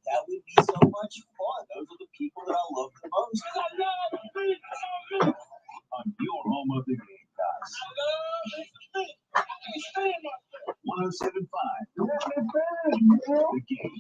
That would be so much fun. Those are the people that I love the most. On your home of the game, guys. 107.5. The game.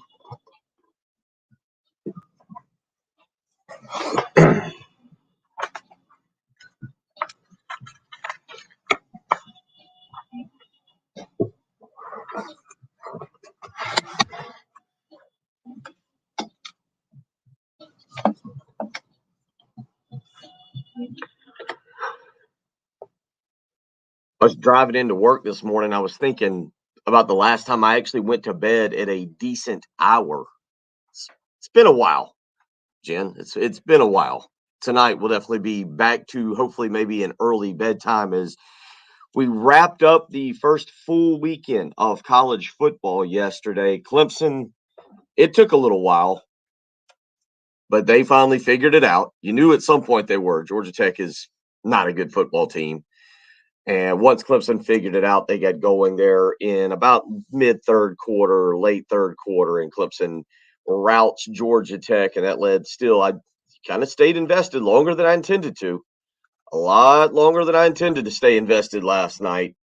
I was driving into work this morning. I was thinking about the last time I actually went to bed at a decent hour. It's been a while, Jen. It's been a while. Tonight we'll definitely be back to hopefully maybe an early bedtime as we wrapped up the first full weekend of college football yesterday. Clemson, it took a little while, but they finally figured it out. You knew at some point they were. Georgia Tech is not a good football team. And once Clemson figured it out, they got going there in about mid-third quarter, late third quarter, and Clemson routes Georgia Tech, and that led still. I kind of stayed invested longer than I intended to. A lot longer than I intended to stay invested last night.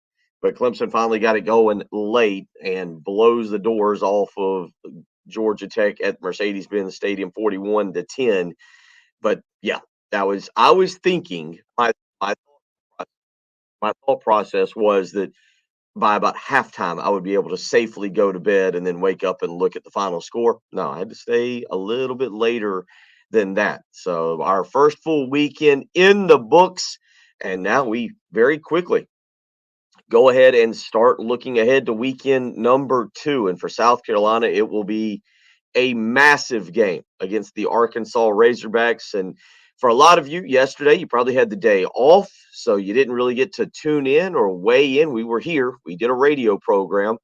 But Clemson finally got it going late and blows the doors off of Georgia Tech at Mercedes-Benz Stadium 41-10. But yeah, I was thinking my thought process was that by about halftime, I would be able to safely go to bed and then wake up and look at the final score. No, I had to stay a little bit later than that. So our first full weekend in the books, and now we very quickly go ahead and start looking ahead to weekend number 2. And for South Carolina, it will be a massive game against the Arkansas Razorbacks. And for a lot of you yesterday, you probably had the day off, so you didn't really get to tune in or weigh in. We were here. We did a radio program,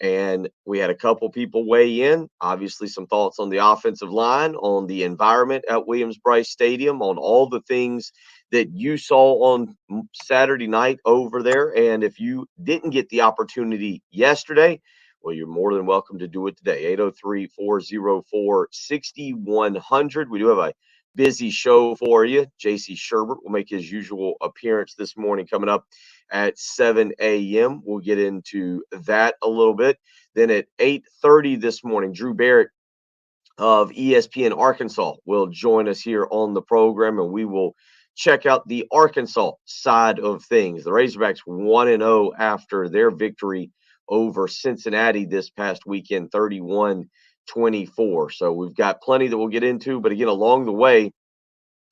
and we had a couple people weigh in. Obviously, some thoughts on the offensive line, on the environment at Williams-Brice Stadium, on all the things that you saw on Saturday night over there. And if you didn't get the opportunity yesterday, well, you're more than welcome to do it today. 803-404-6100. We do have a busy show for you. JC Shurburtt will make his usual appearance this morning coming up at 7 a.m. We'll get into that a little bit. Then at 8:30 this morning, Drew Barrett of ESPN Arkansas will join us here on the program, and we will check out the Arkansas side of things. The Razorbacks 1-0 after their victory over Cincinnati this past weekend, 31-24. So we've got plenty that we'll get into. But again, along the way,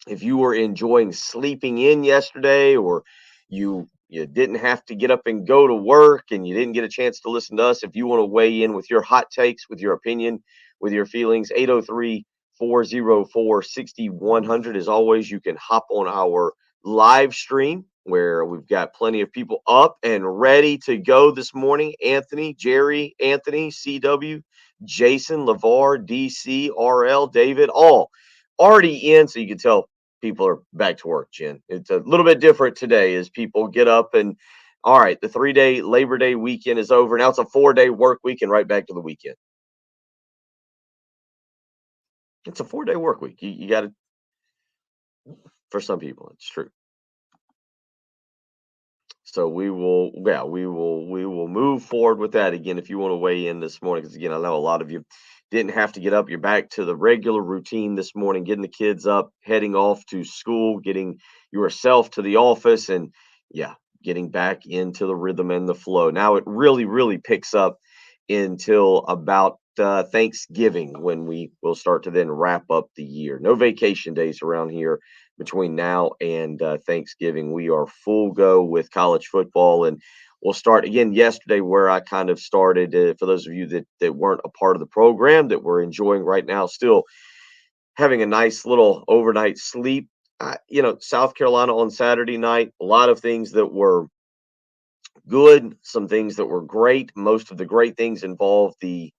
if you were enjoying sleeping in yesterday, or you didn't have to get up and go to work and you didn't get a chance to listen to us, if you want to weigh in with your hot takes, with your opinion, with your feelings, 803-404-6100. As always, you can hop on our live stream where we've got plenty of people up and ready to go this morning. Anthony, Jerry, Anthony, CW, Jason, LeVar, DC, RL, David, all already in. So you can tell people are back to work, Jen. It's a little bit different today as people get up and, all right, the 3-day Labor Day weekend is over. Now it's a 4-day work week and right back to the weekend. It's a 4-day work week. You got to, for some people, it's true. So we will move forward with that. Again, if you want to weigh in this morning, because again, I know a lot of you didn't have to get up. You're back to the regular routine this morning, getting the kids up, heading off to school, getting yourself to the office, and getting back into the rhythm and the flow. Now it really, really picks up until about Thanksgiving, when we will start to then wrap up the year. No vacation days around here between now and Thanksgiving. We are full go with college football, and we'll start again yesterday where I kind of started. For those of you that weren't a part of the program, that we're enjoying right now, still having a nice little overnight sleep. South Carolina on Saturday night, a lot of things that were good, some things that were great. Most of the great things involved the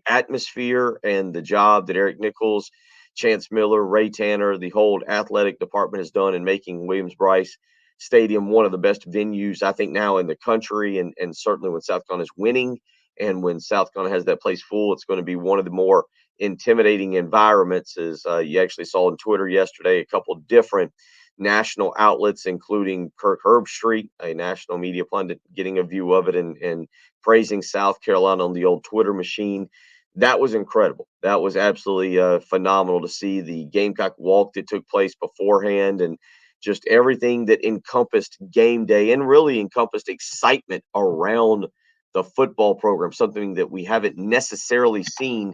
atmosphere and the job that Eric Nichols, Chance Miller, Ray Tanner, the whole athletic department has done in making Williams-Brice Stadium one of the best venues, I think, now in the country. And certainly when South Carolina is winning and when South Carolina has that place full, it's going to be one of the more intimidating environments. As you actually saw on Twitter yesterday, a couple different national outlets, including Kirk Herbstreit, a national media pundit, getting a view of it and praising South Carolina on the old Twitter machine. That was incredible. That was absolutely phenomenal to see the Gamecock walk that took place beforehand, and just everything that encompassed game day and really encompassed excitement around the football program, something that we haven't necessarily seen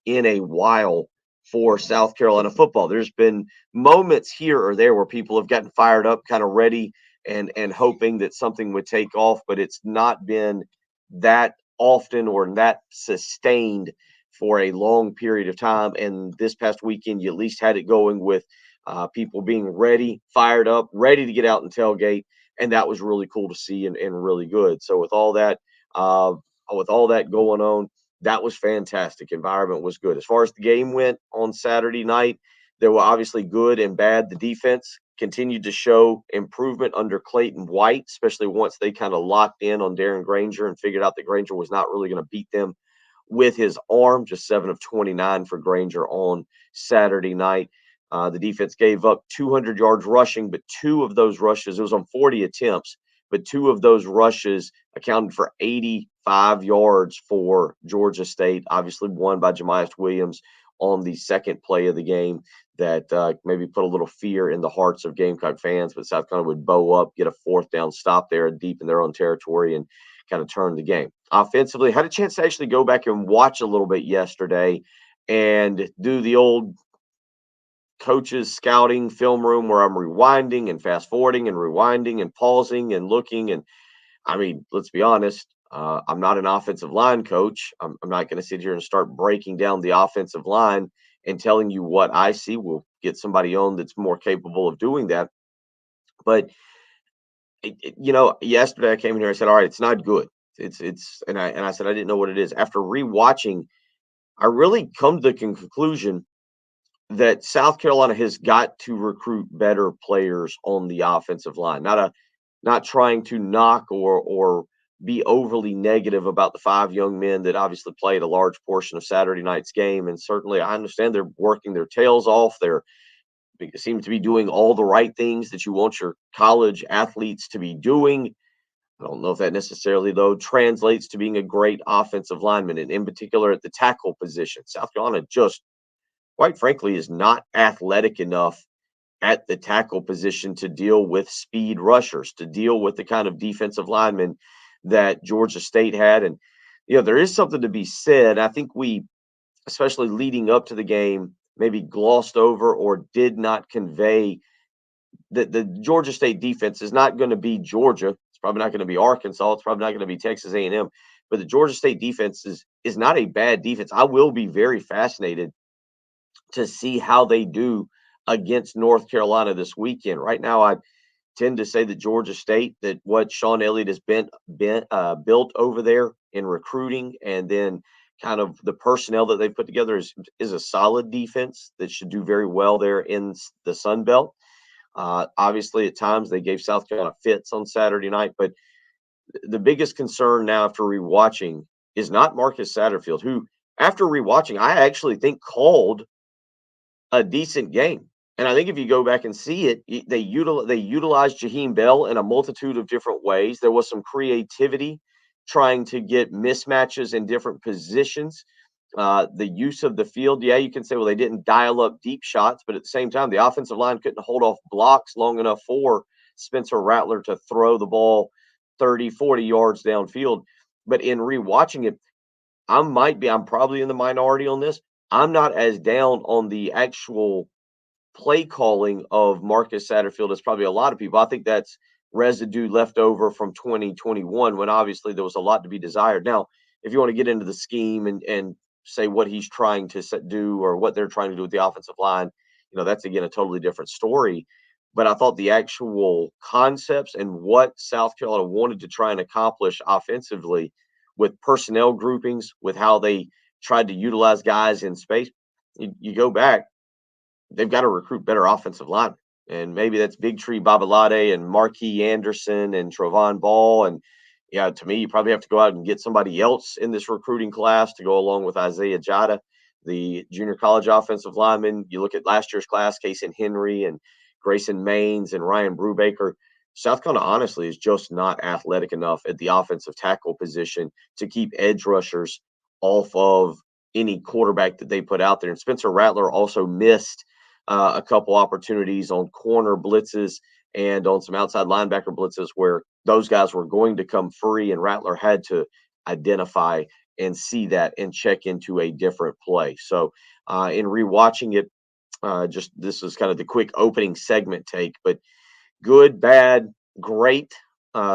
in a while for South Carolina football. There's been moments here or there where people have gotten fired up, kind of ready and hoping that something would take off, but it's not been that often or that sustained for a long period of time. And this past weekend, you at least had it going with people being ready, fired up, ready to get out and tailgate, and that was really cool to see and really good. So uh, with all that going on, that was fantastic. Environment was good. As far as the game went on Saturday night, there were obviously good and bad. The defense continued to show improvement under Clayton White, especially once they kind of locked in on Darren Granger and figured out that Granger was not really going to beat them with his arm. Just 7 of 29 for Granger on Saturday night. The defense gave up 200 yards rushing, but 2 of those rushes, it was on 40 attempts, but 2 of those rushes accounted for 85 yards for Georgia State. Obviously won by Jemias Williams on the second play of the game that maybe put a little fear in the hearts of Gamecock fans, but South Carolina would bow up, get a 4th down stop there deep in their own territory and kind of turn the game. Offensively, had a chance to actually go back and watch a little bit yesterday and do the old coaches scouting film room where I'm rewinding and fast forwarding and rewinding and pausing and looking. And I mean, let's be honest, I'm not an offensive line coach. I'm not going to sit here and start breaking down the offensive line and telling you what I see. We'll get somebody on that's more capable of doing that. But yesterday I came in here, I said, all right, it's not good. And I said, I didn't know what it is. After rewatching, I really come to the conclusion that South Carolina has got to recruit better players on the offensive line. Not trying to knock or be overly negative about the 5 young men that obviously played a large portion of Saturday night's game. And certainly I understand they're working their tails off. They seem to be doing all the right things that you want your college athletes to be doing. I don't know if that necessarily, though, translates to being a great offensive lineman, and in particular at the tackle position. South Carolina just, quite frankly, is not athletic enough at the tackle position to deal with speed rushers, to deal with the kind of defensive linemen that Georgia State had. And, there is something to be said. I think we, especially leading up to the game, maybe glossed over or did not convey that the Georgia State defense is not going to be Georgia. It's probably not going to be Arkansas. It's probably not going to be Texas A&M. But the Georgia State defense is not a bad defense. I will be very fascinated to see how they do against North Carolina this weekend. Right now, I tend to say that Georgia State, that what Sean Elliott has built over there in recruiting, and then kind of the personnel that they've put together is a solid defense that should do very well there in the Sun Belt. Obviously, at times they gave South Carolina fits on Saturday night, but the biggest concern now after rewatching is not Marcus Satterfield, who, after rewatching, I actually think called a decent game. And I think if you go back and see it, they utilized Jaheim Bell in a multitude of different ways. There was some creativity trying to get mismatches in different positions. The use of the field, yeah, you can say, well, they didn't dial up deep shots, but at the same time, the offensive line couldn't hold off blocks long enough for Spencer Rattler to throw the ball 30, 40 yards downfield. But in rewatching it, I'm probably in the minority on this. I'm not as down on the actual play calling of Marcus Satterfield as probably a lot of people. I think that's residue left over from 2021 when obviously there was a lot to be desired. Now, if you want to get into the scheme and say what he's trying to do or what they're trying to do with the offensive line, that's again a totally different story. But I thought the actual concepts and what South Carolina wanted to try and accomplish offensively with personnel groupings, with how they tried to utilize guys in space, you go back, they've got to recruit better offensive linemen. And maybe that's Big Tree Babalade and Marquis Anderson and Trovon Ball. And to me, you probably have to go out and get somebody else in this recruiting class to go along with Isaiah Jada. the junior college offensive linemen. You look at last year's class, Kason Henry and Grayson Maines and Ryan Brubaker. South Carolina, honestly, is just not athletic enough at the offensive tackle position to keep edge rushers off of any quarterback that they put out there. And Spencer Rattler also missed a couple opportunities on corner blitzes and on some outside linebacker blitzes where those guys were going to come free, and Rattler had to identify and see that and check into a different play. So in rewatching it, just this is kind of the quick opening segment take, but good, bad, great,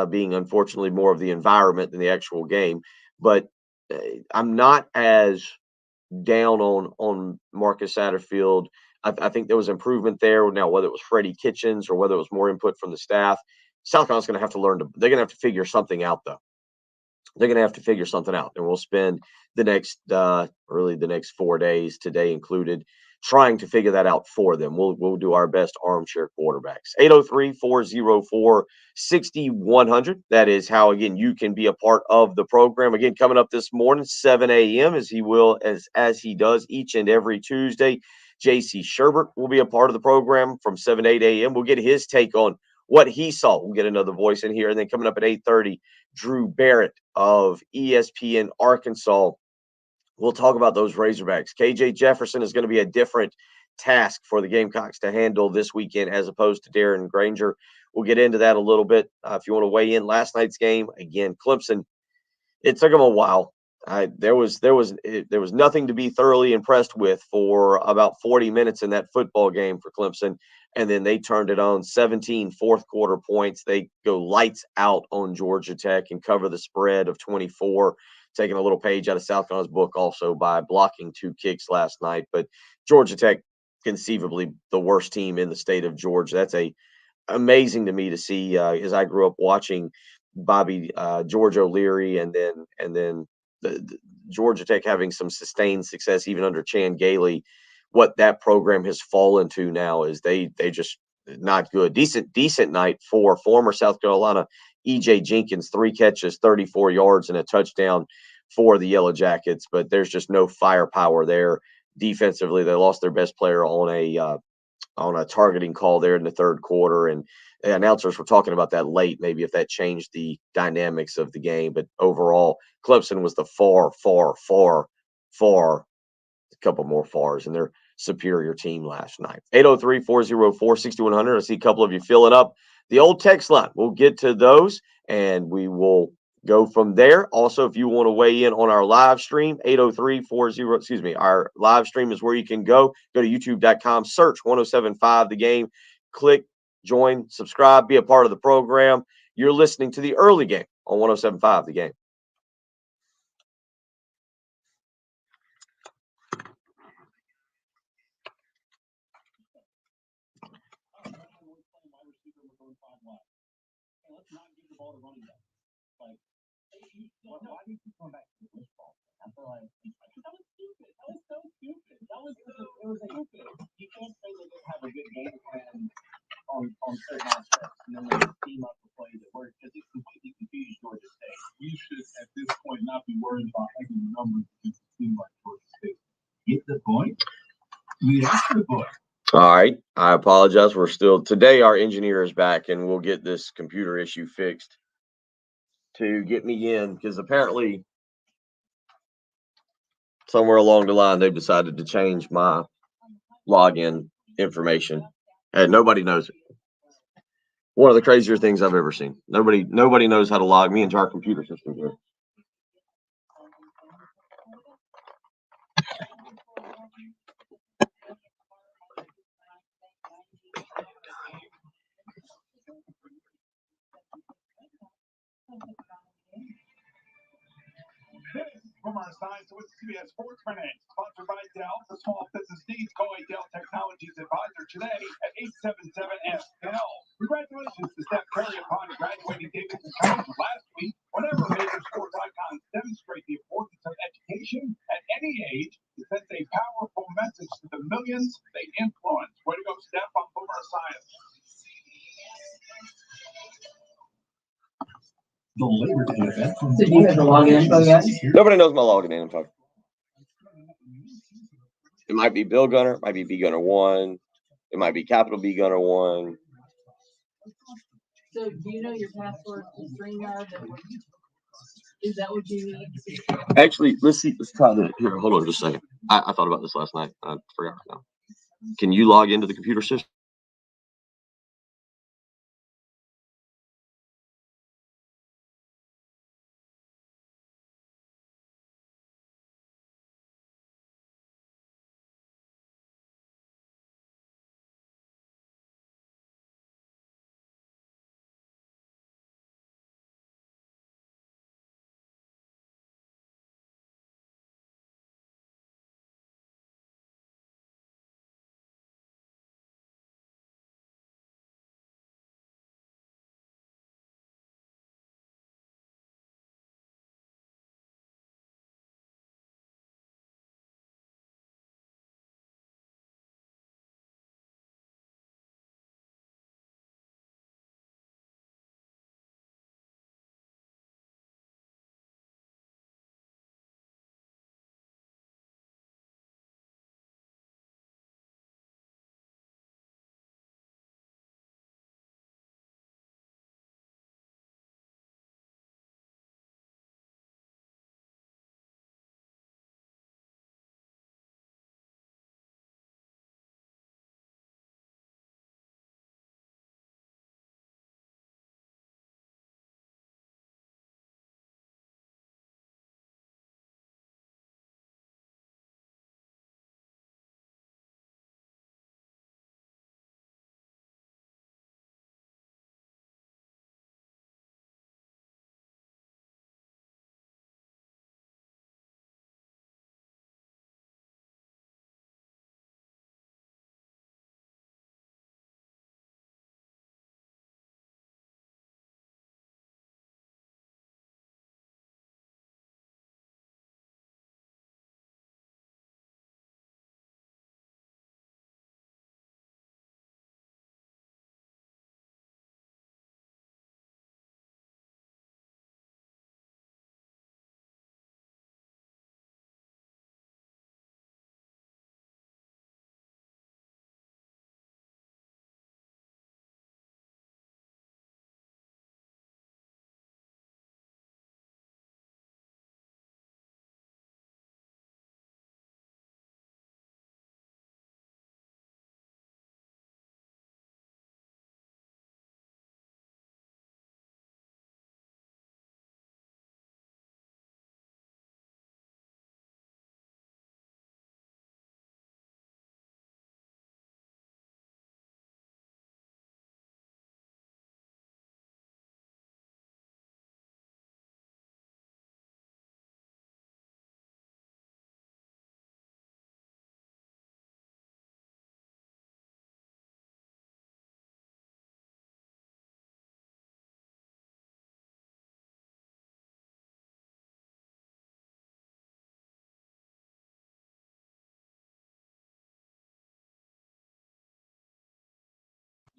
being unfortunately more of the environment than the actual game. But I'm not as down on Marcus Satterfield. I think there was improvement there. Now, whether it was Freddie Kitchens or whether it was more input from the staff, South Carolina's going to have to learn to. They're going to have to figure something out, though. They're going to have to figure something out, and we'll spend the next, really the next 4 days, today included, trying to figure that out for them. We'll do our best armchair quarterbacks. 803-404-6100. That is how, again, you can be a part of the program. Again, coming up this morning, 7 a.m., as he does each and every Tuesday. J.C. Shurburtt will be a part of the program from 7 to 8 a.m. We'll get his take on what he saw. We'll get another voice in here. And then coming up at 8:30, Drew Barrett of ESPN Arkansas. We'll talk about those Razorbacks. KJ Jefferson is going to be a different task for the Gamecocks to handle this weekend as opposed to Darren Granger. We'll get into that a little bit. If you want to weigh in last night's game, again, Clemson, it took them a while. There was nothing to be thoroughly impressed with for about 40 minutes in that football game for Clemson, and then they turned it on. 17 fourth quarter points. They go lights out on Georgia Tech and cover the spread of 24, taking a little page out of South Carolina's book also by blocking 2 kicks last night. But Georgia Tech, conceivably the worst team in the state of Georgia. That's amazing to me to see, as I grew up watching Bobby George O'Leary and then the Georgia Tech having some sustained success even under Chan Gailey. What that program has fallen to now is they just not good. Decent night for former South Carolina E.J. Jenkins, 3 catches, 34 yards, and a touchdown for the Yellow Jackets. But there's just no firepower there defensively. They lost their best player on a targeting call there in the third quarter, and the announcers were talking about that late, maybe if that changed the dynamics of the game. But overall, Clemson was the far, a couple more fars, and their superior team last night. 803-404-6100. I see a couple of you filling up the old text line. We'll get to those, and we will go from there. Also, if you want to weigh in on our live stream, 803-40, our live stream is where you can go. Go to youtube.com, search 1075 The Game, click, join, subscribe, be a part of the program. You're listening to the early game on 1075 The Game. Let's not give the ball to running back. Like, why do you keep going back to the push ball? I feel like that was stupid. That was so stupid. It was stupid. You can't say they didn't have a good game plan on certain aspects, and then they team up the plays that work because it completely confused Georgia State. You should, at this point, not be worried about having numbers against a team like Georgia State. Get the point? That's the point. All right. I apologize. Today our engineer is back, and we'll get this computer issue fixed to get me in, because apparently somewhere along the line they've decided to change my login information, and nobody knows it. One of the crazier things I've ever seen. Nobody knows how to log me into our computer system here. From our side to CBS Sports Finance, sponsored by Dell. The small business needs, call a Dell Technologies advisor today at 877-S-DELL. Congratulations to Steph Curry upon graduating Davidson College last week. Whenever major sports icons demonstrate the importance of education at any age, it sends a powerful message to the millions they influence. Way to go, Steph, on Boomer Science. The Labor Day event from So do you have the login info yet? Nobody knows my login info. It might be Bill Gunner, it might be B Gunner 1, it might be capital B Gunner 1. So, do you know your password to StreamYard? Is that what you need? Actually, let's see. Let's try that. Here, hold on just a second. I thought about this last night. I forgot right now. Can you log into the computer system?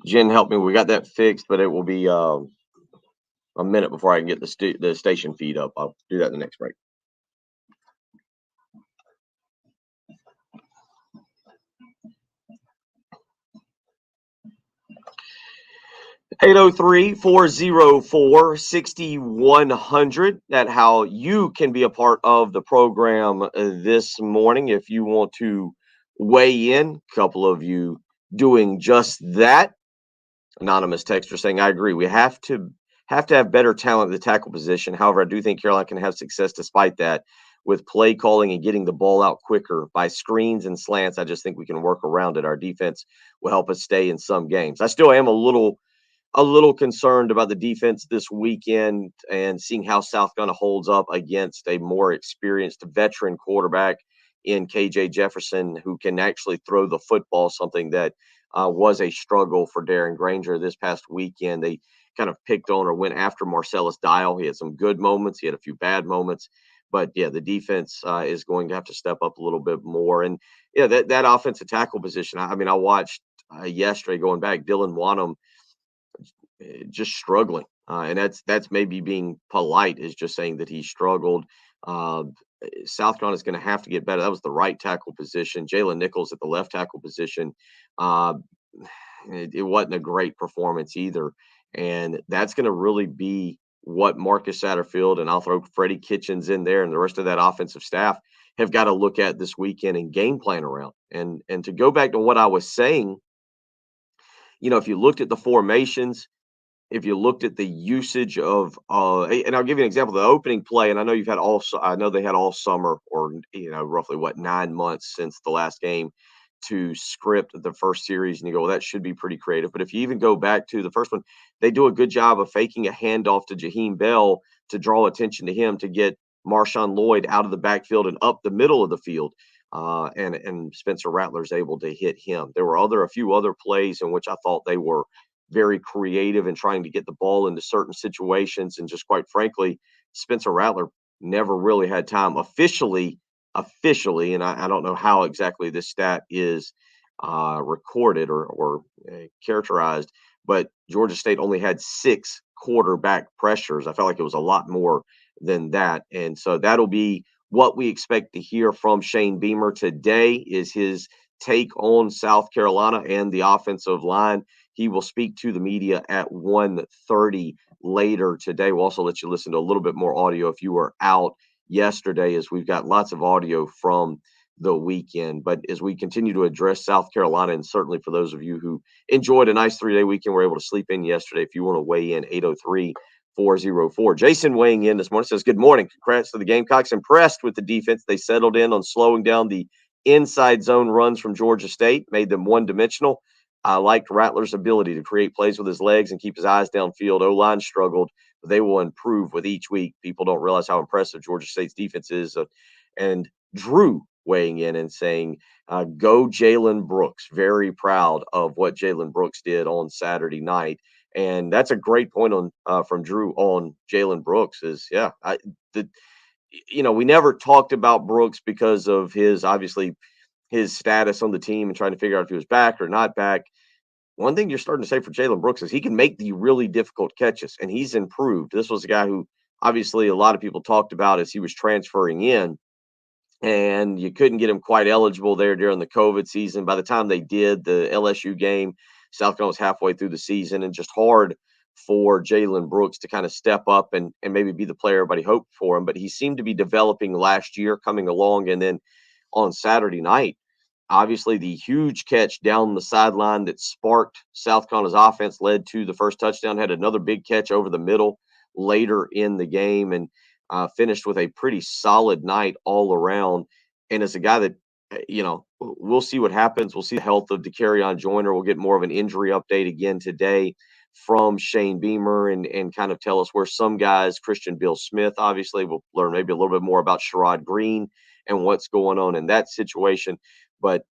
Jen, help me. We got that fixed, but it will be a minute before I can get the station feed up. I'll do that in the next break. (803-404-6100). That's how you can be a part of the program this morning. If you want to weigh in, a couple of you doing just that. Anonymous texter saying, I agree. We have to have better talent at the tackle position. However, I do think Carolina can have success despite that with play calling and getting the ball out quicker by screens and slants. I just think we can work around it. Our defense will help us stay in some games. I still am a little concerned about the defense this weekend and seeing how South Carolina holds up against a more experienced veteran quarterback in KJ Jefferson, who can actually throw the football, something that was a struggle for Darren Granger this past weekend. They kind of picked on or went after Marcellus Dial. He had some good moments. He had a few bad moments. But, yeah, the defense is going to have to step up a little bit more. And, yeah, that offensive tackle position, I mean, I watched yesterday going back, Dylan Wanham just struggling. And that's maybe being polite, is just saying that he struggled. South Carolina is going to have to get better. That was the right tackle position. Jalen Nichols at the left tackle position. Uh, it wasn't a great performance either. And that's going to really be what Marcus Satterfield, and I'll throw Freddie Kitchens in there, and the rest of that offensive staff have got to look at this weekend and game plan around. And to go back to what I was saying, if you looked at the formations, if you looked at the usage of, and I'll give you an example, the opening play, and I know I know they had all summer, or roughly 9 months since the last game to script the first series, and you go, well, that should be pretty creative. But if you even go back to the first one, they do a good job of faking a handoff to Jaheim Bell to draw attention to him, to get Marshawn Lloyd out of the backfield and up the middle of the field. And Spencer Rattler's able to hit him. There were a few other plays in which I thought they were very creative in trying to get the ball into certain situations. And just quite frankly, Spencer Rattler never really had time officially, and I don't know how exactly this stat is recorded or characterized, but Georgia State only had 6 quarterback pressures. I felt like it was a lot more than that. And so that'll be what we expect to hear from Shane Beamer today, is his take on South Carolina and the offensive line. He will speak to the media at 1:30 later today. We'll also let you listen to a little bit more audio if you were out yesterday, as we've got lots of audio from the weekend. But as we continue to address South Carolina, and certainly for those of you who enjoyed a nice 3-day weekend, were able to sleep in yesterday, if you want to weigh in, 803-404. Jason weighing in this morning says, good morning. Congrats to the Gamecocks. Impressed with the defense. They settled in on slowing down the inside zone runs from Georgia State, made them one-dimensional. I liked Rattler's ability to create plays with his legs and keep his eyes downfield. O-line struggled, but they will improve with each week. People don't realize how impressive Georgia State's defense is. And Drew weighing in and saying, go Jalen Brooks. Very proud of what Jalen Brooks did on Saturday night. And that's a great point from Drew on Jalen Brooks. We never talked about Brooks because of his status on the team and trying to figure out if he was back or not back. One thing you're starting to say for Jalen Brooks is he can make the really difficult catches, and he's improved. This was a guy who obviously a lot of people talked about as he was transferring in, and you couldn't get him quite eligible there during the COVID season. By the time they did the LSU game, South Carolina was halfway through the season, and just hard for Jalen Brooks to kind of step up and maybe be the player everybody hoped for him. But he seemed to be developing last year, coming along, and then on Saturday night, obviously the huge catch down the sideline that sparked South Carolina's offense, led to the first touchdown, had another big catch over the middle later in the game, and finished with a pretty solid night all around. And as a guy that, we'll see what happens. We'll see the health of DeCarrion Joyner. We'll get more of an injury update again today from Shane Beamer and kind of tell us where some guys, Christian Bill Smith, obviously, we'll learn maybe a little bit more about Sherrod Green and what's going on in that situation. But,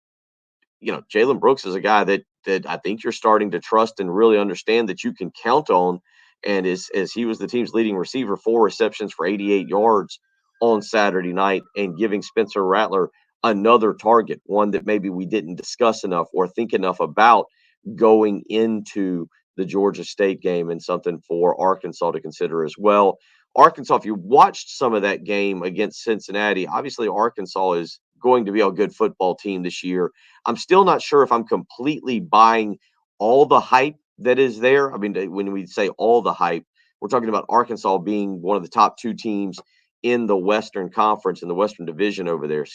Jalen Brooks is a guy that I think you're starting to trust and really understand that you can count on. And as he was the team's leading receiver, 4 receptions for 88 yards on Saturday night, and giving Spencer Rattler another target, one that maybe we didn't discuss enough or think enough about going into the Georgia State game, and something for Arkansas to consider as well. Arkansas, if you watched some of that game against Cincinnati, obviously Arkansas is going to be a good football team this year. I'm still not sure if I'm completely buying all the hype that is there. I mean, when we say all the hype, we're talking about Arkansas being one of the top 2 teams in the Western Conference, in the Western Division over there,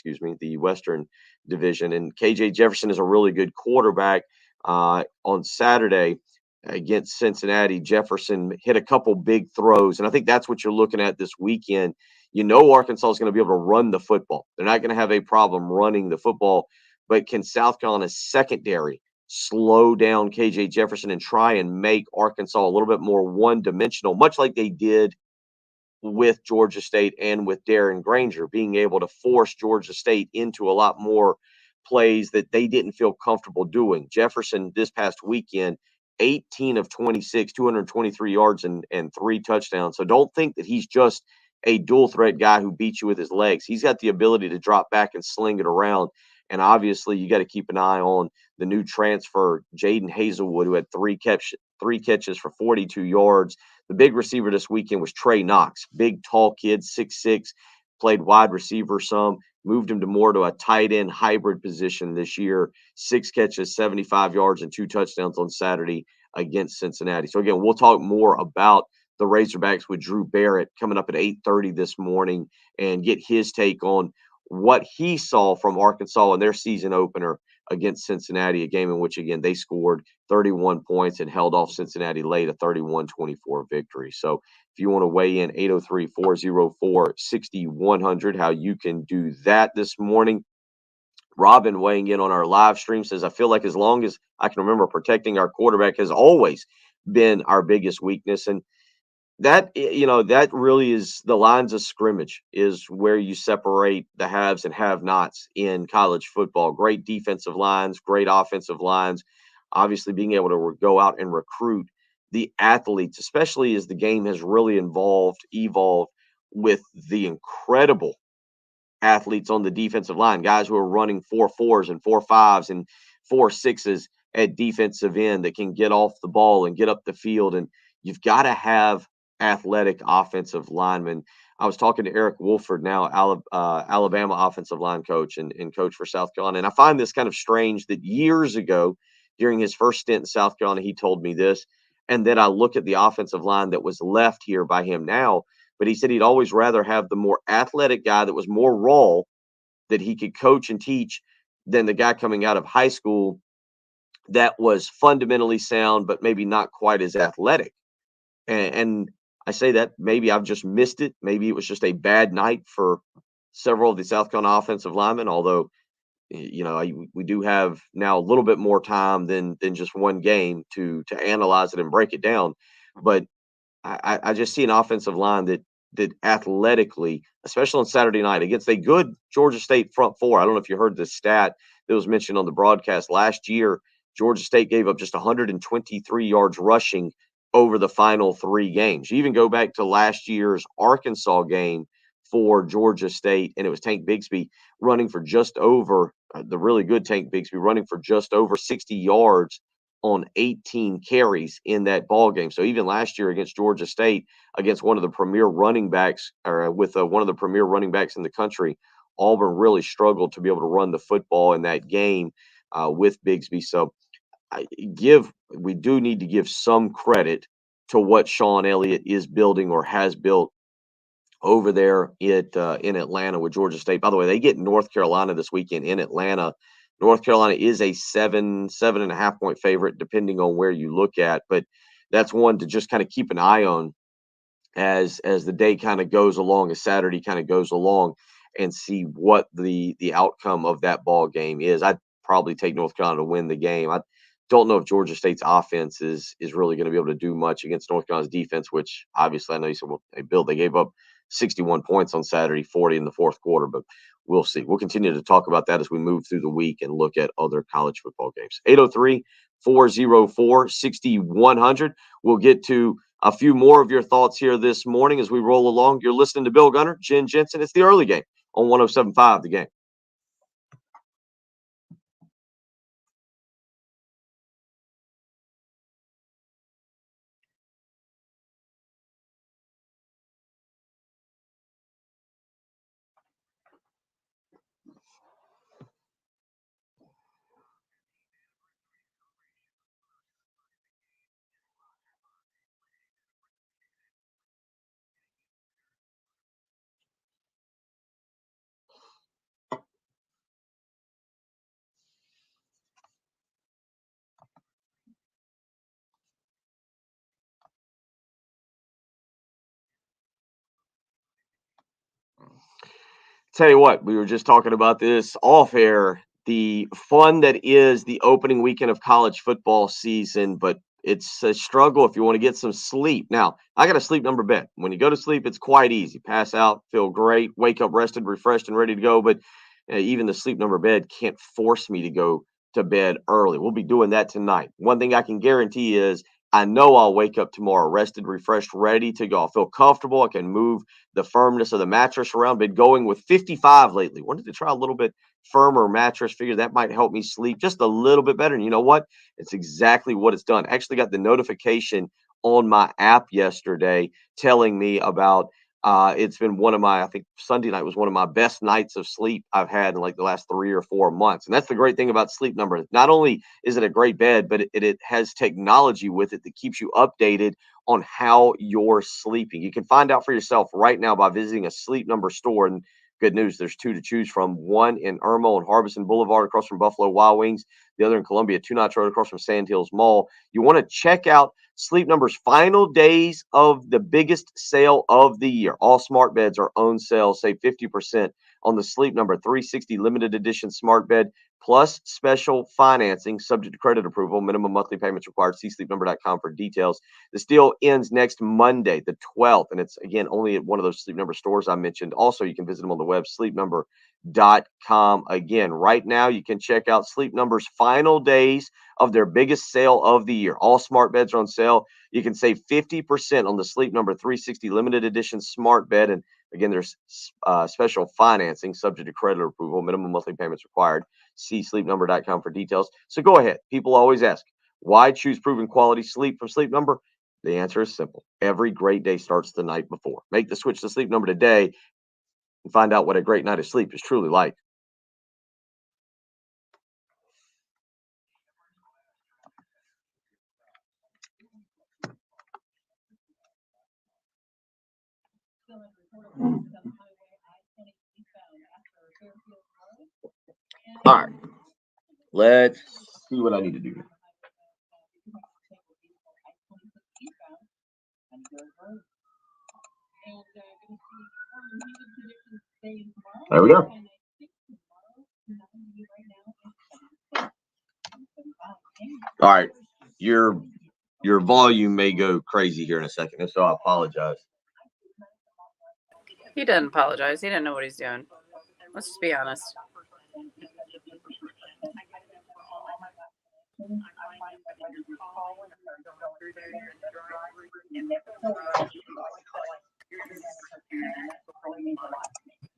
the Western Division. And KJ Jefferson is a really good quarterback. On Saturday against Cincinnati, Jefferson hit a couple big throws, and I think that's what you're looking at this weekend. Arkansas is going to be able to run the football. They're not going to have a problem running the football, but can South Carolina's secondary slow down KJ Jefferson and try and make Arkansas a little bit more one-dimensional, much like they did with Georgia State and with Darren Granger, being able to force Georgia State into a lot more plays that they didn't feel comfortable doing. Jefferson this past weekend, 18 of 26, 223 yards and 3 touchdowns. So don't think that he's just a dual threat guy who beats you with his legs. He's got the ability to drop back and sling it around. And obviously you got to keep an eye on the new transfer, Jaden Hazelwood, who had 3 catches for 42 yards. The big receiver this weekend was Trey Knox, big, tall kid, 6'6", played wide receiver some, moved him to more to a tight end hybrid position this year. 6 catches, 75 yards, and 2 touchdowns on Saturday against Cincinnati. So again, we'll talk more about the Razorbacks with Drew Barrett coming up at 8:30 this morning and get his take on what he saw from Arkansas in their season opener against Cincinnati, a game in which, again, they scored 31 points and held off Cincinnati late, a 31-24 victory. So if you want to weigh in, 803-404-6100, how you can do that this morning. Robin weighing in on our live stream says, I feel like as long as I can remember, protecting our quarterback has always been our biggest weakness. And that, that really is the lines of scrimmage is where you separate the haves and have-nots in college football. Great defensive lines, great offensive lines, obviously being able to go out and recruit the athletes, especially as the game has really evolved with the incredible athletes on the defensive line, guys who are running 4.4s and 4.5s and 4.6s at defensive end that can get off the ball and get up the field. And you've got to have athletic offensive linemen. I was talking to Eric Wolford, now Alabama offensive line coach and coach for South Carolina. And I find this kind of strange that years ago, during his first stint in South Carolina, he told me this. And then I look at the offensive line that was left here by him now. But he said he'd always rather have the more athletic guy that was more raw, that he could coach and teach, than the guy coming out of high school that was fundamentally sound, but maybe not quite as athletic. And I say that maybe I've just missed it. Maybe it was just a bad night for several of the South Carolina offensive linemen, although, we do have now a little bit more time than just one game to analyze it and break it down. But I just see an offensive line that athletically, especially on Saturday night against a good Georgia State front four. I don't know if you heard the stat that was mentioned on the broadcast. Last year, Georgia State gave up just 123 yards rushing over the final 3 games. You even go back to last year's Arkansas game for Georgia State, and it was Tank Bigsby running for just over, the really good Tank Bigsby running for just over 60 yards on 18 carries in that ball game. So even last year against Georgia State, against one of the premier running backs, or with one of the premier running backs in the country, Auburn really struggled to be able to run the football in that game with Bigsby. So we do need to give some credit to what Sean Elliott is building or has built over there in Atlanta with Georgia State. By the way, they get North Carolina this weekend in Atlanta. North Carolina is a 7.5 point favorite, depending on where you look at. But that's one to just kind of keep an eye on as the day kind of goes along, as Saturday kind of goes along, and see what the outcome of that ball game is. I'd probably take North Carolina to win the game. I don't know if Georgia State's offense is really going to be able to do much against North Carolina's defense, which obviously I know you said, well, they gave up 61 points on Saturday, 40 in the fourth quarter, but we'll see. We'll continue to talk about that as we move through the week and look at other college football games. 803-404-6100. We'll get to a few more of your thoughts here this morning as we roll along. You're listening to Bill Gunner, Jen Jensen. It's the early game on 107.5 The Game. Tell you what, we were just talking about this off air, the fun that is the opening weekend of college football season, but it's a struggle if you want to get some sleep. Now, I got a sleep number bed. When you go to sleep, it's quite easy. Pass out, feel great, wake up rested, refreshed, and ready to go. But even the sleep number bed can't force me to go to bed early. We'll be doing that tonight. One thing I can guarantee is I know I'll wake up tomorrow rested, refreshed, ready to go. I'll feel comfortable. I can move the firmness of the mattress around. Been going with 55 lately. Wanted to try a little bit firmer mattress. Figure that might help me sleep just a little bit better. And you know what? It's exactly what it's done. Actually got the notification on my app yesterday telling me about It's been one of my, I think Sunday night was one of my best nights of sleep I've had in like the last 3 or 4 months. And that's the great thing about Sleep Number. Not only is it a great bed, but it has technology with it that keeps you updated on how you're sleeping. You can find out for yourself right now by visiting a Sleep Number store. And good news, there's 2 to choose from. One in Irmo and Harbison Boulevard across from Buffalo Wild Wings. The other in Columbia, 2 Notch Road across from Sand Hills Mall. You want to check out Sleep Number's final days of the biggest sale of the year. All smart beds are on sale. Save 50% on the Sleep Number 360 limited edition smart bed, plus special financing subject to credit approval. Minimum monthly payments required. See sleepnumber.com for details. This deal ends next Monday, the 12th, and it's, again, only at one of those Sleep Number stores I mentioned. Also, you can visit them on the web, sleepnumber.com. Again, right now, you can check out Sleep Number's final days of their biggest sale of the year. All smart beds are on sale. You can save 50% on the Sleep Number 360 limited edition smart bed. And again, there's special financing subject to credit approval. Minimum monthly payments required. See sleepnumber.com for details. So go ahead. People always ask, why choose proven quality sleep from Sleep Number? The answer is simple. Every great day starts the night before. Make the switch to Sleep Number today and find out what a great night of sleep is truly like. All right. Let's see what I need to do here. There we go. All right. Your volume may go crazy here in a second, so I apologize. He didn't apologize. He didn't know what he's doing. Let's just be honest.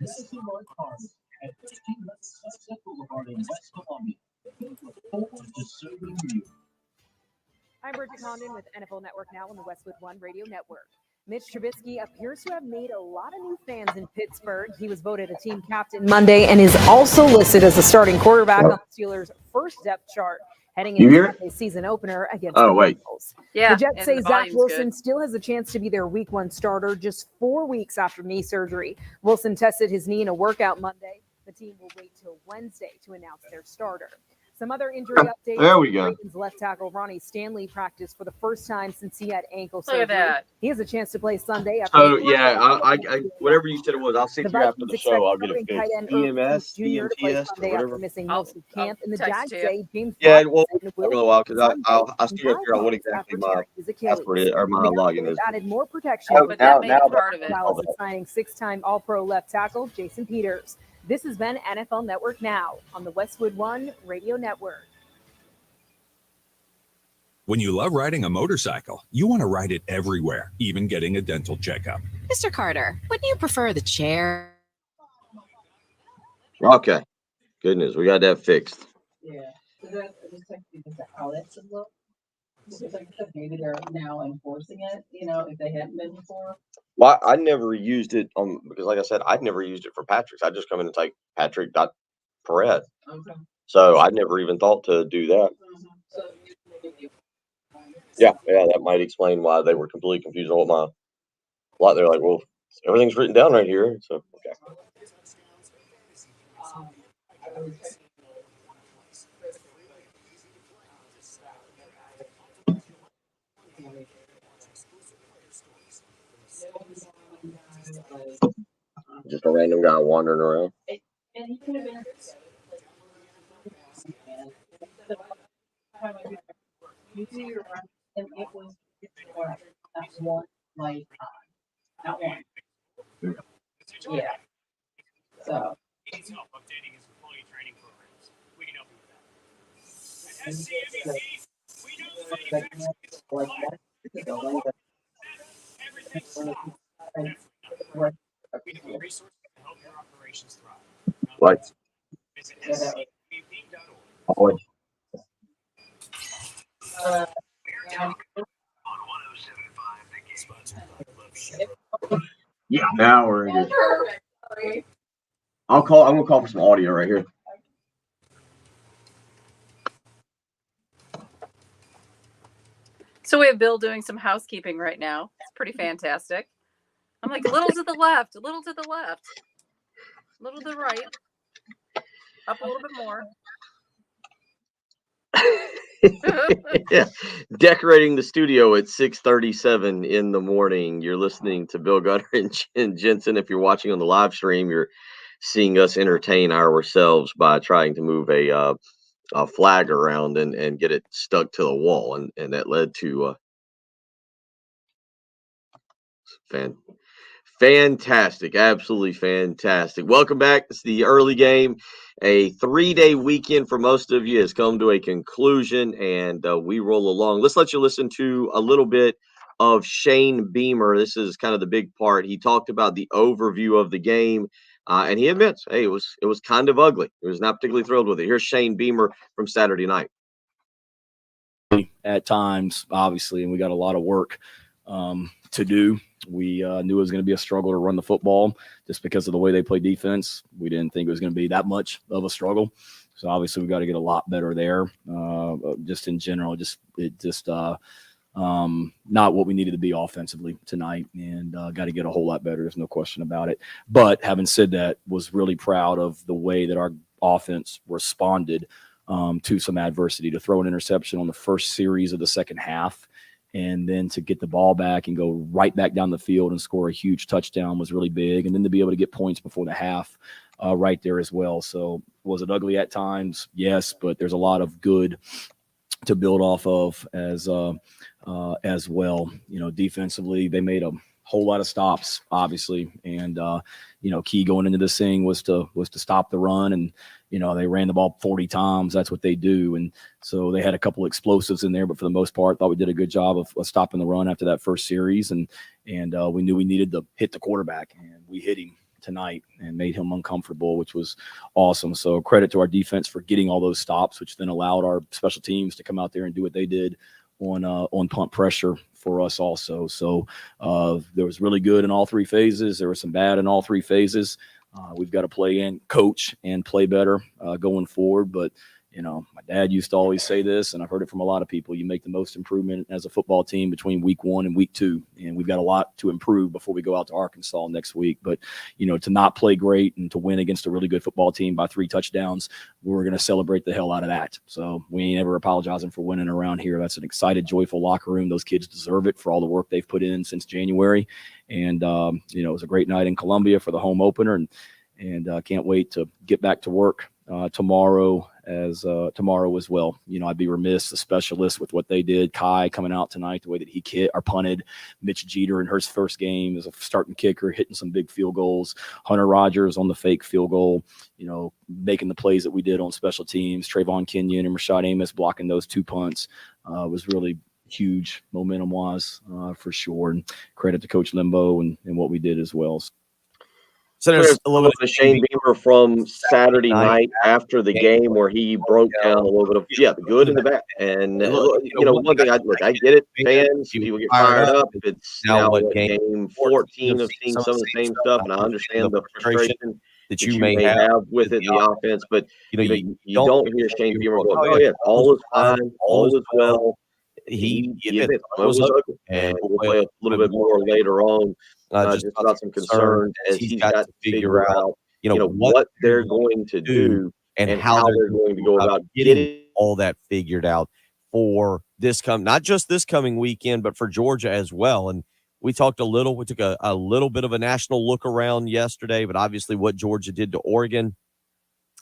This is the North Park at 15 Sunset Boulevard in West Columbia. Look forward to serving you. I'm Bridget Condon with NFL Network Now on the Westwood One Radio Network. Mitch Trubisky appears to have made a lot of new fans in Pittsburgh. He was voted a team captain Monday and is also listed as the starting quarterback on the Steelers' first depth chart heading into a season opener against the Bengals. Yeah, the Jets say Zach Wilson still has a chance to be their Week 1 starter just 4 weeks after knee surgery. Wilson tested his knee in a workout Monday. The team will wait till Wednesday to announce their starter. Some other injury updates. There we go. Ravens left tackle Ronnie Stanley practiced for the first time since he had ankle surgery. Look at that. He has a chance to play Sunday. After So yeah, I whatever you said it was, I'll see you after the show. I'll get it fixed. EMS, EMTS, or whatever. Missing most of camp, and the text Jags you. say James Yeah, well, will a little while because I'll still Sunday figure out what exactly my his Achilles. password is or my login is. Added more protection. But that may be part of it. Dallas is signing 6-time All-Pro left tackle Jason Peters. This has been NFL Network Now on the Westwood One Radio Network. When you love riding a motorcycle, you want to ride it everywhere, even getting a dental checkup. Mr. Carter, wouldn't you prefer the chair? Okay, good news. We got that fixed. Yeah. So that I just texted you how that should look. Because like I said, maybe they're now enforcing it, if they hadn't been before. Well, I never used it because, like I said, I'd never used it for Patrick's. I just come in and type Patrick.Perez. Okay. So I never even thought to do that. So Yeah, that might explain why they were completely confused on what they're like, well, everything's written down right here. So, okay. Just a random guy wandering around. and he could have been you do your run, and it was not one like not one. Yeah. So He needs help updating his employee training programs. We can help you with that. At SCMEC, we know manufacturing is required. Everything stops. We know resources to help your operations thrive. Right. Visit scmep.org. Always. On 107.5 The Game. Sponsored by Love Shurburtt. Yeah, now we're good. Sorry. I'm gonna call for some audio right here. So we have Bill doing some housekeeping right now. It's pretty fantastic. I'm like a little to the left, a little to the left, a little to the right, up a little bit more. Yeah, decorating the studio at 6:37 in the morning. You're listening to Bill Gunner and Jensen. If you're watching on the live stream, you're seeing us entertain ourselves by trying to move a flag around and get it stuck to the wall, and that led to fantastic, absolutely fantastic. Welcome back. It's the early game. A 3-day weekend for most of you has come to a conclusion, and we roll along. Let's let you listen to a little bit of Shane Beamer. This is kind of the big part. He talked about the overview of the game, and he admits, hey, it was kind of ugly. He was not particularly thrilled with it. Here's Shane Beamer from Saturday night. At times, obviously, and we got a lot of work to do. We knew it was going to be a struggle to run the football just because of the way they play defense. We didn't think it was going to be that much of a struggle. So obviously we got to get a lot better there. Just in general, not what we needed to be offensively tonight, and got to get a whole lot better. There's no question about it. But having said that, was really proud of the way that our offense responded to some adversity, to throw an interception on the first series of the second half, and then to get the ball back and go right back down the field and score a huge touchdown was really big. And then to be able to get points before the half right there as well. So was it ugly at times? Yes, but there's a lot of good to build off of as well. You know, defensively, they made a whole lot of stops, obviously. And, key going into this thing was to stop the run. And, they ran the ball 40 times. That's what they do. And so they had a couple explosives in there, but for the most part, thought we did a good job of stopping the run after that first series. And we knew we needed to hit the quarterback, and we hit him tonight and made him uncomfortable, which was awesome. So credit to our defense for getting all those stops, which then allowed our special teams to come out there and do what they did on punt pressure for us also. So there was really good in all three phases. There was some bad in all three phases. We've got to play and coach and play better going forward. But, my dad used to always say this, and I've heard it from a lot of people: you make the most improvement as a football team between week 1 and week 2. And we've got a lot to improve before we go out to Arkansas next week. But, to not play great and to win against a really good football team by 3 touchdowns, we're going to celebrate the hell out of that. So we ain't ever apologizing for winning around here. That's an excited, joyful locker room. Those kids deserve it for all the work they've put in since January. And, it was a great night in Columbia for the home opener, and can't wait to get back to work tomorrow as well. I'd be remiss, the specialists, with what they did. Kai coming out tonight, the way that he punted. Mitch Jeter in his first game as a starting kicker, hitting some big field goals. Hunter Rogers on the fake field goal, making the plays that we did on special teams. Trayvon Kenyon and Rashad Amos blocking those 2 punts was really huge momentum-wise for sure. And credit to Coach Limbo and what we did as well. So there's a little bit of Shane Beamer from Saturday night after the game, where he broke down a little bit of the good and the bad. And one thing I get it, fans, people get fired up. It's now game 14 of seeing some of the same stuff, and I understand the frustration that you may have with it in the offense. But you don't hear Shane Beamer go, "Oh yeah, all is fine, all is well." He admits it was ugly, and we'll play a little bit more later on. Just about some concerns as he's got to figure out, what they're going to do and how they're going to go about getting all that figured out for not just this coming weekend, but for Georgia as well. And we took a little bit of a national look around yesterday, but obviously what Georgia did to Oregon,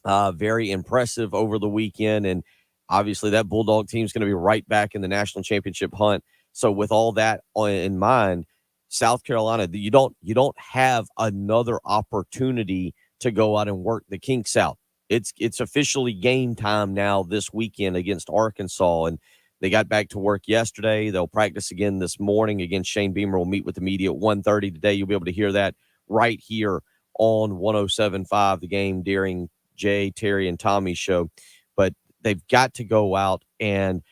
very impressive over the weekend. And obviously that Bulldog team is going to be right back in the national championship hunt. So with all that in mind, South Carolina, you don't have another opportunity to go out and work the kinks out. It's officially game time now this weekend against Arkansas, and they got back to work yesterday. They'll practice again this morning. Again, Shane Beamer will meet with the media at 1:30 today. You'll be able to hear that right here on 107.5, the Game, during Jay, Terry, and Tommy's show. But they've got to go out, and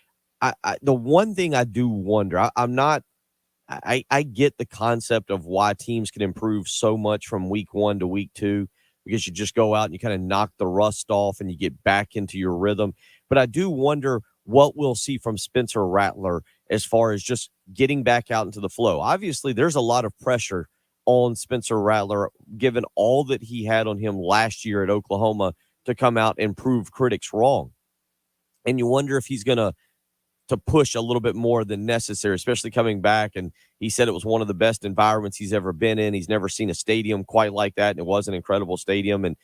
the one thing I do wonder, I'm not I get the concept of why teams can improve so much from week 1 to week 2, because you just go out and you kind of knock the rust off and you get back into your rhythm. But I do wonder what we'll see from Spencer Rattler as far as just getting back out into the flow. Obviously, there's a lot of pressure on Spencer Rattler, given all that he had on him last year at Oklahoma, to come out and prove critics wrong. And you wonder if he's going to push a little bit more than necessary, especially coming back. And he said it was one of the best environments he's ever been in. He's never seen a stadium quite like that, and it was an incredible stadium. And,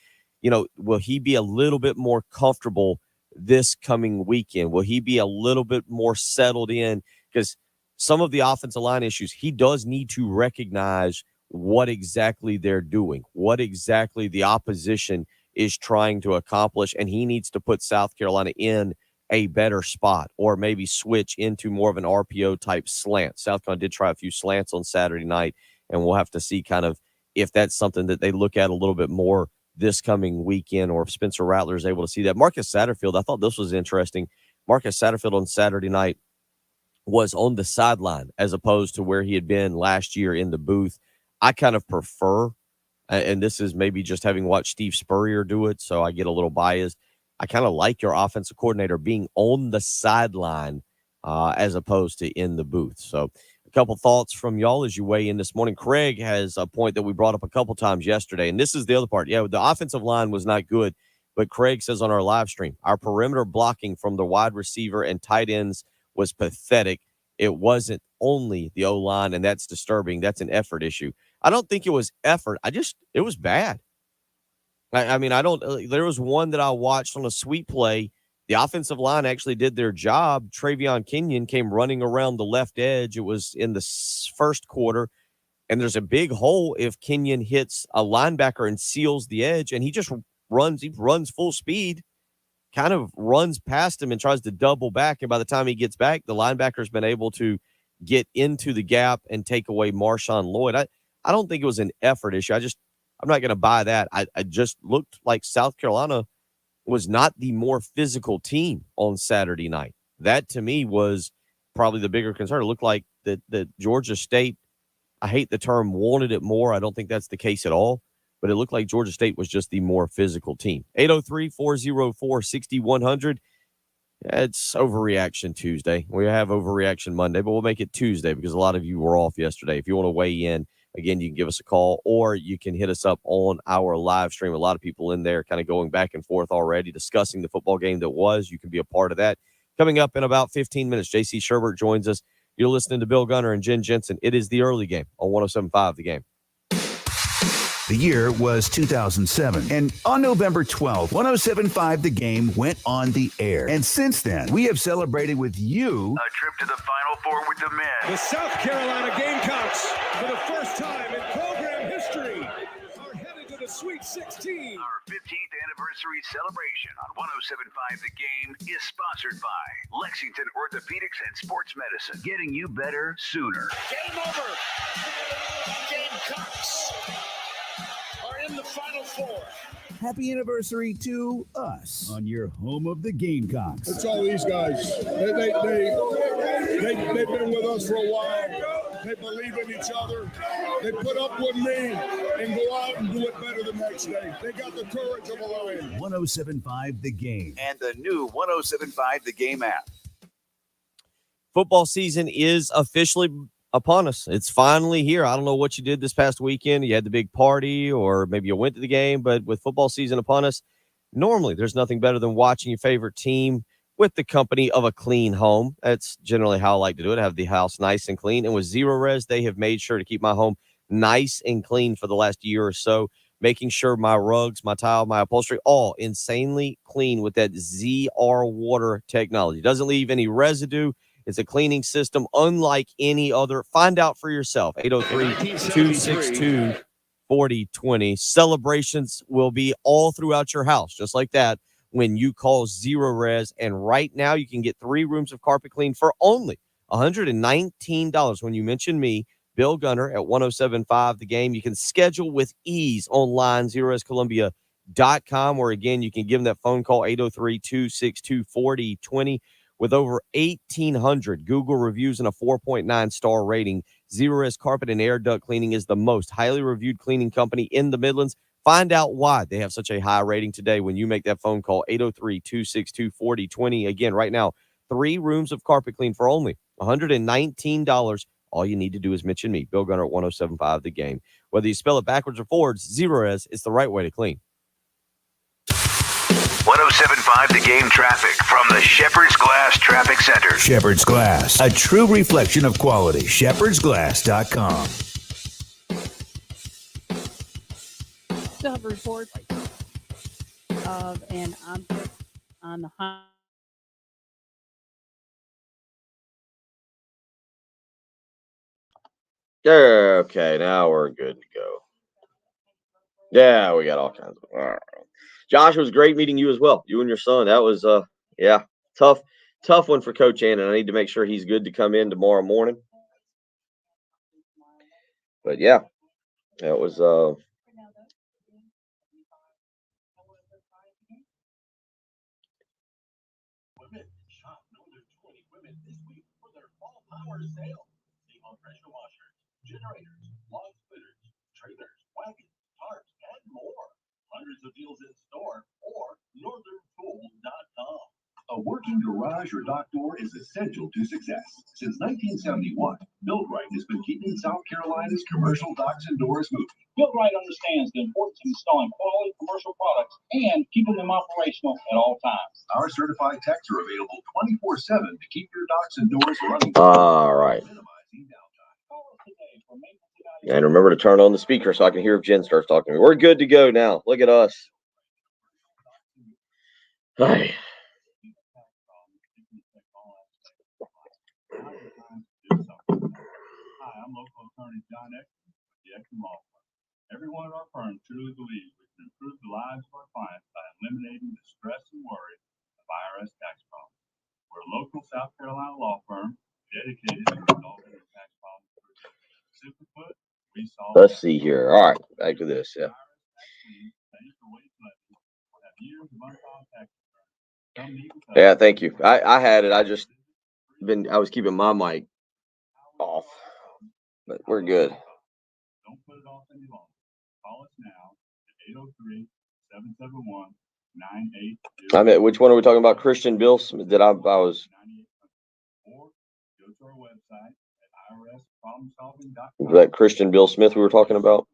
will he be a little bit more comfortable this coming weekend? Will he be a little bit more settled in? Because some of the offensive line issues, he does need to recognize what exactly they're doing, what exactly the opposition is trying to accomplish, and he needs to put South Carolina in a better spot, or maybe switch into more of an RPO type slant. South Carolina did try a few slants on Saturday night, and we'll have to see kind of if that's something that they look at a little bit more this coming weekend, or if Spencer Rattler is able to see that. Marcus Satterfield, I thought this was interesting. Marcus Satterfield on Saturday night was on the sideline as opposed to where he had been last year in the booth. I kind of prefer, and this is maybe just having watched Steve Spurrier do it, so I get a little biased. I kind of like your offensive coordinator being on the sideline as opposed to in the booth. So a couple thoughts from y'all as you weigh in this morning. Craig has a point that we brought up a couple times yesterday, and this is the other part. Yeah, the offensive line was not good, but Craig says on our live stream, our perimeter blocking from the wide receiver and tight ends was pathetic. It wasn't only the O-line, and that's disturbing. That's an effort issue. I don't think it was effort. It was bad. I mean, there was one that I watched on a sweep play. The offensive line actually did their job. Travion Kenyon came running around the left edge. It was in the first quarter, and there's a big hole if Kenyon hits a linebacker and seals the edge, and he just runs full speed, kind of runs past him and tries to double back, and by the time he gets back, the linebacker's been able to get into the gap and take away Marshawn Lloyd. I don't think it was an effort issue. I'm not going to buy that. I just looked like South Carolina was not the more physical team on Saturday night. That, to me, was probably the bigger concern. It looked like that Georgia State, I hate the term wanted it more. I don't think that's the case at all. But it looked like Georgia State was just the more physical team. 803-404-6100. It's Overreaction Tuesday. We have Overreaction Monday, but we'll make it Tuesday because a lot of you were off yesterday. If you want to weigh in, again, you can give us a call or you can hit us up on our live stream. A lot of people in there kind of going back and forth already, discussing the football game that was. You can be a part of that. Coming up in about 15 minutes, J.C. Shurburtt joins us. You're listening to Bill Gunner and Jen Jensen. It is the early game on 107.5 The Game. The year was 2007, and on November 12th, 107.5 The Game went on the air. And since then, we have celebrated with you a trip to the Final Four with the men. The South Carolina Gamecocks, for the first time in program history, are headed to the Sweet 16. Our 15th anniversary celebration on 107.5 The Game is sponsored by Lexington Orthopedics and Sports Medicine, getting you better sooner. Game over. Gamecocks are in the Final Four. Happy anniversary to us on your home of the Gamecocks. It's all these guys. They've been with us for a while. They believe in each other. They put up with me and go out and do it better the next day. They got the courage of a lion. 107.5 The Game. And the new 107.5 The Game app. Football season is officially upon us. It's finally here. I don't know what you did this past weekend. You had the big party or maybe you went to the game, but with football season upon us, normally there's nothing better than watching your favorite team with the company of a clean home. That's generally how I like to do it. Have the house nice and clean. And with Zero Res, they have made sure to keep my home nice and clean for the last year or so, making sure my rugs, my tile, my upholstery, all insanely clean with that ZR water technology. Doesn't leave any residue. It's a cleaning system unlike any other. Find out for yourself. 803-262-4020. Celebrations will be all throughout your house, just like that, when you call Zero Res. And right now, you can get 3 rooms of carpet clean for only $119 when you mention me, Bill Gunner, at 107.5 The Game. You can schedule with ease online, ZeroResColumbia.com, or again, you can give them that phone call, 803-262-4020. With over 1,800 Google reviews and a 4.9 star rating, Zerorez Carpet and Air Duct Cleaning is the most highly reviewed cleaning company in the Midlands. Find out why they have such a high rating today when you make that phone call, 803-262-4020. Again, right now, 3 rooms of carpet clean for only $119. All you need to do is mention me, Bill Gunner at 107.5 The Game. Whether you spell it backwards or forwards, Zerorez is the right way to clean. 107.5 The Game traffic from the Shepherd's Glass Traffic Center. Shepherd's Glass, a true reflection of quality. shepherdsglass.com. Still have reports of an object on the highway. Okay, now we're good to go. Yeah, we got all kinds of. All right. Josh, it was great meeting you as well. You and your son. That was tough one for Coach Annan. I need to make sure he's good to come in tomorrow morning. But yeah, that was Pressure washers, generators, log splitters, trailers, wagons, tarps, and more. Hundreds of deals in store or northerntool.com. A working garage or dock door is essential to success. Since 1971, Build-Right has been keeping South Carolina's commercial docks and doors moving. Build-Right understands the importance of installing quality commercial products and keeping them operational at all times. Our certified techs are available 24/7 to keep your docks and doors running. all right. And remember to turn on the speaker so I can hear if Jen starts talking to me. We're good to go now. Look at us. Hi. Hi, I'm local attorney John Exton with the Exton Law Firm. Every one of our firms truly believes we can improve the lives of our clients by eliminating the stress and worry of IRS tax problems. We're a local South Carolina law firm dedicated to resolving the tax problems. Simply put, we solve. Let's see here. All right, back to this. Yeah. Yeah, thank you. I had it. I was keeping my mic off, but we're good. Don't put it off any longer. Call us now at 803-771-98. I mean, which one are we talking about? Christian Bill Smith? Did I was. Or go to our website at irsproblemsolving.com. Was that Christian Bill Smith we were talking about?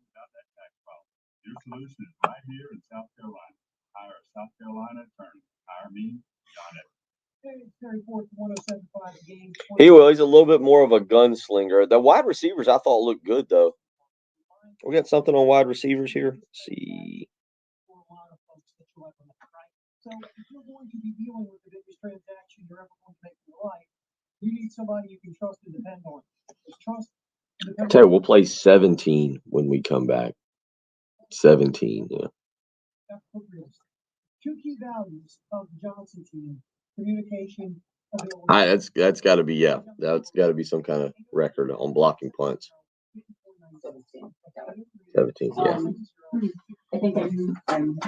Your solution is right here in South Carolina. Hire a South Carolina attorney. Hire me, John Evans. He will. He's a little bit more of a gunslinger. The wide receivers I thought looked good though. We got something on wide receivers here. Let's see. So if you're going to be dealing with the biggest transaction you're ever going to make in your life, you need somebody you can trust and depend on. I tell you, we'll play 17 when we come back. 17, yeah. Two key values of the Johnson team: communication. That's got to be that's got to be some kind of record on blocking punts. 17, yeah. I think I'm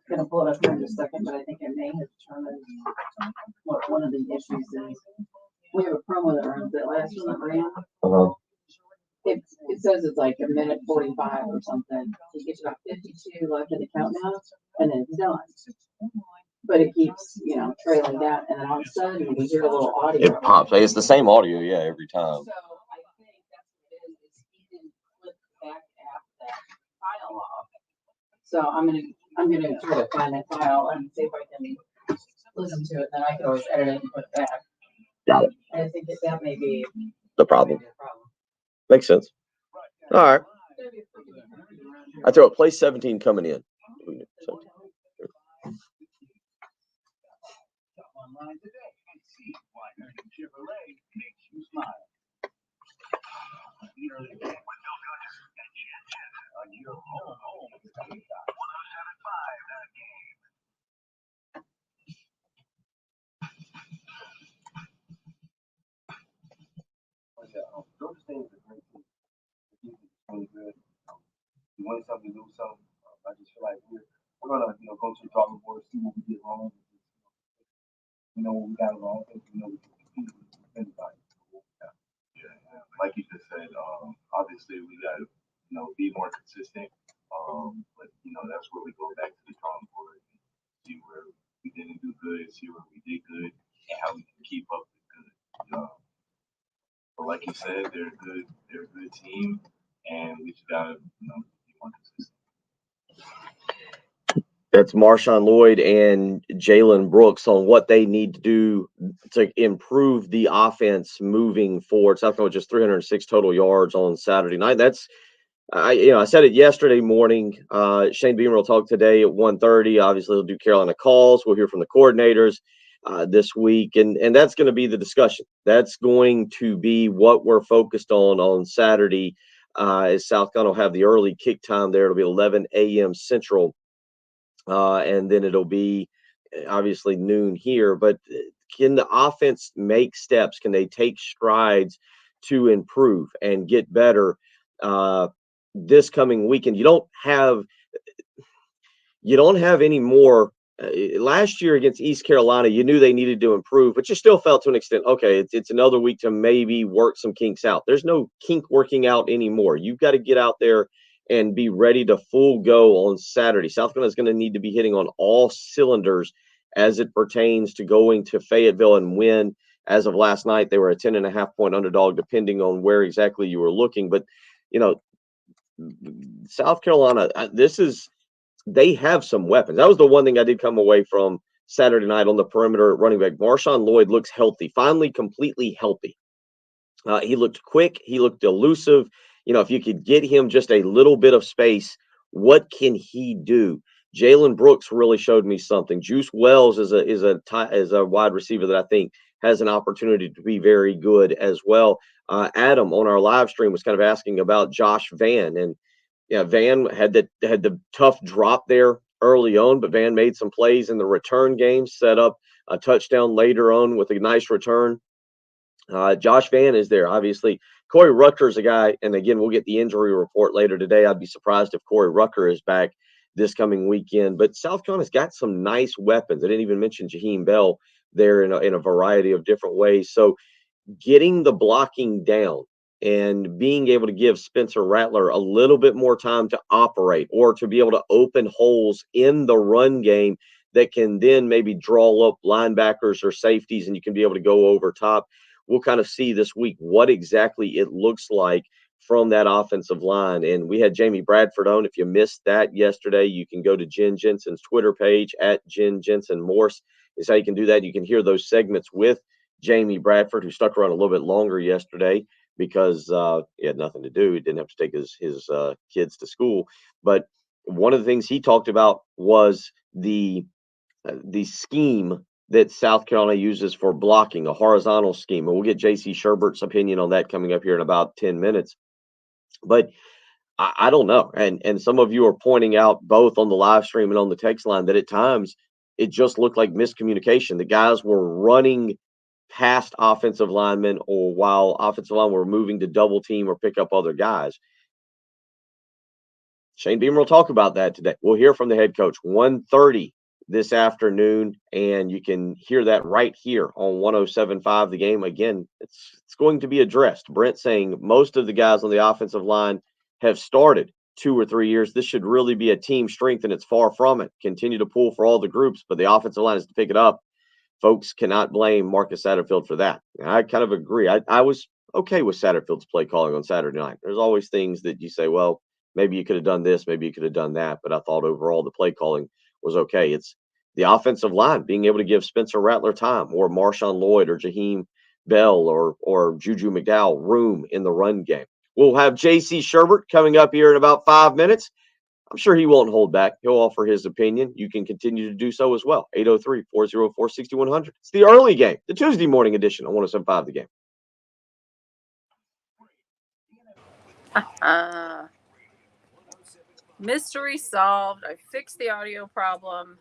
going to pull it up here in a second, but I think I may have determined what one of the issues is. We have a promo that runs, that last one that ran. It says it's like a minute 45 or something. It gets about 52 left in the countdown, and then it's done. But it keeps, trailing down, and then all of a sudden we hear a little audio. It pops. It's the same audio, yeah, every time. So I think that's what it is he didn't flip back at that file off. So I'm gonna try to find that file and see if I can listen to it. Then I can always edit it and put it back. Got it. And I think that may be the problem. Makes sense. All right. I tell you what, play 17 coming in. Online today and see why American Chevrolet makes you smile. Nearly with no touches on your home. 107.5 The Game. Georgia State is a great team. The team is really good. You win something, you lose something. I just feel like we're gonna go to the drawing board, see what we did wrong. When we got it wrong, we know we can compete with anybody. like you just said, obviously we got to, be more consistent. But that's where we go back to the drawing board and see where we didn't do good, see where we did good, and how we can keep up with good. But like you said, they're a good team, and we just gotta, be more consistent. That's Marshawn Lloyd and Jalen Brooks on what they need to do to improve the offense moving forward. South Carolina just 306 total yards on Saturday night. That's I said it yesterday morning. Shane Beamer will talk today at 1:30. Obviously, he'll do Carolina calls. We'll hear from the coordinators this week, and that's going to be the discussion. That's going to be what we're focused on Saturday. As South Carolina will have the early kick time there. It'll be 11 a.m. Central. And then it'll be obviously noon here. But can the offense make steps? Can they take strides to improve and get better this coming weekend? You don't have any more. Last year against East Carolina, you knew they needed to improve, but you still felt to an extent, okay, it's another week to maybe work some kinks out. There's no kink working out anymore. You've got to get out there and be ready to full go on Saturday. South Carolina is going to need to be hitting on all cylinders as it pertains to going to Fayetteville and win. As of last night, they were a 10.5-point underdog, depending on where exactly you were looking. But, South Carolina, they have some weapons. That was the one thing I did come away from Saturday night on the perimeter running back. Marshawn Lloyd looks healthy, finally completely healthy. He looked quick. He looked elusive. If you could get him just a little bit of space, what can he do? Jalen Brooks really showed me something. Juice Wells is a wide receiver that I think has an opportunity to be very good as well. Adam on our live stream was kind of asking about Josh Van, and Van had the tough drop there early on, but Van made some plays in the return game, set up a touchdown later on with a nice return. Josh Van is there, obviously. Corey Rucker is a guy, and again, we'll get the injury report later today. I'd be surprised if Corey Rucker is back this coming weekend. But South Carolina's got some nice weapons. I didn't even mention Jaheim Bell there in a variety of different ways. So getting the blocking down and being able to give Spencer Rattler a little bit more time to operate or to be able to open holes in the run game that can then maybe draw up linebackers or safeties, and you can be able to go over top. We'll kind of see this week what exactly it looks like from that offensive line. And we had Jamie Bradford on. If you missed that yesterday, you can go to Jen Jensen's Twitter page at Jen Jensen Morse is how you can do that. You can hear those segments with Jamie Bradford, who stuck around a little bit longer yesterday because he had nothing to do. He didn't have to take his kids to school. But one of the things he talked about was the scheme that South Carolina uses for blocking, a horizontal scheme. And we'll get J.C. Shurburtt's opinion on that coming up here in about 10 minutes. But I don't know. And some of you are pointing out both on the live stream and on the text line that at times it just looked like miscommunication. The guys were running past offensive linemen, or while offensive linemen were moving to double team or pick up other guys. Shane Beamer will talk about that today. We'll hear from the head coach 1:30 this afternoon, and you can hear that right here on 107.5 The Game. Again, it's going to be addressed. Brent saying most of the guys on the offensive line have started 2 or 3 years. This should really be a team strength, and it's far from it. Continue to pull for all the groups, but the offensive line is to pick it up. Folks cannot blame Marcus Satterfield for that. And I kind of agree. I was okay with Satterfield's play calling on Saturday night. There's always things that you say, well, maybe you could have done this, maybe you could have done that, but I thought overall the play calling was okay. It's the offensive line being able to give Spencer Rattler time, or Marshawn Lloyd or Jaheim Bell or Juju McDowell room in the run game. We'll have J.C. Shurburtt coming up here in about 5 minutes. I'm sure he won't hold back. He'll offer his opinion. You can continue to do so as well. 803-404-6100. It's the early game, the Tuesday morning edition on 107.5 The Game. Mystery solved. I fixed the audio problem.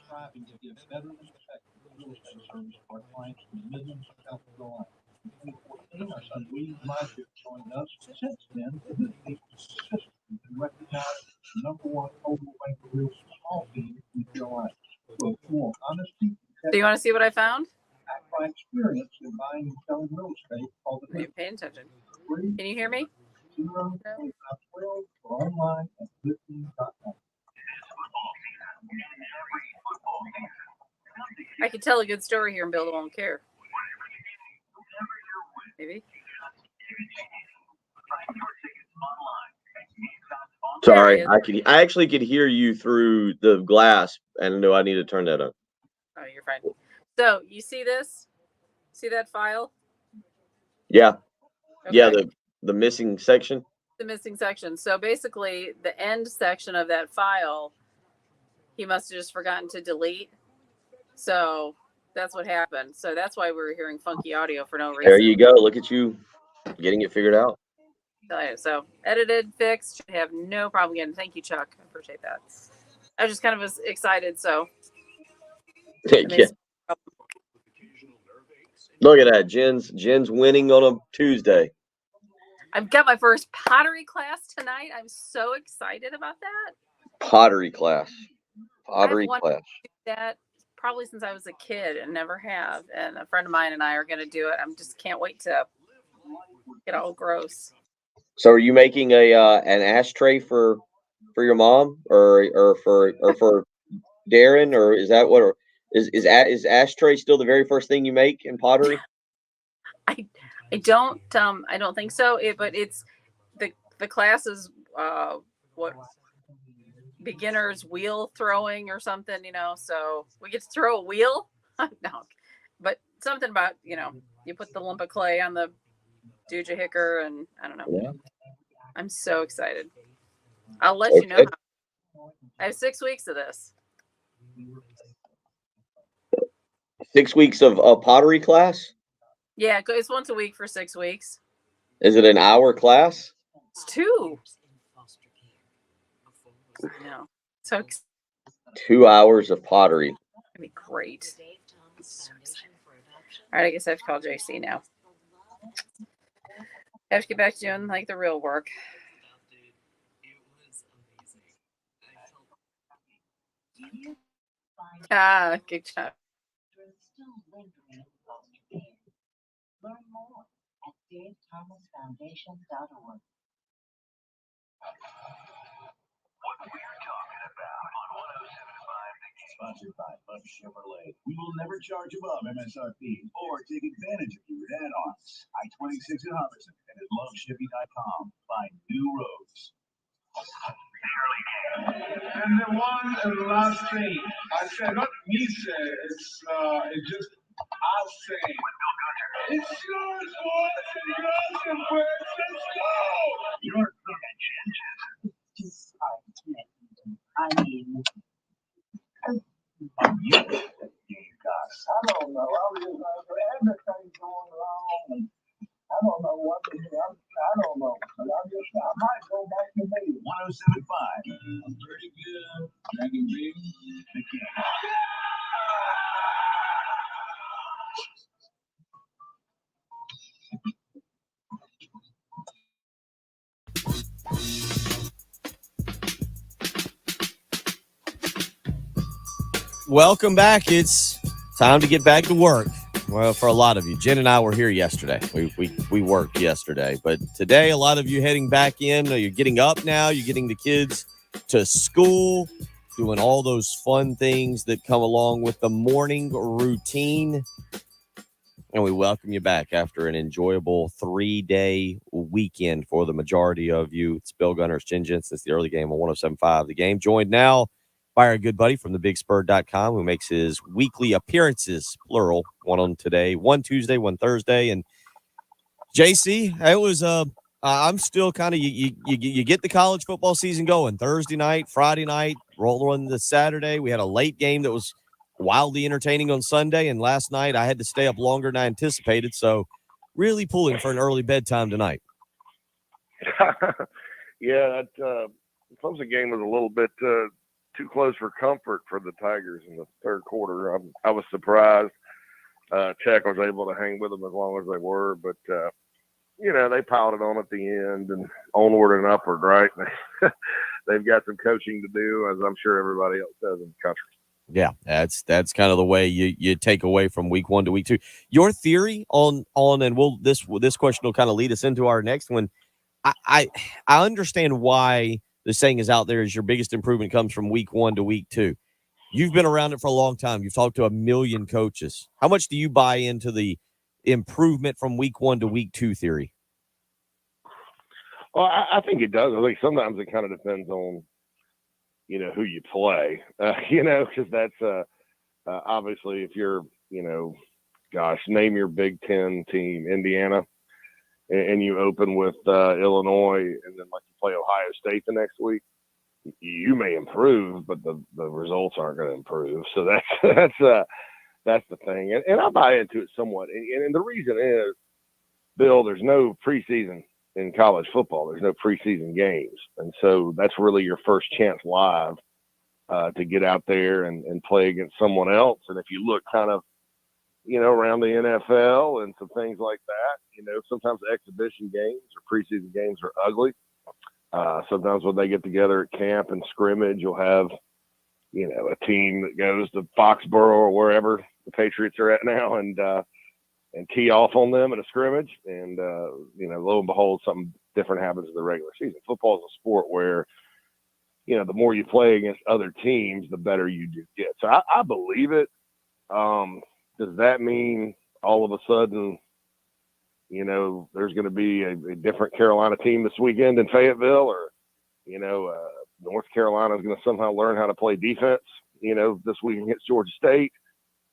Striving to give better and effective real estate service for our clients in the Midlands of South Carolina. In 2014, our son William Meyer joined us. Since then, the business has consistently been recognized as the #1 overall ranked real small team Do you want to see what I found? My experience in buying and selling real estate all the Are you time. paying attention? Can you hear me? 0-25-12 or online at listings.com. I could tell a good story here and Bill won't care. Maybe. Sorry, I actually could hear you through the glass, and no, I need to turn that up. Oh, you're fine. So you see this? See that file? Yeah, Okay. yeah, the missing section. The missing section. So basically, the end section of that file, he must have just forgotten to delete. So that's what happened. So that's why we were hearing funky audio for no reason. There you go. Look at you getting it figured out. So edited, fixed, should have no problem getting. Thank you, Chuck. I appreciate that. I just kind of was excited. So Yeah. Look at that. Jen's winning on a Tuesday. I've got my first pottery class tonight. I'm so excited about that. Pottery class. I've wanted to do that probably since I was a kid and never have. And a friend of mine and I are going to do it. I just can't wait to get all gross. So are you making an ashtray for your mom or for Darren, or is that what is ashtray still the very first thing you make in pottery? I don't think so. But it's the class is what beginners wheel throwing or something, so we get to throw a wheel. No, but something about, you put the lump of clay on the doojahicker and I don't know. Yeah. I'm so excited. I'll let you know. I have 6 weeks of this. 6 weeks of a pottery class? Yeah, it's once a week for 6 weeks. Is it an hour class? It's 2. I know. So 2 hours of pottery. That'd be great. So all right, I guess I have to call JC now. I have to get back to doing like the real work. Good job. Learn more at DaveThomasFoundation.org. What we're talking about on 107.5 The Game. Sponsored by Love Chevrolet. We will never charge above MSRP or take advantage of you with add-ons. I-26 in Harbison and at lovechevy.com. Find new roads. And the one and last thing, I said, not me say, it's just us saying. It's yours, boys and girls and birds. Let's go! Your changes. Just I mean, You guys. I don't know. I was just everything's going wrong. I don't know what to do. I don't know. But I might go back to me. 107.5. I'm pretty good. Dragon Big. The Game. Welcome back. It's time to get back to work. Well, for a lot of you, Jen and I were here yesterday. We worked yesterday, but today a lot of you heading back in. You're getting up now. You're getting the kids to school, doing all those fun things that come along with the morning routine. And we welcome you back after an enjoyable 3-day weekend for the majority of you. It's Bill Gunner's Jen Jensen. It's the early game on 107.5 The Game. Joined now by our good buddy from thebigspur.com who makes his weekly appearances, plural, one on today, one Tuesday, one Thursday. And JC, it was I'm still kind of you get the college football season going Thursday night, Friday night, rolling to Saturday. We had a late game that was wildly entertaining on Sunday, and last night I had to stay up longer than I anticipated, so really pulling for an early bedtime tonight. Yeah, that Clemson game was a little bit too close for comfort for the Tigers in the third quarter. I was surprised Tech was able to hang with them as long as they were, but they piled it on at the end and onward and upward, right? They've got some coaching to do, as I'm sure everybody else does in the country. Yeah, that's kind of the way you take away from week 1 to week 2. Your theory on and this question will kind of lead us into our next one. I understand why the saying is out there is your biggest improvement comes from week 1 to week 2. You've been around it for a long time. You've talked to a million coaches. How much do you buy into the improvement from week 1 to week 2 theory? Well, I think it does. I think sometimes it kind of depends on, who you play, because that's obviously if you're, name your Big Ten team, Indiana, and you open with Illinois, and then like you play Ohio State the next week, you may improve, but the results aren't going to improve. So that's the thing, and I buy into it somewhat. And the reason is, Bill, there's no preseason in college football. There's no preseason games, and so that's really your first chance live to get out there and play against someone else. And if you look kind of around the NFL and some things like that, sometimes exhibition games or preseason games are ugly. Sometimes when they get together at camp and scrimmage, you'll have, a team that goes to Foxborough or wherever the Patriots are at now and tee off on them in a scrimmage. And, lo and behold, something different happens in the regular season. Football is a sport where, the more you play against other teams, the better you do get. So I believe it. Does that mean all of a sudden, there's going to be a different Carolina team this weekend in Fayetteville, or, North Carolina is going to somehow learn how to play defense, this week against Georgia State?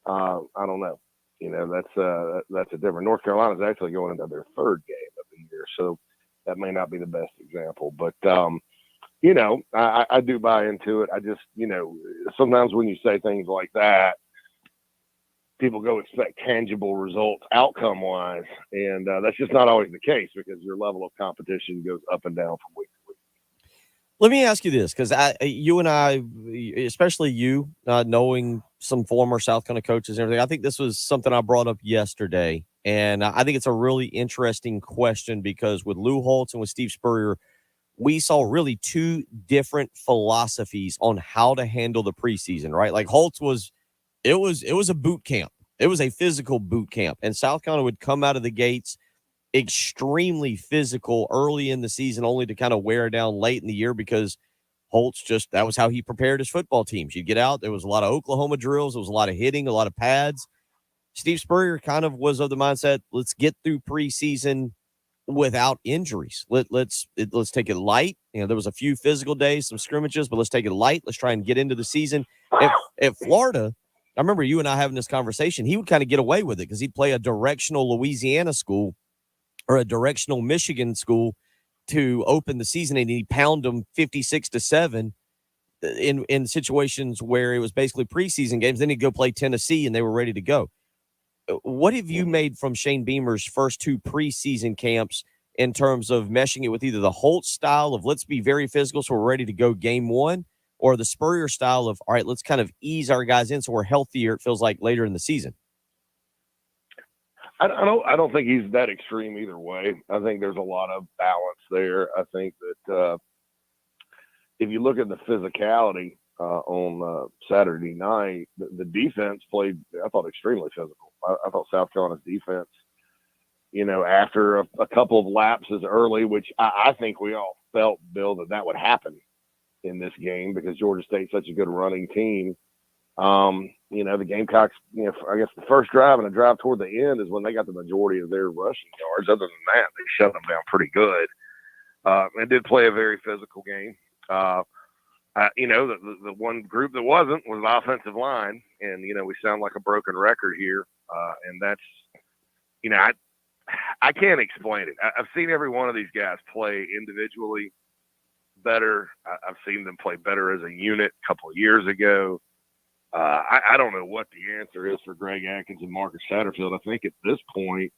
I don't know. That's a different. North Carolina is actually going into their third game of the year, so that may not be the best example. But, I do buy into it. I just, sometimes when you say things like that, people go expect tangible results outcome wise. And that's just not always the case because your level of competition goes up and down from week to week. Let me ask you this, because you and I, especially you, knowing some former South Carolina coaches and everything, I think this was something I brought up yesterday. And I think it's a really interesting question because with Lou Holtz and with Steve Spurrier, we saw really two different philosophies on how to handle the preseason, right? Like Holtz it was a boot camp. It was a physical boot camp. And South Carolina would come out of the gates extremely physical early in the season, only to kind of wear down late in the year because Holtz that was how he prepared his football teams. You'd get out, there was a lot of Oklahoma drills, there was a lot of hitting, a lot of pads. Steve Spurrier kind of was of the mindset, let's get through preseason without injuries. Let's take it light. There was a few physical days, some scrimmages, but let's take it light. Let's try and get into the season. At Florida, I remember you and I having this conversation. He would kind of get away with it because he'd play a directional Louisiana school or a directional Michigan school to open the season, and he'd pound them 56-7 in situations where it was basically preseason games. Then he'd go play Tennessee, and they were ready to go. What have you made from Shane Beamer's first two preseason camps in terms of meshing it with either the Holtz style of let's be very physical so we're ready to go game one, or the Spurrier style of, all right, let's kind of ease our guys in so we're healthier, it feels like, later in the season? I don't think he's that extreme either way. I think there's a lot of balance there. I think that if you look at the physicality on Saturday night, the defense played, I thought, extremely physical. I thought South Carolina's defense, after a couple of lapses early, which I think we all felt, Bill, that would happen in this game because Georgia State's such a good running team. The Gamecocks, I guess the first drive and the drive toward the end is when they got the majority of their rushing yards. Other than that, they shut them down pretty good. And did play a very physical game. The one group that wasn't was the offensive line. And, we sound like a broken record here. And that's, I can't explain it. I've seen every one of these guys play individually better. I've seen them play better as a unit a couple of years ago. I don't know what the answer is for Greg Atkins and Marcus Satterfield. I think at this point,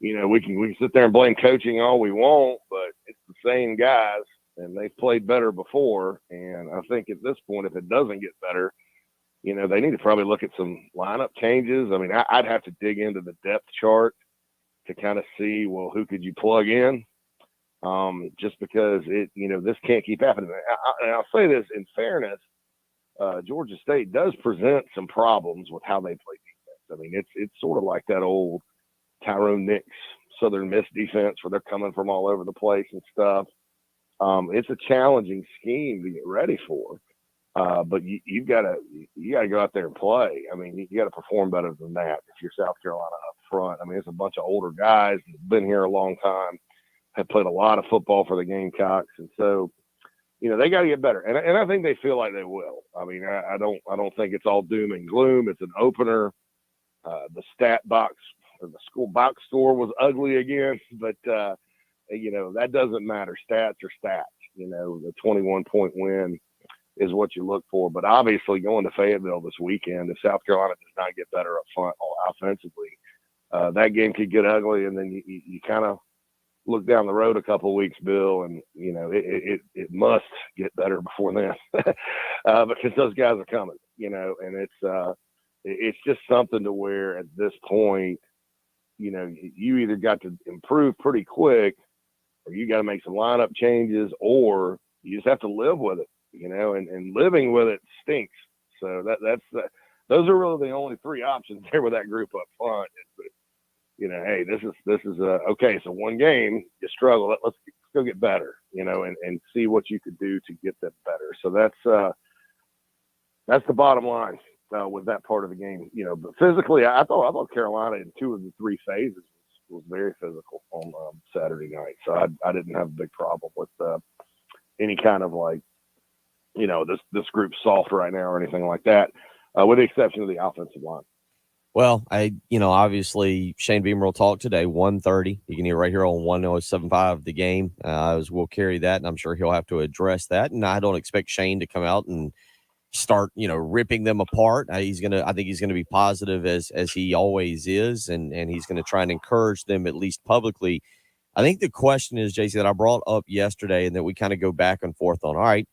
we can sit there and blame coaching all we want, but it's the same guys, and they've played better before. And I think at this point, if it doesn't get better, they need to probably look at some lineup changes. I mean, I'd have to dig into the depth chart to kind of see, well, who could you plug in? Just because this can't keep happening. And I'll say this in fairness. Georgia State does present some problems with how they play defense. I mean, it's sort of like that old Tyrone Nix Southern Miss defense where they're coming from all over the place and stuff. It's a challenging scheme to get ready for, but you gotta go out there and play. I mean, you got to perform better than that if you're South Carolina up front. I mean, it's a bunch of older guys that have been here a long time, have played a lot of football for the Gamecocks, and so they got to get better. And I think they feel like they will. I mean, I don't think it's all doom and gloom. It's an opener. The stat box or the school box score was ugly again, but that doesn't matter. Stats are stats. The 21-point win is what you look for. But obviously, going to Fayetteville this weekend, if South Carolina does not get better up front offensively, that game could get ugly. And then you kind of look down the road a couple of weeks, Bill, and it must get better before then because those guys are coming. And it's just something to where at this point, you either got to improve pretty quick, or you got to make some lineup changes, or you just have to live with it, and living with it stinks. So those are really the only three options there with that group up front. Hey, this is okay. So one game you struggle. Let's go get better, and see what you could do to get them better. So that's the bottom line with that part of the game. But physically, I thought Carolina in 2 of the 3 phases was very physical on Saturday night. So I didn't have a big problem with any kind of this group's soft right now or anything like that, with the exception of the offensive line. Well, obviously Shane Beamer will talk today, 1:30. You can hear right here on 107.5 The Game. We'll carry that, and I'm sure he'll have to address that. And I don't expect Shane to come out and start, ripping them apart. I think he's gonna be positive as he always is, and he's gonna try and encourage them at least publicly. I think the question is, JC, that I brought up yesterday, and that we kind of go back and forth on. All right,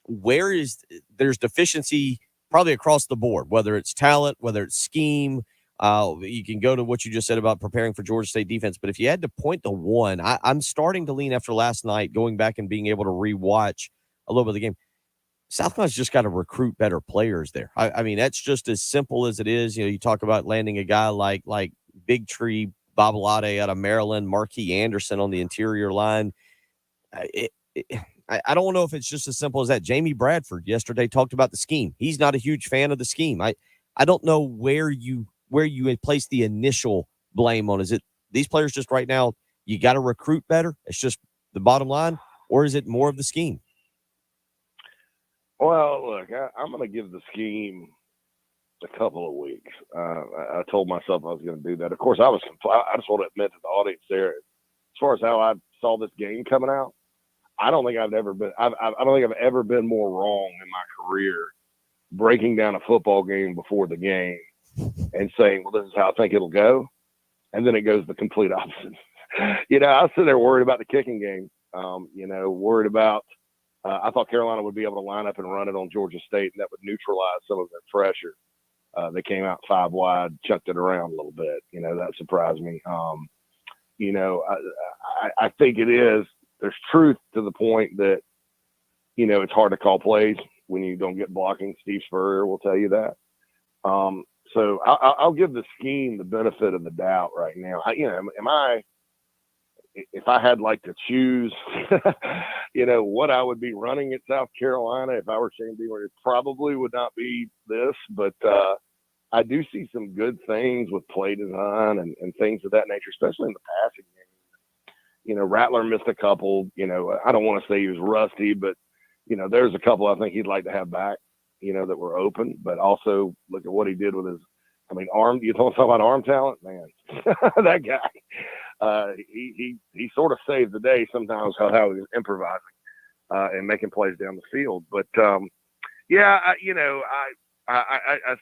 there's deficiency probably across the board, whether it's talent, whether it's scheme. You can go to what you just said about preparing for Georgia State defense. But if you had to point to one, I'm starting to lean after last night, going back and being able to rewatch a little bit of the game. South Carolina's just got to recruit better players there. I mean, that's just as simple as it is. You talk about landing a guy like Big Tree Babalade out of Maryland, Marquis Anderson on the interior line. I don't know if it's just as simple as that. Jamie Bradford yesterday talked about the scheme. He's not a huge fan of the scheme. I don't know where you place the initial blame on. Is it these players just right now, you got to recruit better? It's just the bottom line, or is it more of the scheme? Well, look, I'm going to give the scheme a couple of weeks. I told myself I was going to do that. Of course, I just want to admit to the audience there, as far as how I saw this game coming out, I don't think I've ever been more wrong in my career breaking down a football game before the game and saying, well, this is how I think it'll go. And then it goes the complete opposite. I was sitting there worried about the kicking game, worried about, I thought Carolina would be able to line up and run it on Georgia State, and that would neutralize some of their pressure. They came out 5 wide, chucked it around a little bit. That surprised me. I think it is. There's truth to the point that, it's hard to call plays when you don't get blocking. Steve Spurrier will tell you that. So I'll give the scheme the benefit of the doubt right now. If I had to choose, what I would be running at South Carolina if I were Shane Beamer, it probably would not be this, but I do see some good things with play design and things of that nature, especially in the passing game. Rattler missed a couple, I don't want to say he was rusty, but, there's a couple I think he'd like to have back, that were open, but also look at what he did with his, arm. You don't talk about arm talent, man, that guy, he sort of saved the day sometimes how he was improvising and making plays down the field. But, I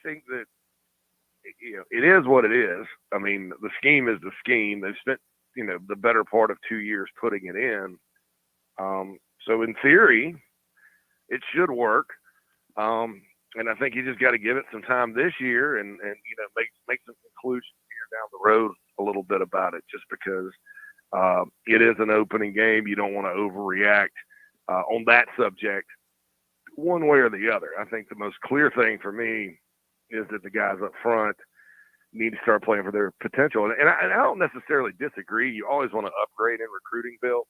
think that, it is what it is. The scheme is the scheme. They've spent, the better part of 2 years putting it in. So in theory, it should work. And I think you just got to give it some time this year and make some conclusions here down the road a little bit about it, just because it is an opening game. You don't want to overreact on that subject one way or the other. I think the most clear thing for me is that the guys up front need to start playing for their potential. And I don't necessarily disagree. You always want to upgrade in recruiting, Bill.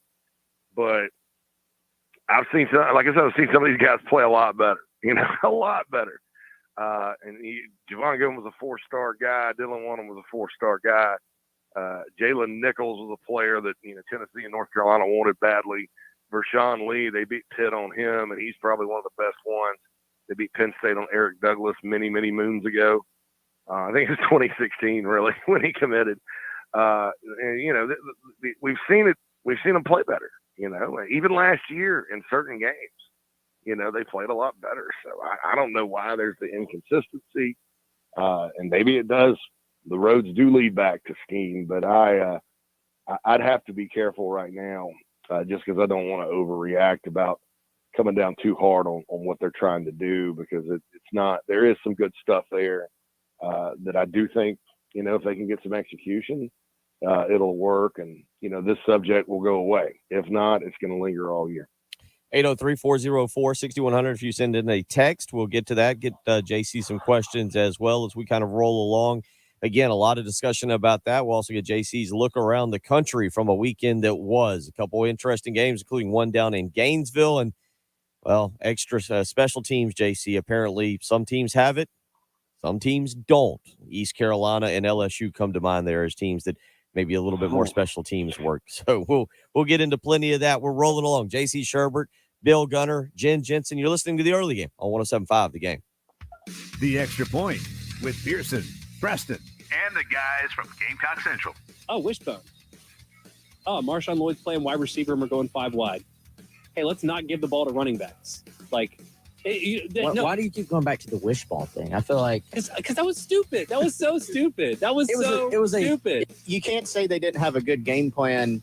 But I've seen some of these guys play a lot better, a lot better. Javon Goodwin was a 4-star guy. Dylan Wonnum was a 4-star guy. Jalen Nichols was a player that, Tennessee and North Carolina wanted badly. Vershawn Lee, they beat Pitt on him, and he's probably one of the best ones. They beat Penn State on Eric Douglas many, many moons ago. I think it was 2016, really, when he committed. We've seen it. We've seen them play better. Even last year in certain games, they played a lot better. So I don't know why there's the inconsistency, and maybe it does. The roads do lead back to scheme, but I'd have to be careful right now, just because I don't want to overreact about coming down too hard on what they're trying to do, because it's not. There is some good stuff there that I do think, if they can get some execution, it'll work, and this subject will go away. If not, it's going to linger all year. 803-404-6100. If you send in a text, we'll get to that. Get JC some questions as well as we kind of roll along. Again, a lot of discussion about that. We'll also get JC's look around the country from a weekend that was. A couple interesting games, including one down in Gainesville. And, well, extra special teams, JC. Apparently some teams have it, some teams don't. East Carolina and LSU come to mind there as teams that maybe a little bit more special teams work. So we'll get into plenty of that. We're rolling along. JC Shurburtt, Bill Gunner, Jen Jensen. You're listening to The Early Game on 107.5 The Game. The Extra Point with Pearson, Preston, and the guys from Gamecock Central. Oh, Wishbone. Oh, Marshawn Lloyd's playing wide receiver and we're going 5 wide. Hey, let's not give the ball to running backs. Like, why do you keep going back to the wishball thing? I feel like because that was stupid. That was so stupid. That was stupid. You can't say they didn't have a good game plan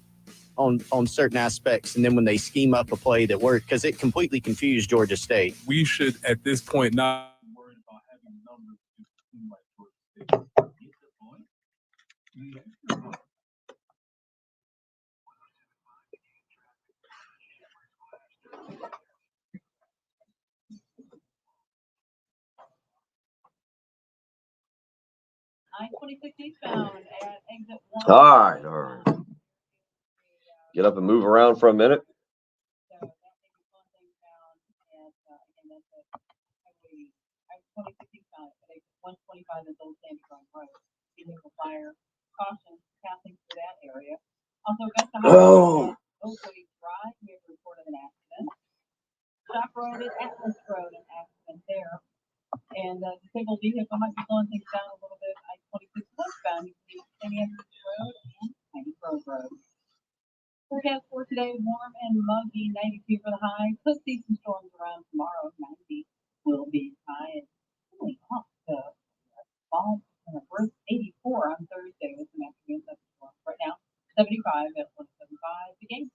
on certain aspects, and then when they scheme up a play that worked, because it completely confused Georgia State. We should at this point not worry about having numbers to seem like Georgia State. I-26 eastbound at exit 1. All right. Get up and move around for a minute. I-26 eastbound at exit 125 is Old Sandy Run Road. Illegal fire. Caution passing through that area. Also, Augusta Highway, Oakwood Drive, we have reported an accident. Shop Road at Atlas Road, an accident there. And the disabled vehicle might be slowing things down a little bit. I-26 westbound, you can see St. Andrews Road and Tiny Grove Road. Forecast for today, warm and muggy, 92 for the high. Could see some storms around tomorrow. 90 will be high. Cooling off to fall and a brisk 84 on Thursday with some afternoon thunderstorms. Right now, 75 at 175. The Game.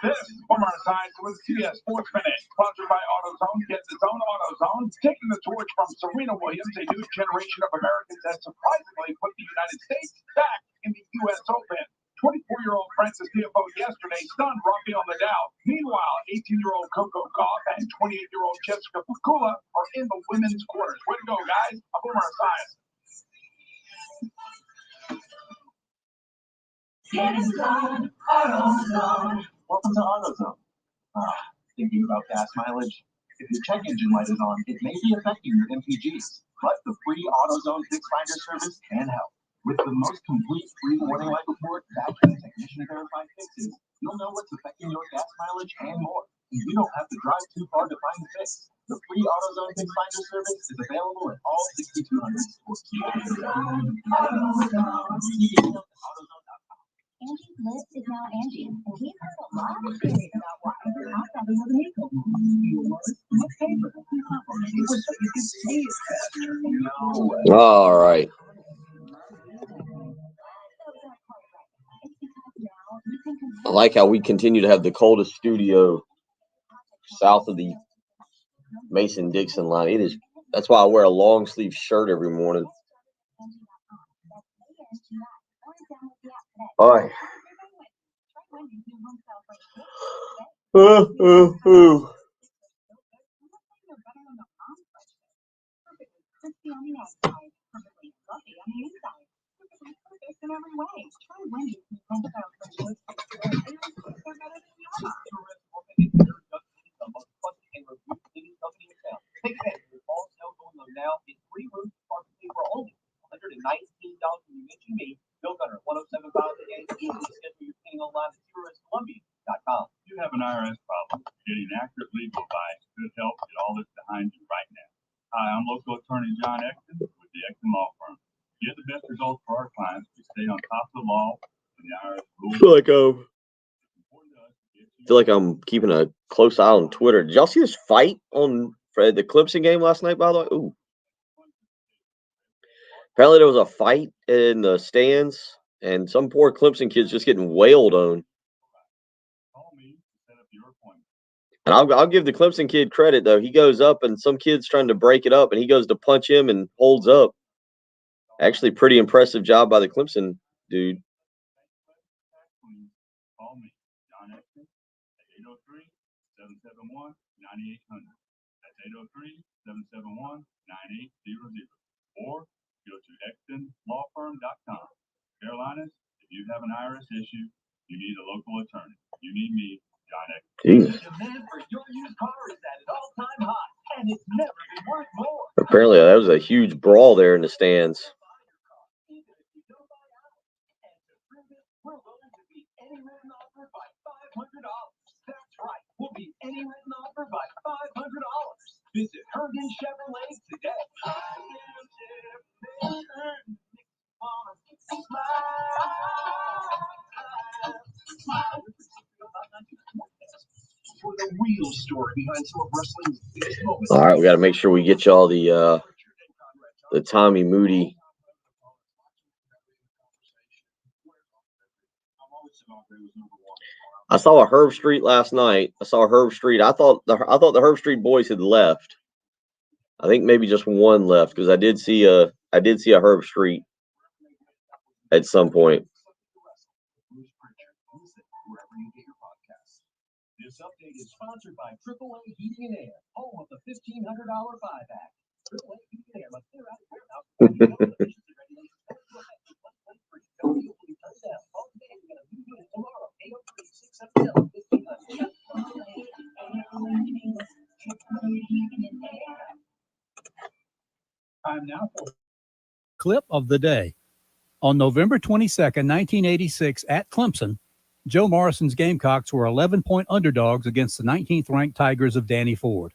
This from our side was CBS Sports Minute, sponsored by AutoZone. Gets its own AutoZone, taking the torch from Serena Williams, a new generation of Americans that surprisingly put the United States back in the U.S. Open. 24-year-old Frances Tiafoe yesterday stunned Rafael Nadal. Meanwhile, 18-year-old Coco Gauff and 28-year-old Jessica Pegula are in the women's quarters. Way to go, guys. I'm from our side. AutoZone. Welcome to AutoZone. Thinking about gas mileage? If your check engine light is on, it may be affecting your MPGs, but the free AutoZone Fix Finder service can help. With the most complete free warning light report, battery and technician verified fixes, you'll know what's affecting your gas mileage and more. And you don't have to drive too far to find the fix. The free AutoZone Fix Finder service is available in all 6,200 stores. Angie's List is now Angie, and we've heard a lot of theories about why. I thought it was an equal. What paper? It was so you could see it better. All right. I like how we continue to have the coldest studio south of the Mason-Dixon line. That's why I wear a long sleeve shirt every morning. All right. on the outside, perfectly fluffy on the inside. Perfect in every way. Try Wendy's homestyle French toast. They're better than Yama. The most trusted and reviewed cleaning company in town. Take advantage of fall sale going on now. Get 3 rooms partially for only $119 when you mention me. Bill Gunner, 1075 the game. Easily schedule your cleaning online at SurburttColumbia.com. You have an IRS problem. Getting accurate legal advice could help get all this behind you right now. Hi, I'm local attorney John Exton with the Exton Law Firm. To get the best results for our clients, we stay on top of the law and the IRS rules. Feel like I'm keeping a close eye on Twitter. Did y'all see this fight on the Clemson game last night, by the way? Ooh. Apparently there was a fight in the stands, and some poor Clemson kid's just getting wailed on. And I'll give the Clemson kid credit, though. He goes up, and some kid's trying to break it up, and he goes to punch him and holds up. Actually, pretty impressive job by the Clemson dude. Call me, John Exton, at 803-771-9800. That's 803-771-9800. Or go to ExtonLawFirm.com. Carolinas, if you have an IRS issue, you need a local attorney. You need me, John Exton. Demand for your used car is at an all-time high, and it's never been worth more. Apparently, that was a huge brawl there in the stands. We're willing to beat any written offer by $500. That's right. We'll beat any written offer by $500. Visit Herndon Chevrolet today. For the real story behind some of wrestling's biggest moments. All right, we got to make sure we get y'all the Tommy Moody. I saw a Herb Street last night. I thought the Herb Street boys had left. I think maybe just one left because I did see a Herb Street at some point. This update is sponsored by AAA Heating and Air, home of the $1,500 buyback. AAA Heating and Air must clear out the Time now for clip of the day. On November 22nd, 1986, at Clemson, Joe Morrison's Gamecocks were 11-point underdogs against the 19th-ranked Tigers of Danny Ford.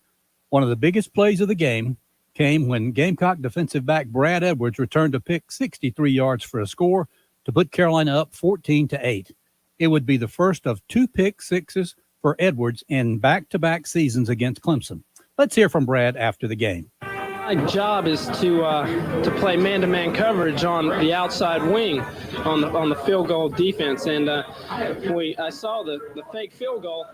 One of the biggest plays of the game came when Gamecock defensive back Brad Edwards returned a pick 63 yards for a score to put Carolina up 14-8. It would be the first of 2 pick sixes for Edwards in back-to-back seasons against Clemson. Let's hear from Brad after the game. My job is to play man-to-man coverage on the outside wing on the field goal defense, and I saw the fake field goal,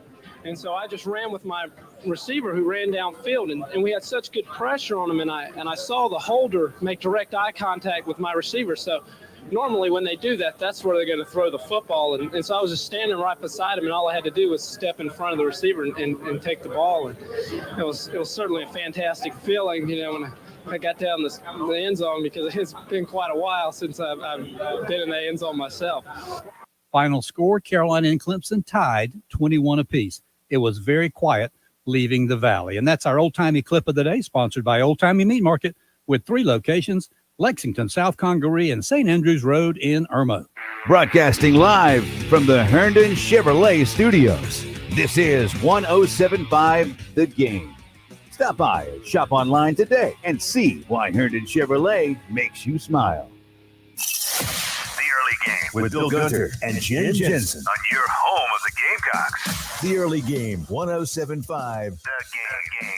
and so I just ran with my receiver who ran downfield, and we had such good pressure on him, and I saw the holder make direct eye contact with my receiver. So normally when they do that, that's where they're going to throw the football, and so I was just standing right beside him, and all I had to do was step in front of the receiver and take the ball, and it was certainly a fantastic feeling, when I got down the end zone, because it's been quite a while since I've been in the end zone myself. Final score, Carolina and Clemson tied 21 apiece. It was very quiet leaving the Valley. And that's our old-timey clip of the day, sponsored by Old Timey Meat Market, with 3 locations: Lexington, South Congaree, and St. Andrews Road in Irmo. Broadcasting live from the Herndon Chevrolet Studios. This is 1075 The Game. Stop by or shop online today and see why Herndon Chevrolet makes you smile. The early game With Bill Gunter and Jen Jensen. on your home of the Gamecocks. The early game, 1075. The game.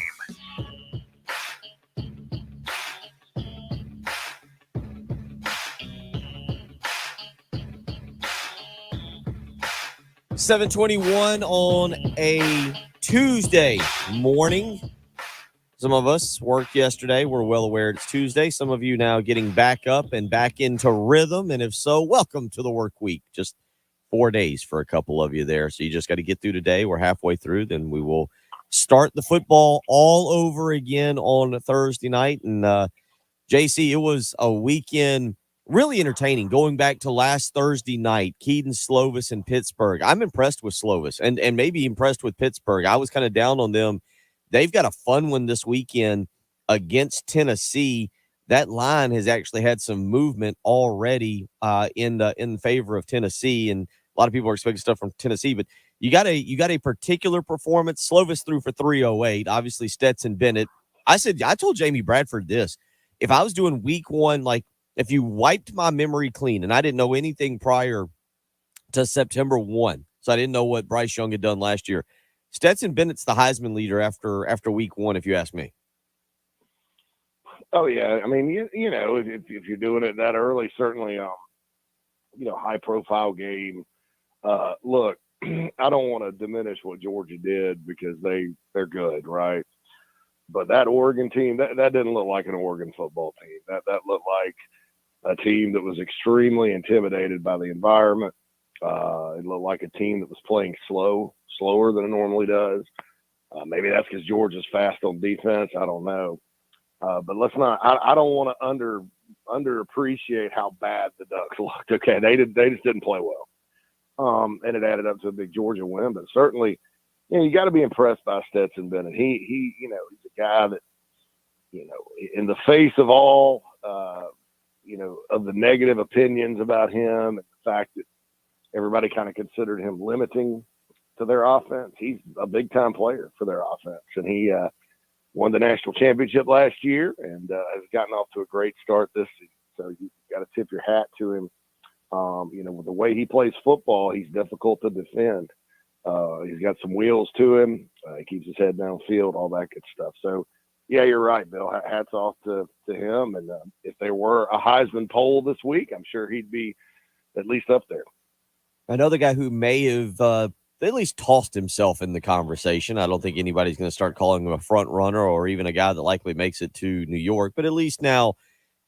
7:21 on a Tuesday morning. Some of us worked yesterday. We're well aware it's Tuesday. Some of you now getting back up and back into rhythm. And if so, welcome to the work week. Just 4 days for a couple of you there. So you just got to get through today. We're halfway through. Then we will start the football all over again on Thursday night. And JC, it was a weekend really entertaining. Going back to last Thursday night, Keaton Slovis in Pittsburgh. I'm impressed with Slovis and maybe impressed with Pittsburgh. I was kind of down on them. They've got a fun one this weekend against Tennessee. That line has actually had some movement already in favor of Tennessee, and a lot of people are expecting stuff from Tennessee. But you got a particular performance. Slovis threw for 308. Obviously, Stetson Bennett. I told Jamie Bradford this. If I was doing week one, like if you wiped my memory clean, and I didn't know anything prior to September 1, so I didn't know what Bryce Young had done last year. Stetson Bennett's the Heisman leader after week one, if you ask me. Oh yeah, I mean, you know, if you're doing it that early, certainly, high profile game. Look, I don't want to diminish what Georgia did because they're good, right? But that Oregon team, that didn't look like an Oregon football team. That looked like a team that was extremely intimidated by the environment. It looked like a team that was playing slower than it normally does. Maybe that's because Georgia's fast on defense. I don't know. But let's not. I don't want to underappreciate how bad the Ducks looked. Okay, they just didn't play well, and it added up to a big Georgia win. But certainly, you got to be impressed by Stetson Bennett. He's a guy that, in the face of all, of the negative opinions about him and the fact that everybody kind of considered him limiting to their offense, he's a big time player for their offense, and he won the national championship last year and has gotten off to a great start this season. So you got to tip your hat to him. With the way he plays football, he's difficult to defend. He's got some wheels to him. He keeps his head downfield, all that good stuff. So, yeah, you're right, Bill. Hats off to him. And if there were a Heisman poll this week, I'm sure he'd be at least up there. Another guy who may have at least tossed himself in the conversation. I don't think anybody's going to start calling him a front runner or even a guy that likely makes it to New York, but at least now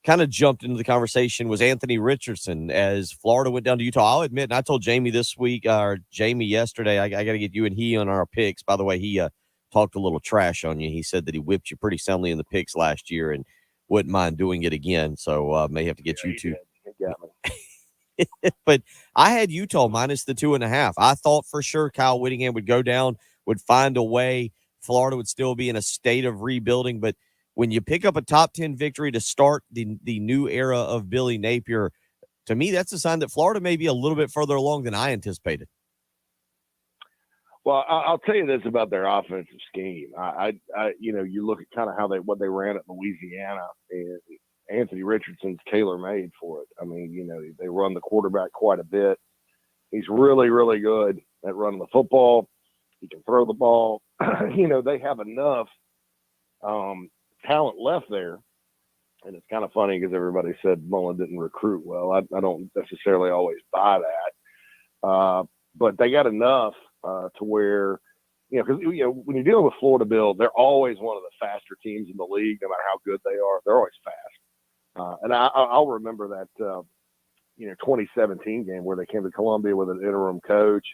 kind of jumped into the conversation was Anthony Richardson as Florida went down to Utah. I'll admit, and I told Jamie this week, or Jamie yesterday, I got to get you and he on our picks. By the way, he talked a little trash on you. He said that he whipped you pretty soundly in the picks last year and wouldn't mind doing it again. So may have to get you two. He got me. But I had Utah minus the 2.5. I thought for sure Kyle Whittingham would go down, would find a way. Florida would still be in a state of rebuilding. But when you pick up a top 10 victory to start the new era of Billy Napier, to me, that's a sign that Florida may be a little bit further along than I anticipated. Well, I'll tell you this about their offensive scheme. You look at kind of what they ran at Louisiana, and Anthony Richardson's tailor-made for it. I mean, they run the quarterback quite a bit. He's really, really good at running the football. He can throw the ball. They have enough talent left there. And it's kind of funny because everybody said Mullen didn't recruit well. I don't necessarily always buy that. But they got enough to where, because when you're dealing with Florida, Bill, they're always one of the faster teams in the league, no matter how good they are. They're always fast. And I'll remember that, 2017 game where they came to Columbia with an interim coach.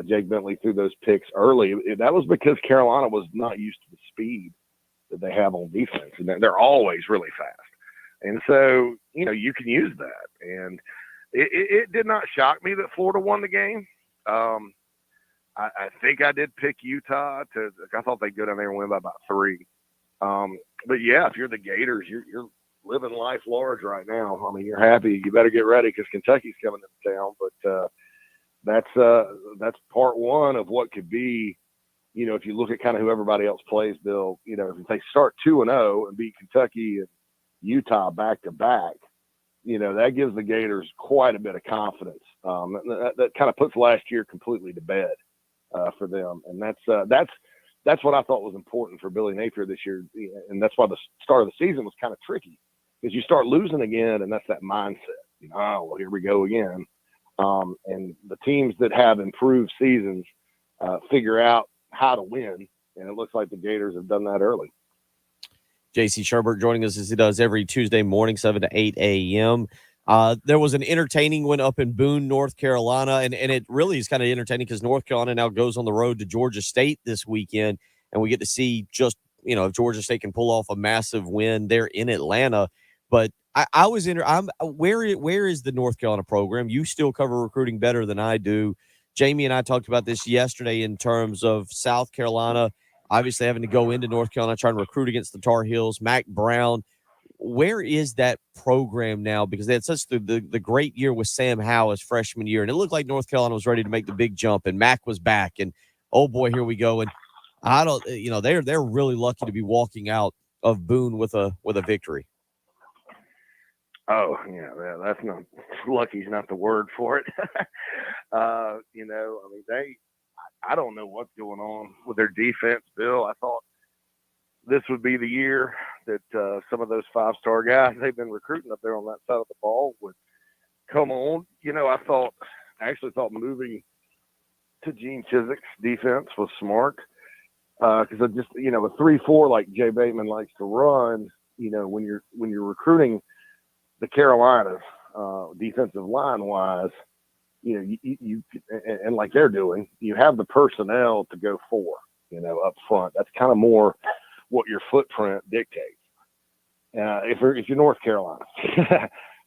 Jake Bentley threw those picks early. That was because Carolina was not used to the speed that they have on defense. And they're always really fast. And so, you can use that. And it did not shock me that Florida won the game. I think I did pick Utah I thought they'd go down there and win by about 3. But yeah, if you're the Gators, you're living life large right now. I mean, you're happy. You better get ready because Kentucky's coming into town. But that's part one of what could be. If you look at kind of who everybody else plays, Bill. If they start 2-0 and beat Kentucky and Utah back to back, that gives the Gators quite a bit of confidence. That kind of puts last year completely to bed for them, and that's what I thought was important for Billy Napier this year, and that's why the start of the season was kind of tricky. Because you start losing again, and that's that mindset. Here we go again. And the teams that have improved seasons figure out how to win, and it looks like the Gators have done that early. JC Shurburtt joining us as he does every Tuesday morning, 7 to 8 a.m. There was an entertaining one up in Boone, North Carolina, and it really is kind of entertaining because North Carolina now goes on the road to Georgia State this weekend, and we get to see just if Georgia State can pull off a massive win there in Atlanta. But I was where is the North Carolina program? You still cover recruiting better than I do. Jamie and I talked about this yesterday in terms of South Carolina, obviously having to go into North Carolina, trying to recruit against the Tar Heels. Mac Brown, where is that program now? Because they had such the great year with Sam Howell his freshman year, and it looked like North Carolina was ready to make the big jump, and Mac was back, and oh boy, here we go. And I don't, they're really lucky to be walking out of Boone with a victory. Oh yeah, that's not lucky's not the word for it. I don't know what's going on with their defense, Bill. I thought this would be the year that some of those 5-star guys they've been recruiting up there on that side of the ball would come on. I actually thought moving to Gene Chiswick's defense was smart because a 3-4 like Jay Bateman likes to run. When you're recruiting the Carolinas defensive line wise, you and like they're doing, you have the personnel to go for, up front. That's kind of more what your footprint dictates. If you're North Carolina,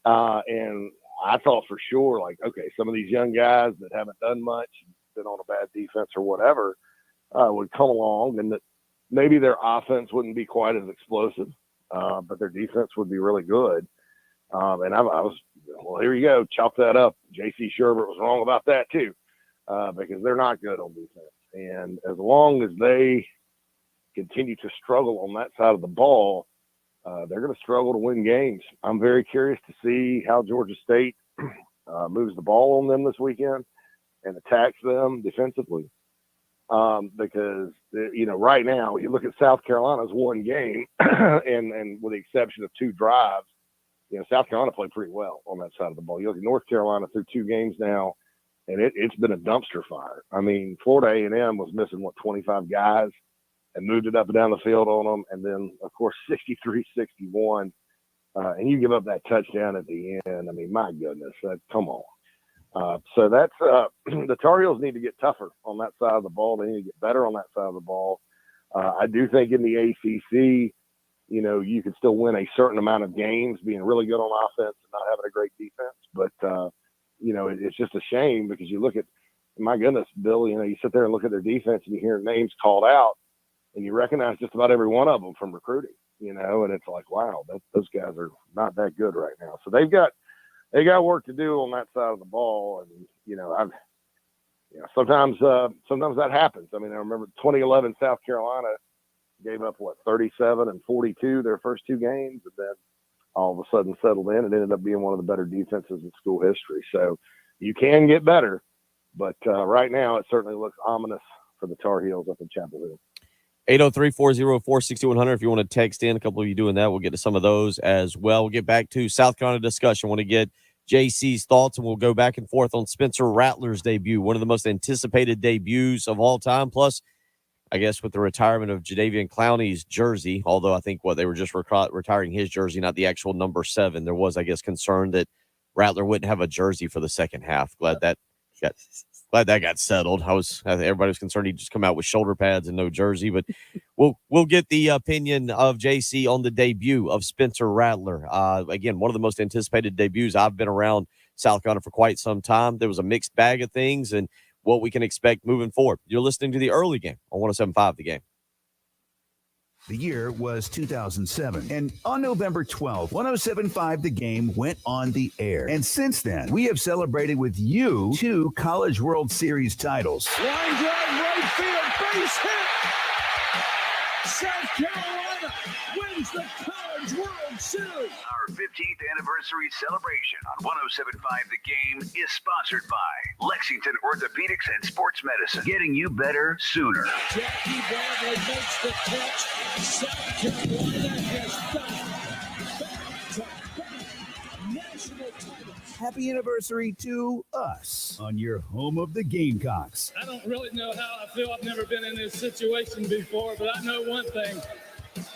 and I thought for sure, like, okay, some of these young guys that haven't done much, been on a bad defense or whatever, would come along, and that maybe their offense wouldn't be quite as explosive, but their defense would be really good. And I was, well, here you go, chalk that up. J.C. Shurburtt was wrong about that too, because they're not good on defense. And as long as they continue to struggle on that side of the ball, they're going to struggle to win games. I'm very curious to see how Georgia State moves the ball on them this weekend and attacks them defensively. Because, right now, you look at South Carolina's one game, and with the exception of 2 drives, South Carolina played pretty well on that side of the ball. You look at North Carolina through 2 games now, and it's been a dumpster fire. I mean, Florida A&M was missing, 25 guys, and moved it up and down the field on them. And then, of course, 63-61. And you give up that touchdown at the end. I mean, my goodness, come on. So that's the Tar Heels need to get tougher on that side of the ball. They need to get better on that side of the ball. I do think in the ACC, you can still win a certain amount of games being really good on offense and not having a great defense. But, it's just a shame because you look at, my goodness, Bill, you sit there and look at their defense and you hear names called out and you recognize just about every one of them from recruiting, and it's like, wow, those guys are not that good right now. So they got work to do on that side of the ball. And, sometimes that happens. I mean, I remember 2011 South Carolina gave up 37 and 42 their first 2 games, and then all of a sudden settled in and ended up being one of the better defenses in school history. So you can get better, but right now it certainly looks ominous for the Tar Heels up in Chapel Hill. 803-404-6100. If you want to text in, a couple of you doing that, we'll get to some of those as well. We'll get back to South Carolina discussion. Want to get JC's thoughts, and we'll go back and forth on Spencer Rattler's debut, one of the most anticipated debuts of all time. Plus, I guess with the retirement of Jadeveon Clowney's jersey, although I think they were just retiring his jersey, not the actual number 7. There was, I guess, concern that Rattler wouldn't have a jersey for the second half. Glad that got settled. Everybody was concerned he'd just come out with shoulder pads and no jersey, but we'll get the opinion of JC on the debut of Spencer Rattler. Again, one of the most anticipated debuts. I've been around South Carolina for quite some time. There was a mixed bag of things and what we can expect moving forward. You're listening to the early game on 107.5 The Game. The year was 2007, and on November 12th, 107.5 The Game went on the air. And since then, we have celebrated with you 2 College World Series titles. Line drive, right field, base hit. South Carolina wins the College World Series. Our 15th anniversary celebration on 107.5 The Game is sponsored by Lexington Orthopedics and Sports Medicine, getting you better sooner. Jackie Bradley makes the catch. South Carolina has got back-to-back national titles. Happy anniversary to us on your home of the Gamecocks. I don't really know how I feel. I've never been in this situation before, but I know one thing.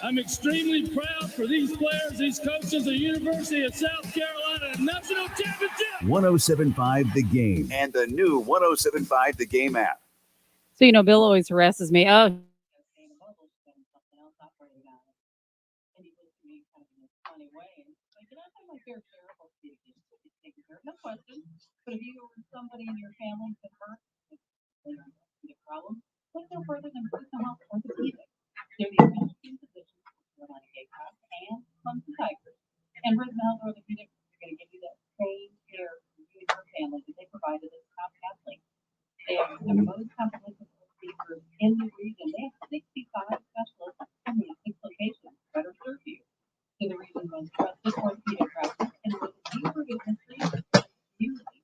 I'm extremely proud for these players, these coaches, the University of South Carolina National Championship. 107.5 The Game and the new 107.5 The Game app. So, Bill always harasses me. Oh, no question. But if you or somebody in your family has been hurt, with an orthopedic problem, look no further than Prisma Health Orthopedics. They're the official team physicians of Carolina Gamecocks and Clemson Tigers. And Prisma Health Orthopedics are going to give you that same care for you and your family that they provide to this top athlete. They are the most comprehensive orthopedic group in the region. They have 65 specialists in these 6 locations to better serve you. To the region's most trusted orthopedic practice and with a deep rooted history of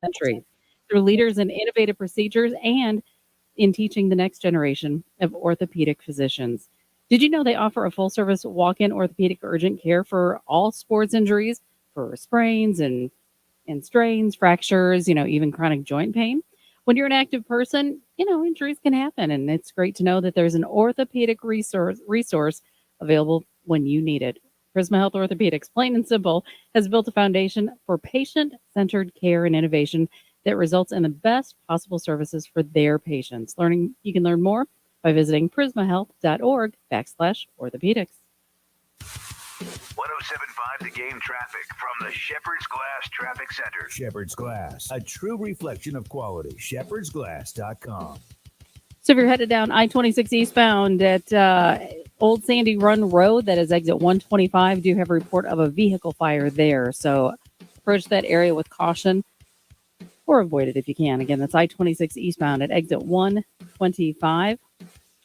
country through leaders in innovative procedures and in teaching the next generation of orthopedic physicians. Did you know they offer a full service walk-in orthopedic urgent care for all sports injuries, for sprains and strains, fractures, even chronic joint pain? When you're an active person, injuries can happen, and it's great to know that there's an orthopedic resource available when you need it. Prisma Health Orthopedics, plain and simple, has built a foundation for patient-centered care and innovation that results in the best possible services for their patients. You can learn more by visiting prismahealth.org/orthopedics. 107.5 The Game traffic from the Shepherd's Glass Traffic Center. Shepherd's Glass, a true reflection of quality. shepherdsglass.com. So if you're headed down I-26 eastbound at Old Sandy Run Road, that is exit 125, do have a report of a vehicle fire there. So approach that area with caution or avoid it if you can. Again, that's I-26 eastbound at exit 125.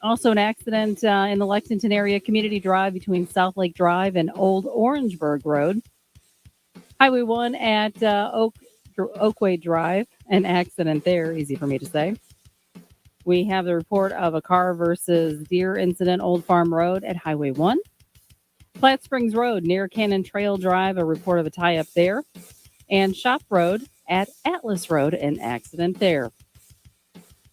Also an accident in the Lexington area, Community Drive between South Lake Drive and Old Orangeburg Road. Highway 1 at Oakway Drive, an accident there, easy for me to say. We have the report of a car versus deer incident, Old Farm Road at Highway 1. Platte Springs Road near Cannon Trail Drive, a report of a tie-up there. And Shop Road at Atlas Road, an accident there.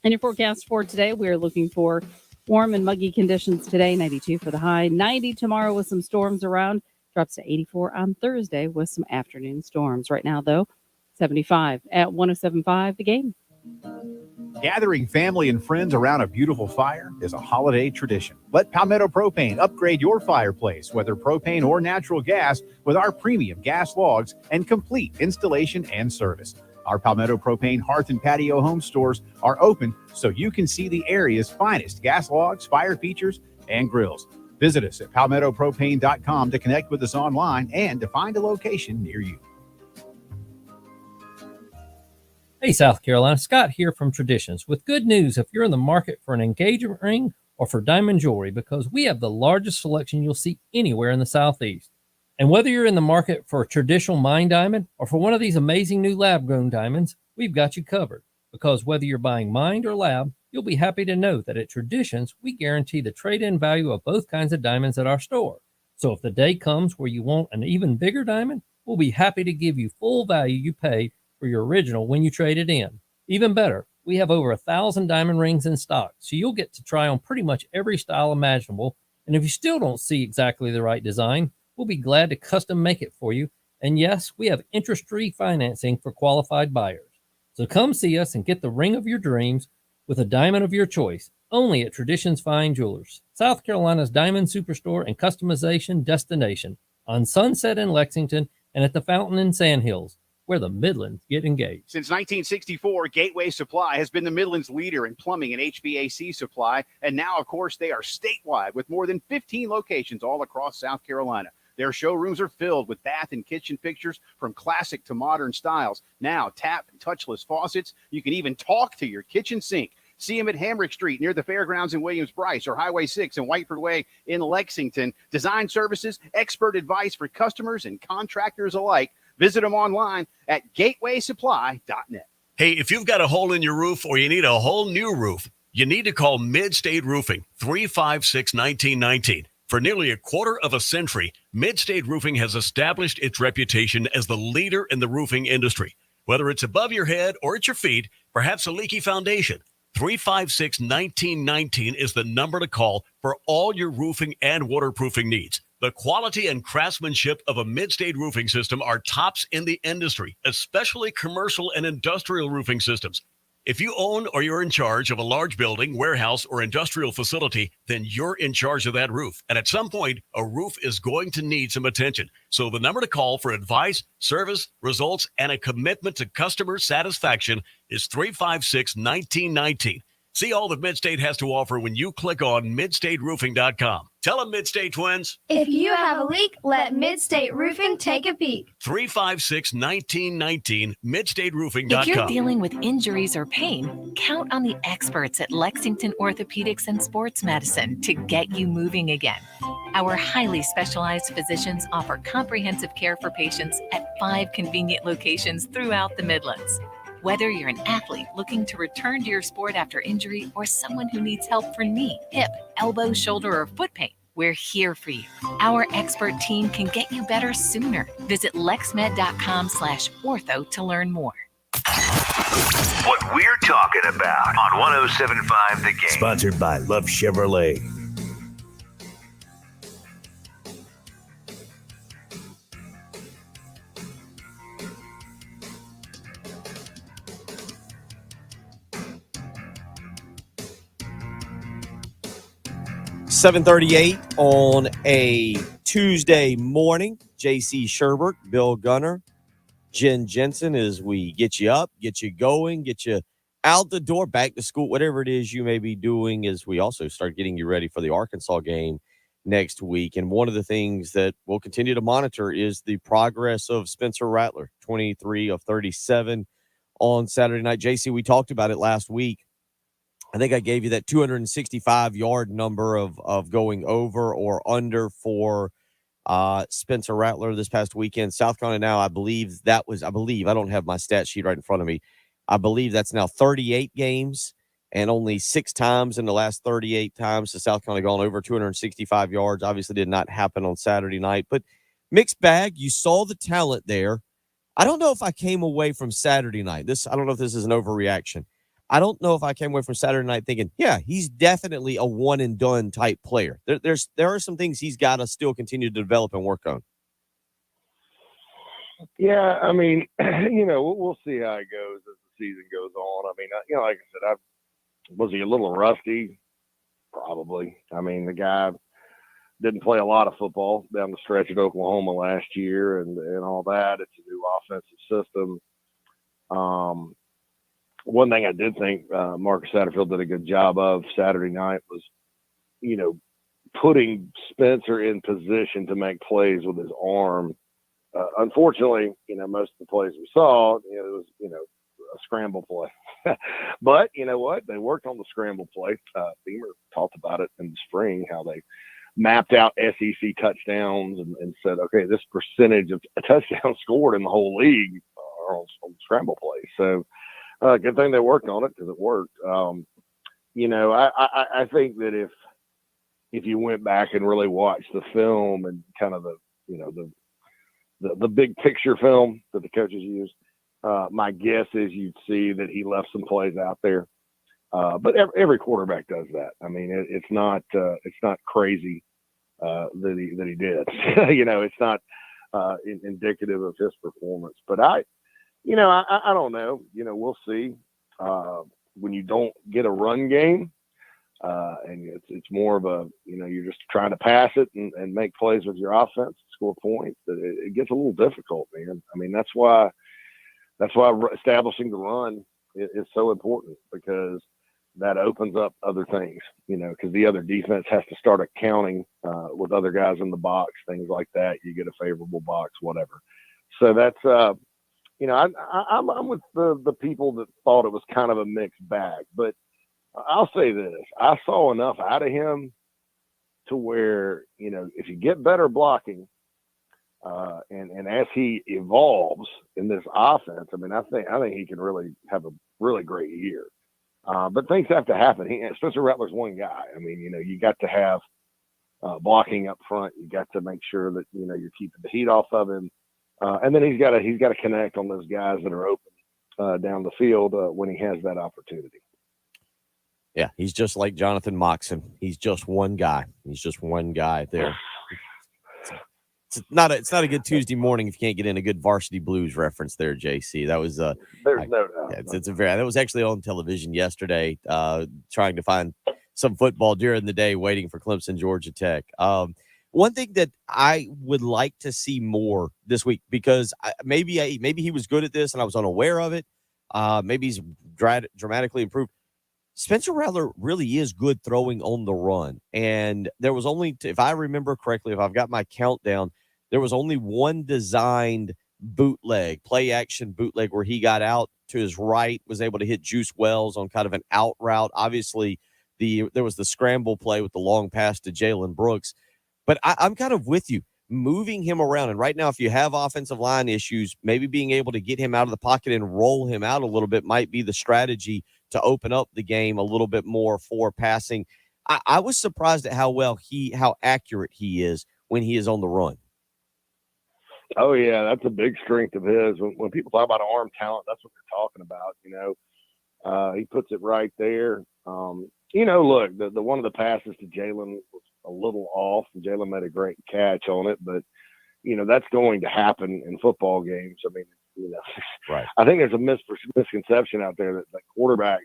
And your forecast for today, we are looking for warm and muggy conditions today, 92 for the high, 90 tomorrow with some storms around, drops to 84 on Thursday with some afternoon storms. Right now, though, 75 at 107.5 The Game. Gathering family and friends around a beautiful fire is a holiday tradition. Let Palmetto Propane upgrade your fireplace, whether propane or natural gas, with our premium gas logs and complete installation and service. Our Palmetto Propane hearth and patio home stores are open so you can see the area's finest gas logs, fire features, and grills. Visit us at palmettopropane.com to connect with us online and to find a location near you. Hey, South Carolina, Scott here from Traditions with good news if you're in the market for an engagement ring or for diamond jewelry, because we have the largest selection you'll see anywhere in the Southeast. And whether you're in the market for a traditional mine diamond or for one of these amazing new lab-grown diamonds, we've got you covered. Because whether you're buying mined or lab, you'll be happy to know that at Traditions, we guarantee the trade-in value of both kinds of diamonds at our store. So if the day comes where you want an even bigger diamond, we'll be happy to give you full value you paid for your original when you trade it in. Even better, we have over 1,000 diamond rings in stock, so you'll get to try on pretty much every style imaginable. And if you still don't see exactly the right design, we'll be glad to custom make it for you. And yes, we have interest-free financing for qualified buyers. So come see us and get the ring of your dreams with a diamond of your choice, only at Traditions Fine Jewelers, South Carolina's diamond superstore and customization destination, on Sunset in Lexington and at the Fountain in Sand Hills, where the Midlands get engaged. Since 1964, Gateway Supply has been the Midlands leader in plumbing and HVAC supply, and now, of course, they are statewide with more than 15 locations all across South Carolina. Their showrooms are filled with bath and kitchen fixtures from classic to modern styles. Now, tap and touchless faucets. You can even talk to your kitchen sink. See them at Hamrick Street near the Fairgrounds in Williams-Brice, or Highway 6 and Whiteford Way in Lexington. Design services, expert advice for customers and contractors alike. Visit them online at gatewaysupply.net. Hey, if you've got a hole in your roof or you need a whole new roof, you need to call Mid-State Roofing, 356-1919. For nearly a quarter of a century, Mid-State Roofing has established its reputation as the leader in the roofing industry. Whether it's above your head or at your feet, perhaps a leaky foundation, 356-1919 is the number to call for all your roofing and waterproofing needs. The quality and craftsmanship of a Mid-State roofing system are tops in the industry, especially commercial and industrial roofing systems. If you own or you're in charge of a large building, warehouse, or industrial facility, then you're in charge of that roof. And at some point, a roof is going to need some attention. So the number to call for advice, service, results, and a commitment to customer satisfaction is 356-1919. See all that Midstate has to offer when you click on midstateroofing.com. Tell them, Midstate Twins. If you have a leak, let Midstate Roofing take a peek. 356-1919, midstateroofing.com. If you're dealing with injuries or pain, count on the experts at Lexington Orthopedics and Sports Medicine to get you moving again. Our highly specialized physicians offer comprehensive care for patients at 5 convenient locations throughout the Midlands. Whether you're an athlete looking to return to your sport after injury or someone who needs help for knee, hip, elbow, shoulder, or foot pain, we're here for you. Our expert team can get you better sooner. Visit lexmed.com/ortho to learn more. What we're talking about on 107.5 The Game. Sponsored by Love Chevrolet. .38 on a Tuesday morning. JC Shurburtt, Bill Gunner, Jen Jensen, as we get you up, get you going, get you out the door, back to school, whatever it is you may be doing, as we also start getting you ready for the Arkansas game next week. And one of the things that we'll continue to monitor is the progress of Spencer Rattler, 23 of 37 on Saturday night. JC, we talked about it last week. I think I gave you that 265-yard number of going over or under for Spencer Rattler this past weekend. South Carolina now, I believe, I don't have my stat sheet right in front of me. I believe that's now 38 games, and only 6 times in the last 38 times has South Carolina gone over 265 yards. Obviously did not happen on Saturday night, but mixed bag. You saw the talent there. I don't know if I came away from Saturday night. I don't know if this is an overreaction. I don't know if I came away from Saturday night thinking, yeah, he's definitely a one and done type player. There are some things he's got to still continue to develop and work on. Yeah, I mean, we'll see how it goes as the season goes on. I mean, like I said, was he a little rusty? Probably. I mean, the guy didn't play a lot of football down the stretch at Oklahoma last year and all that. It's a new offensive system. One thing I did think Marcus Satterfield did a good job of Saturday night was, putting Spencer in position to make plays with his arm. Unfortunately, most of the plays we saw, it was, a scramble play. But you know what? They worked on the scramble play. Beamer talked about it in the spring, how they mapped out SEC touchdowns and said, okay, this percentage of touchdowns scored in the whole league are on scramble plays. So, good thing they worked on it because it worked. I think that if you went back and really watched the film and kind of the big picture film that the coaches used, my guess is you'd see that he left some plays out there. But every quarterback does that. I mean, it's not crazy that he did. It's not indicative of his performance. But I don't know. We'll see. When you don't get a run game, and it's more of a, you're just trying to pass it and make plays with your offense, score points, it gets a little difficult, man. I mean, that's why establishing the run is so important, because that opens up other things, because the other defense has to start accounting with other guys in the box, things like that. You get a favorable box, whatever. So that's, I'm with the people that thought it was kind of a mixed bag, but I'll say this: I saw enough out of him to where, if you get better blocking, and as he evolves in this offense, I mean, I think he can really have a really great year. But things have to happen. Spencer Rattler's one guy. I mean, you got to have blocking up front. You got to make sure that you're keeping the heat off of him, and then he's got to connect on those guys that are open down the field when he has that opportunity. Yeah, he's just like Jonathan Moxon. He's just one guy. He's just one guy there. it's not a good Tuesday morning if you can't get in a good Varsity Blues reference there, JC. That was There's no doubt. yeah, that was actually on television yesterday, trying to find some football during the day, waiting for Clemson, Georgia Tech. One thing that I would like to see more this week, because maybe he was good at this and I was unaware of it. Maybe he's dramatically improved. Spencer Rattler really is good throwing on the run. And there was only, if I remember correctly, if I've got my count down, there was only one designed bootleg, play action bootleg, where he got out to his right, was able to hit Juice Wells on kind of an out route. Obviously, there was the scramble play with the long pass to Jalen Brooks. But I'm kind of with you, moving him around. And right now, if you have offensive line issues, maybe being able to get him out of the pocket and roll him out a little bit might be the strategy to open up the game a little bit more for passing. I was surprised at how accurate he is when he is on the run. Oh yeah, that's a big strength of his. When people talk about arm talent, that's what they're talking about. He puts it right there. Look, the one of the passes to Jalen was a little off, and Jalen made a great catch on it. But that's going to happen in football games. I mean, right. I think there's a misconception out there that quarterbacks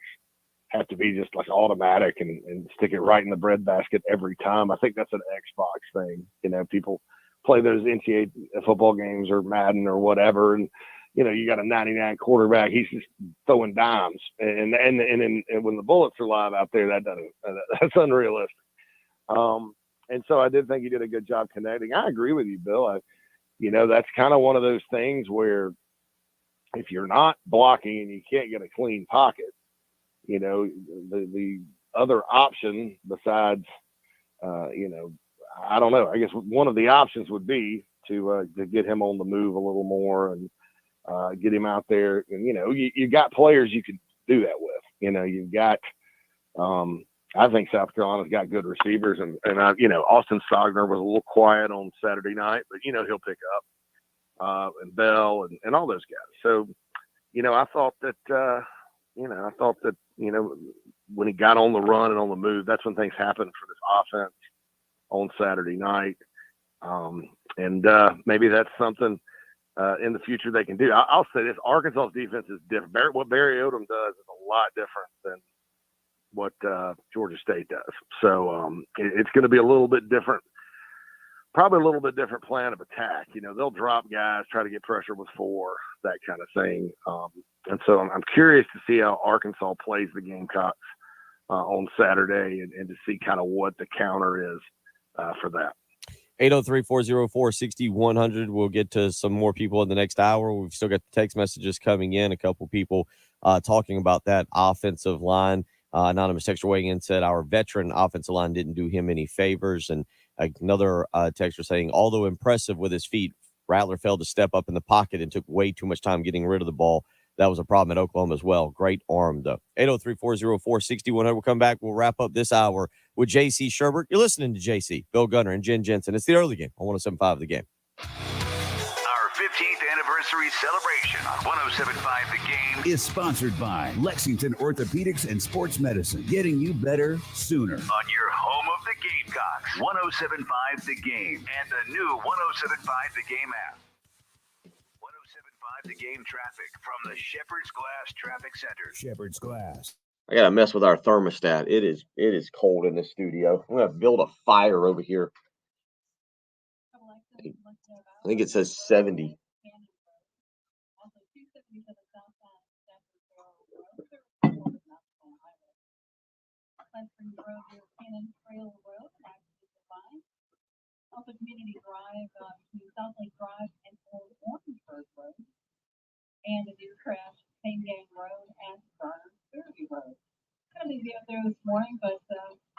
have to be just like automatic and stick it right in the breadbasket every time. I think that's an Xbox thing. People play those NCAA football games or Madden or whatever, and you got a 99 quarterback, he's just throwing dimes, and when the bullets are live out there, that's unrealistic. And so I did think he did a good job connecting. I agree with you, Bill. That's kind of one of those things where if you're not blocking and you can't get a clean pocket, the other option besides, I don't know. I guess one of the options would be to get him on the move a little more and get him out there. And, you got players you could do that with. You've got, I think South Carolina's got good receivers. And Austin Sogner was a little quiet on Saturday night, but, he'll pick up. And Bell and all those guys. So, I thought that, when he got on the run and on the move, that's when things happened for this offense on Saturday night. And maybe that's something in the future they can do. I'll say this: Arkansas's defense is different. What Barry Odom does is a lot different than what Georgia State does. So it's going to be a little bit different, probably a little bit different plan of attack. They'll drop guys, try to get pressure with 4, that kind of thing. And so I'm curious to see how Arkansas plays the Gamecocks on Saturday and to see kind of what the counter is for that. 803-404-6100. We'll get to some more people in the next hour. We've still got the text messages coming in. A couple people talking about that offensive line. Anonymous texter weighing in said our veteran offensive line didn't do him any favors. And another texter saying, although impressive with his feet, Rattler failed to step up in the pocket and took way too much time getting rid of the ball. That was a problem at Oklahoma as well. Great arm, though. 803-404-6100. We'll come back. We'll wrap up this hour with JC Shurburtt. You're listening to JC, Bill Gunner, and Jen Jensen. It's the early game on 107.5 The Game. Our 15th anniversary celebration on 107.5 The Game is sponsored by Lexington Orthopedics and Sports Medicine, getting you better sooner. on your home of the Gamecocks, 107.5 The Game, and the new 107.5 The Game app. 107.5 The Game traffic from the Shepherd's Glass Traffic Center. Shepherd's Glass. I gotta mess with our thermostat. It is cold in the studio. I'm gonna build a fire over here. I think it says 70. Also, Community Drive between South Lake Drive and Old Orangeburg Road, and a new crash, Same Gang Road and Garner Fairview Road. Kind of easy out there this morning, but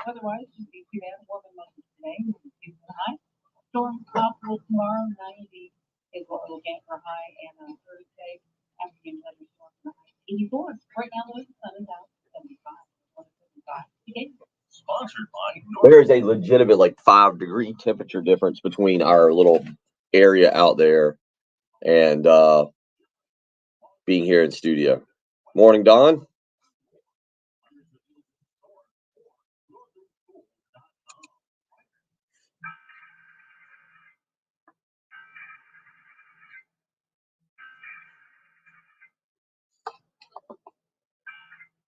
otherwise, just be too bad. Warm and muggy today. High. Storm possible tomorrow. 90 is what we'll get for high, and on Thursday, afternoon thunderstorm for high. 84. Right now, though, the sun is out. 75. 175. Sponsored by There is a legitimate 5-degree temperature difference between our little area out there and being here in studio. Morning, Don.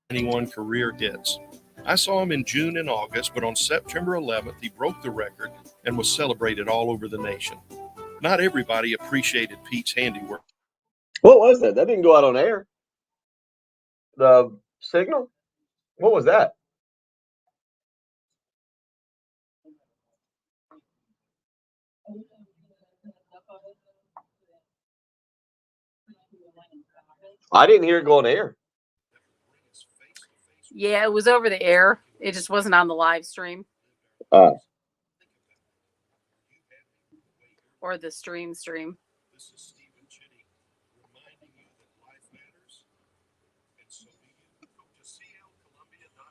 91 career hits. I saw him in June and August, but on September 11th, he broke the record and was celebrated all over the nation. Not everybody appreciated Pete's handiwork. What was that? That didn't go out on air. The signal? What was that? I didn't hear it go on air. Yeah, it was over the air. It just wasn't on the live stream or the stream.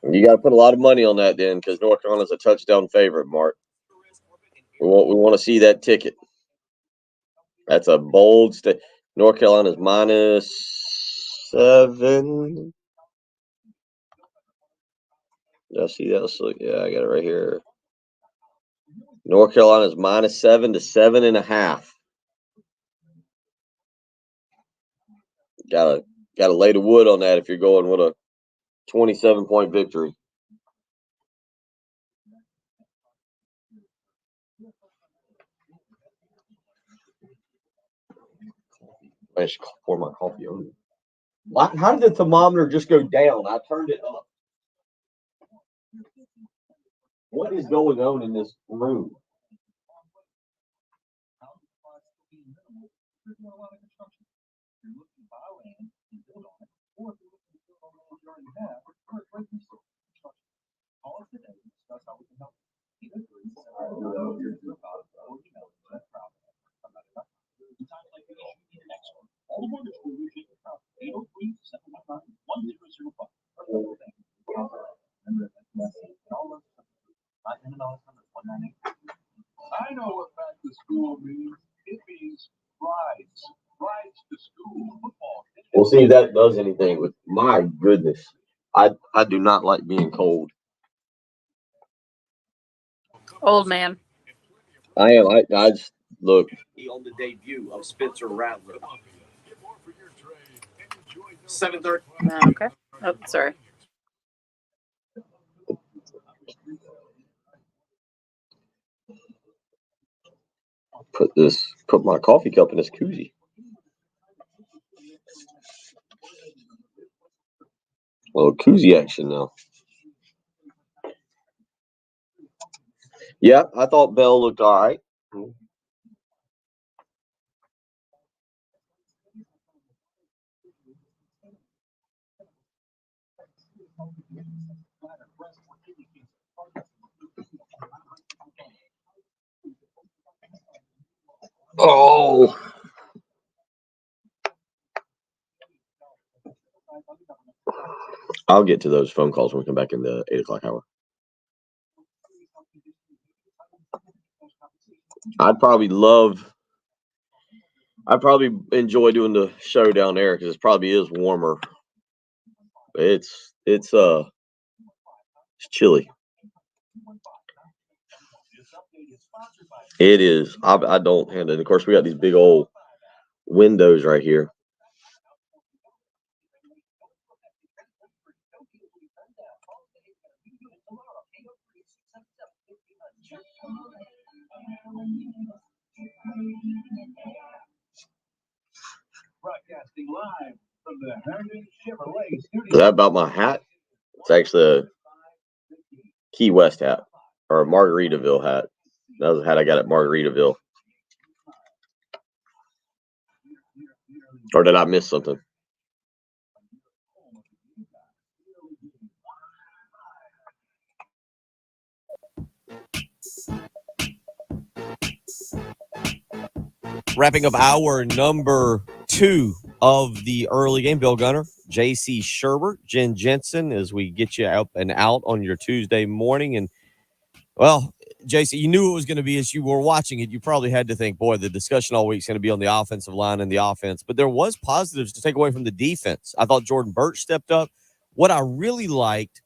You got to put a lot of money on that then, because North Carolina's a touchdown favorite, Mark. We want to see that ticket. That's a bold state. North Carolina's -7. Did I see that? Let's look. Yeah, I got it right here. North Carolina's -7 to 7.5. Gotta lay the wood on that if you're going with a 27-point victory. I should pour my coffee on it. How did the thermometer just go down? I turned it up. What is going on in this room? I know what back to school means. It means rides to school. Football. We'll see if that does anything with. My goodness, I do not like being cold. Old man. I am. I just look. On the debut of Spencer Rattler. 7:30. Okay. Oh, sorry. Put my coffee cup in this koozie. A little koozie action now. Yeah, I thought Bell looked all right. Oh. I'll get to those phone calls when we come back in the 8 o'clock hour. I'd probably enjoy doing the show down there because it probably is warmer. It's chilly. It is. I don't handle it. Of course, we got these big old windows right here. Broadcasting live from the Herndon Chevrolet studio. Is that about my hat? It's actually a Key West hat or a Margaritaville hat. That was a hat I got at Margaritaville. Or did I miss something? Wrapping up hour number 2 of the early game, Bill Gunner, JC Shurburtt, Jen Jensen, as we get you up and out on your Tuesday morning. And, well, JC, you knew it was going to be as you were watching it. You probably had to think, boy, the discussion all week is going to be on the offensive line and the offense. But there was positives to take away from the defense. I thought Jordan Birch stepped up. What I really liked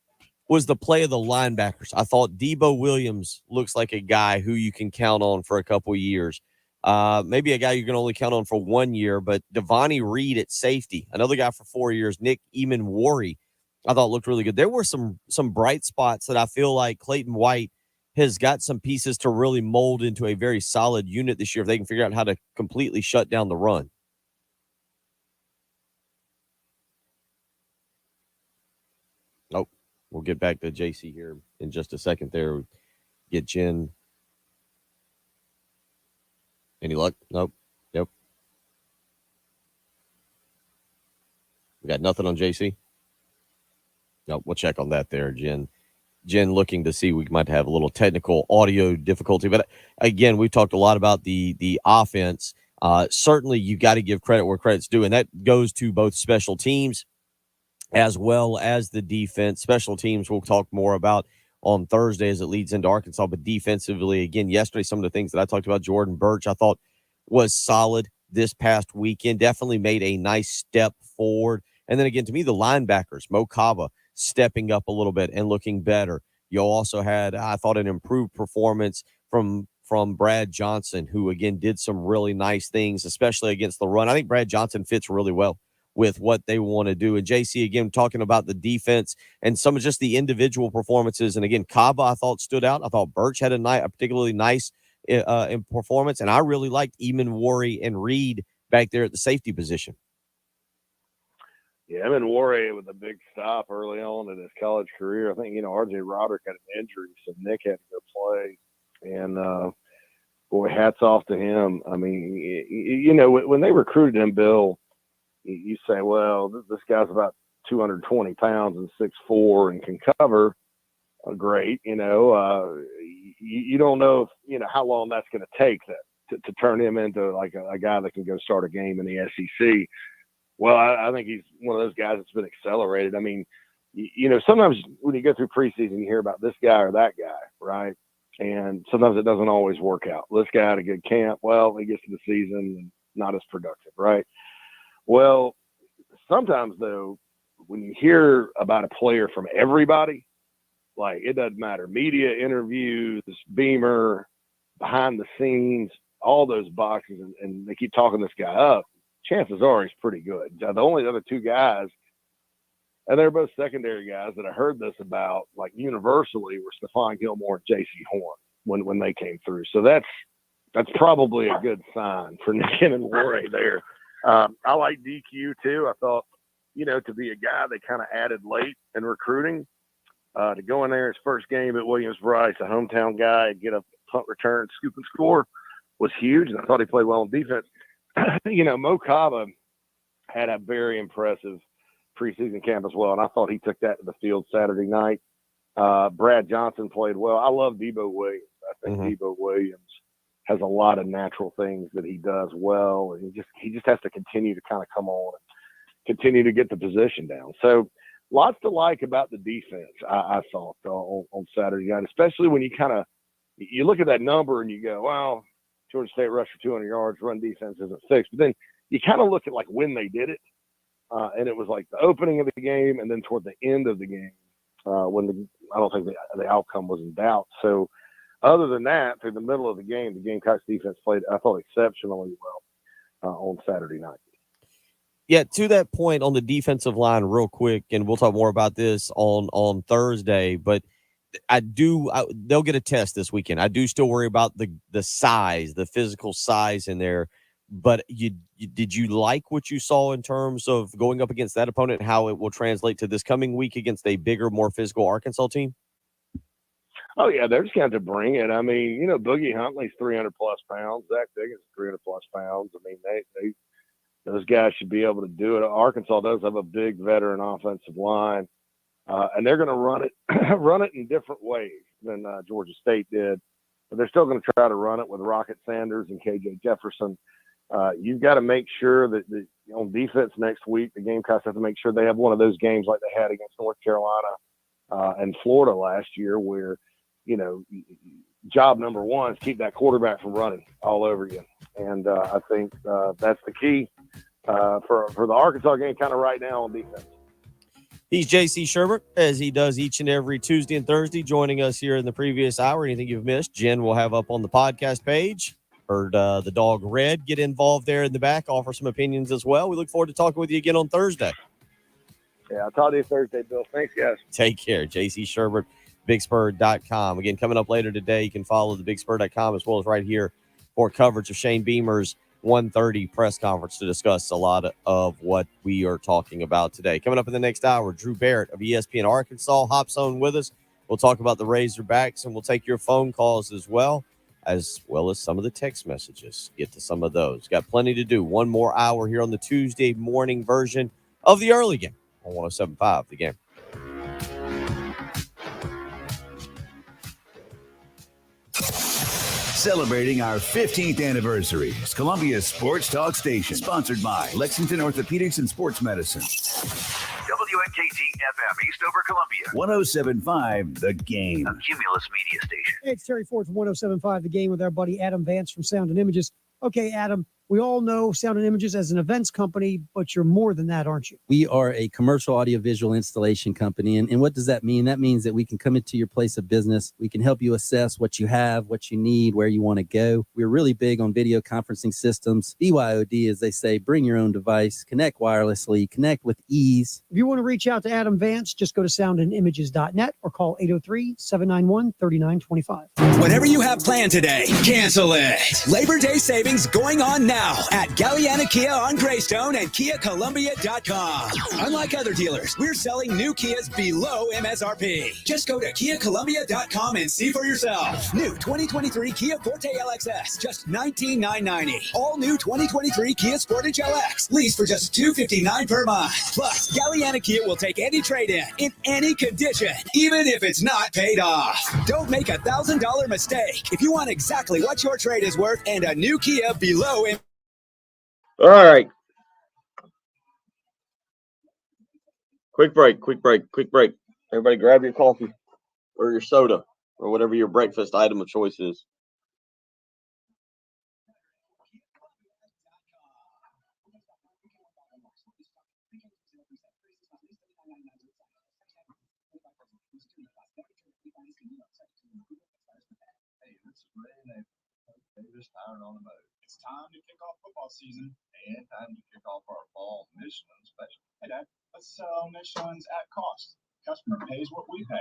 was the play of the linebackers. I thought Debo Williams looks like a guy who you can count on for a couple of years. Maybe a guy you can only count on for 1 year, but Devontae Reed at safety, another guy for 4 years, Nick Eamon-Worry I thought looked really good. There were some bright spots that I feel like Clayton White has got some pieces to really mold into a very solid unit this year if they can figure out how to completely shut down the run. Oh, we'll get back to JC here in just a second there. Get Jen. Any luck? Nope. Yep. We got nothing on JC? No, we'll check on that there, Jen. Jen looking to see we might have a little technical audio difficulty. But again, we've talked a lot about the offense. Certainly, you got to give credit where credit's due, and that goes to both special teams as well as the defense. Special teams we'll talk more about on Thursday as it leads into Arkansas. But defensively, again, yesterday, some of the things that I talked about, Jordan Birch, I thought was solid this past weekend. Definitely made a nice step forward. And then again, to me, the linebackers, Mo Kaba, stepping up a little bit and looking better. You also had, I thought, an improved performance from Brad Johnson, who, again, did some really nice things, especially against the run. I think Brad Johnson fits really well with what they want to do. And JC, again, talking about the defense and some of just the individual performances. And again, Kaba, I thought, stood out. I thought Birch had a particularly nice in performance. And I really liked Eamon Worry and Reed back there at the safety position. Yeah, Eamon Worry with a big stop early on in his college career. I think, R.J. Roderick had an injury, so Nick had to go play. And, boy, hats off to him. I mean, when they recruited him, Bill, you say, well, this guy's about 220 pounds and 6'4" and can cover. Great. You don't know if, how long that's going to take to turn him into like a guy that can go start a game in the SEC. Well, I think he's one of those guys that's been accelerated. I mean, sometimes when you go through preseason, you hear about this guy or that guy, right? And sometimes it doesn't always work out. This guy had a good camp. Well, he gets to the season and not as productive, right? Well, sometimes, though, when you hear about a player from everybody, like it doesn't matter, media interviews, Beamer, behind the scenes, all those boxes, and they keep talking this guy up, chances are he's pretty good. The only other two guys, and they're both secondary guys that I heard this about, like universally, were Stephon Gilmore and J.C. Horn when they came through. So that's probably a good sign for Nick and Worry there. I like DQ too. I thought, to be a guy they kind of added late in recruiting, to go in there his first game at Williams-Brice, a hometown guy, get a punt return, scoop and score was huge. And I thought he played well on defense. Mo Kaba had a very impressive preseason camp as well, and I thought he took that to the field Saturday night. Brad Johnson played well. I love Debo Williams. I think Debo Williams has a lot of natural things that he does well, and he just has to continue to kind of come on and continue to get the position down. So lots to like about the defense, I thought, on Saturday night, especially when you look at that number and you go, well, Georgia State rushed for 200 yards, run defense isn't fixed. But then you kind of look at like when they did it, and it was like the opening of the game and then toward the end of the game when I don't think the outcome was in doubt. So other than that, through the middle of the game, the Gamecocks defense played, I thought, exceptionally well on Saturday night. Yeah, to that point on the defensive line real quick, and we'll talk more about this on Thursday, but they'll get a test this weekend. I do still worry about the size, the physical size in there, but did you like what you saw in terms of going up against that opponent, how it will translate to this coming week against a bigger, more physical Arkansas team? Oh, yeah, they're just going to bring it. I mean, Boogie Huntley's 300-plus pounds. Zach Diggins is 300-plus pounds. I mean, those guys should be able to do it. Arkansas does have a big veteran offensive line. And they're going to run it in different ways than Georgia State did. But they're still going to try to run it with Rocket Sanders and KJ Jefferson. You've got to make sure that on defense next week, the Gamecocks have to make sure they have one of those games like they had against North Carolina and Florida last year where, job number one is keep that quarterback from running all over you. And I think that's the key for the Arkansas game kind of right now on defense. He's J.C. Shurburtt, as he does each and every Tuesday and Thursday, joining us here in the previous hour. Anything you've missed, Jen will have up on the podcast page. Heard the dog Red get involved there in the back, offer some opinions as well. We look forward to talking with you again on Thursday. Yeah, I'll talk to you Thursday, Bill. Thanks, guys. Take care. JC Shurburtt, BigSpur.com. Again, coming up later today, you can follow the BigSpur.com as well as right here for coverage of Shane Beamer's 1:30 press conference to discuss a lot of what we are talking about today. Coming up in the next hour, Drew Barrett of ESPN Arkansas hops on with us. We'll talk about the Razorbacks, and we'll take your phone calls as well as some of the text messages. Get to some of those. Got plenty to do. One more hour here on the Tuesday morning version of the early game on 107.5 The Game. Celebrating our 15th anniversary is Columbia's Sports Talk Station, sponsored by Lexington Orthopedics and Sports Medicine. WNKT-FM, Eastover, Columbia. 107.5 The Game. A Cumulus Media Station. Hey, it's Terry Ford from 107.5 The Game with our buddy Adam Vance from Sound and Images. Okay, Adam, we all know Sound and Images as an events company, but you're more than that, aren't you? We are a commercial audiovisual installation company. And what does that mean? That means that we can come into your place of business. We can help you assess what you have, what you need, where you want to go. We're really big on video conferencing systems. BYOD, as they say, bring your own device, connect wirelessly, connect with ease. If you want to reach out to Adam Vance, just go to soundandimages.net or call 803-791-3925. Whatever you have planned today, cancel it. Labor Day savings going on now at Galliana Kia on Greystone and KiaColumbia.com. Unlike other dealers, we're selling new Kias below MSRP. Just go to KiaColumbia.com and see for yourself. New 2023 Kia Forte LXS, just $19,990. All new 2023 Kia Sportage LX, lease for just $259 per month. Plus, Galliana Kia will take any trade-in in any condition, even if it's not paid off. Don't make a $1,000 mistake. If you want exactly what your trade is worth and a new Kia below MSRP. All right. Quick break. Everybody grab your coffee or your soda or whatever your breakfast item of choice is. It's time to kick off football season and time to kick off our fall Michelin special. Hey, Dad, let's sell Michelin's at cost. Customer pays what we pay.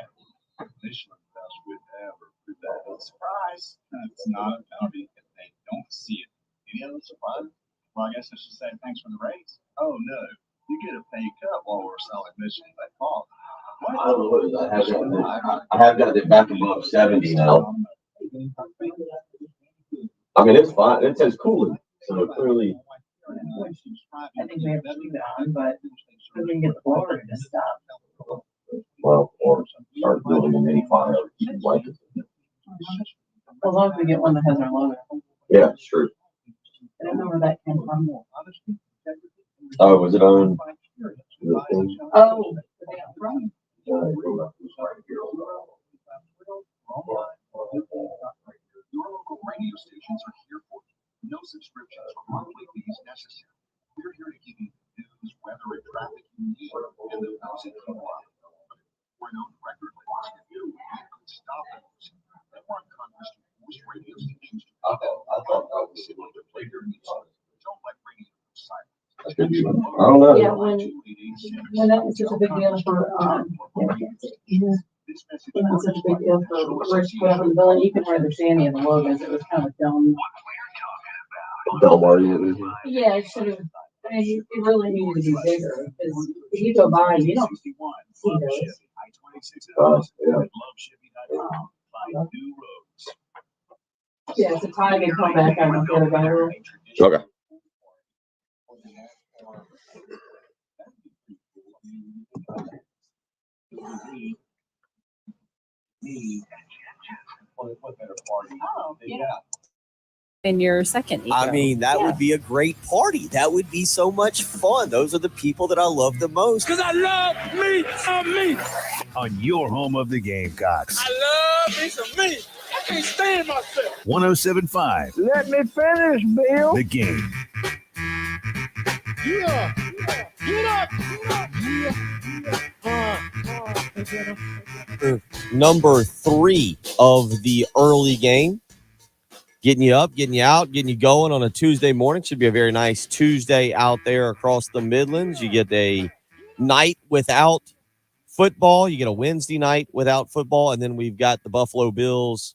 Michelin best would ever do that. Surprise! It's not a penalty if they don't see it. Any other surprises? Well, I guess I should say thanks for the raise. Oh no, you get a pay cut while we're selling Michelin's at cost. I don't know what it is. I have got it back above 70 now. I mean, it's fine. It says cooling, so clearly. I think we have to keep it on, but we can get the blower to stop. Well, or start building a mini fire. Like it. As long as we get one that has our logo. Yeah, it's true. I don't know where that came from. Oh, was it on? Oh, Your local radio stations are here for you. No subscriptions or monthly fees necessary. We're here to give you the news, weather, and traffic you need and the music you love. We're known record labels if you could stop the music. They want Congress to force radio stations to I thought that was similar to play their music. Don't let radio silence. I don't know. Yeah, when that was such a big deal for it was such a big deal for Rich to put up in the building. You could hardly see any of the logos. It was kind of dumb. Yeah, it should have. I mean, it really needed to be bigger because if you go by, you don't see those. Yeah, it's a tie can come back. I don't know if the other guy will. Okay. In your second ego. I mean, that would be a great party. That would be so much fun. Those are the people that I love the most. Because I love me some meat. On your home of the Gamecocks. I love me some meat. I can't stand myself. 107.5 Let me finish, Bill. The Game. Yeah. Get up. Number 3 of the early game. Getting you up, getting you out, getting you going on a Tuesday morning. Should be a very nice Tuesday out there across the Midlands. You get a night without football. You get a Wednesday night without football, and then we've got the Buffalo Bills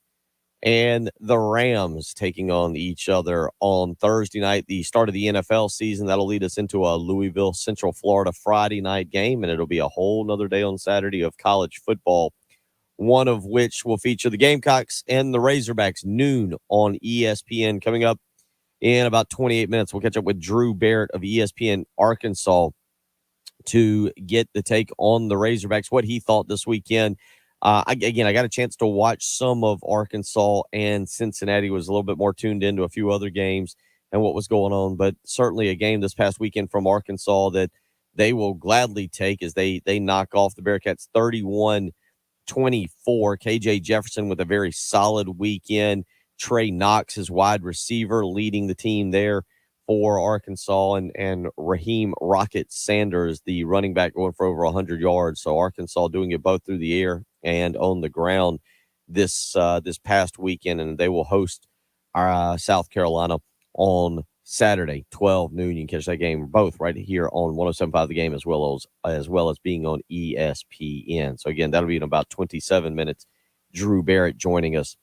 and the Rams taking on each other on Thursday night, the start of the NFL season. That'll lead us into a Louisville, Central Florida Friday night game, and it'll be a whole nother day on Saturday of college football, one of which will feature the Gamecocks and the Razorbacks noon on ESPN. Coming up in about 28 minutes, we'll catch up with Drew Barrett of ESPN Arkansas to get the take on the Razorbacks, what he thought this weekend. I got a chance to watch some of Arkansas and Cincinnati, was a little bit more tuned into a few other games and what was going on, but certainly a game this past weekend from Arkansas that they will gladly take as they knock off the Bearcats 31-24. KJ Jefferson with a very solid weekend. Trey Knox, his wide receiver, leading the team there for Arkansas, and Raheem Rocket Sanders, the running back, going for over 100 yards. So Arkansas doing it both through the air and on the ground this past weekend, and they will host South Carolina on Saturday, 12 noon. You can catch that game both right here on 107.5 The Game, as well as being on ESPN. So again, that'll be in about 27 minutes. Drew Barrett joining us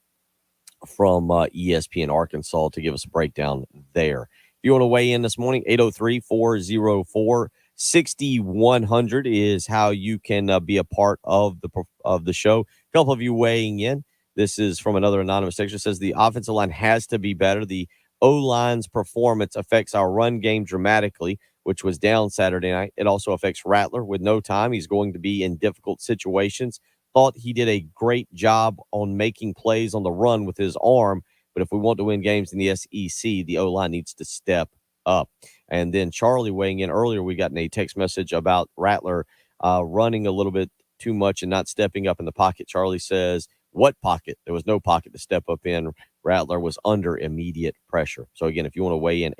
from ESPN Arkansas to give us a breakdown there. If you want to weigh in this morning, 803-404-6100 is how you can be a part of the show. A couple of you weighing in. This is from another anonymous texter. Says the offensive line has to be better. The O-line's performance affects our run game dramatically, which was down Saturday night. It also affects Rattler. With no time, he's going to be in difficult situations. Thought he did a great job on making plays on the run with his arm. But if we want to win games in the SEC, the O-line needs to step up. And then Charlie weighing in earlier, we got a text message about Rattler running a little bit too much and not stepping up in the pocket. Charlie says, what pocket? There was no pocket to step up in. Rattler was under immediate pressure. So again, if you want to weigh in,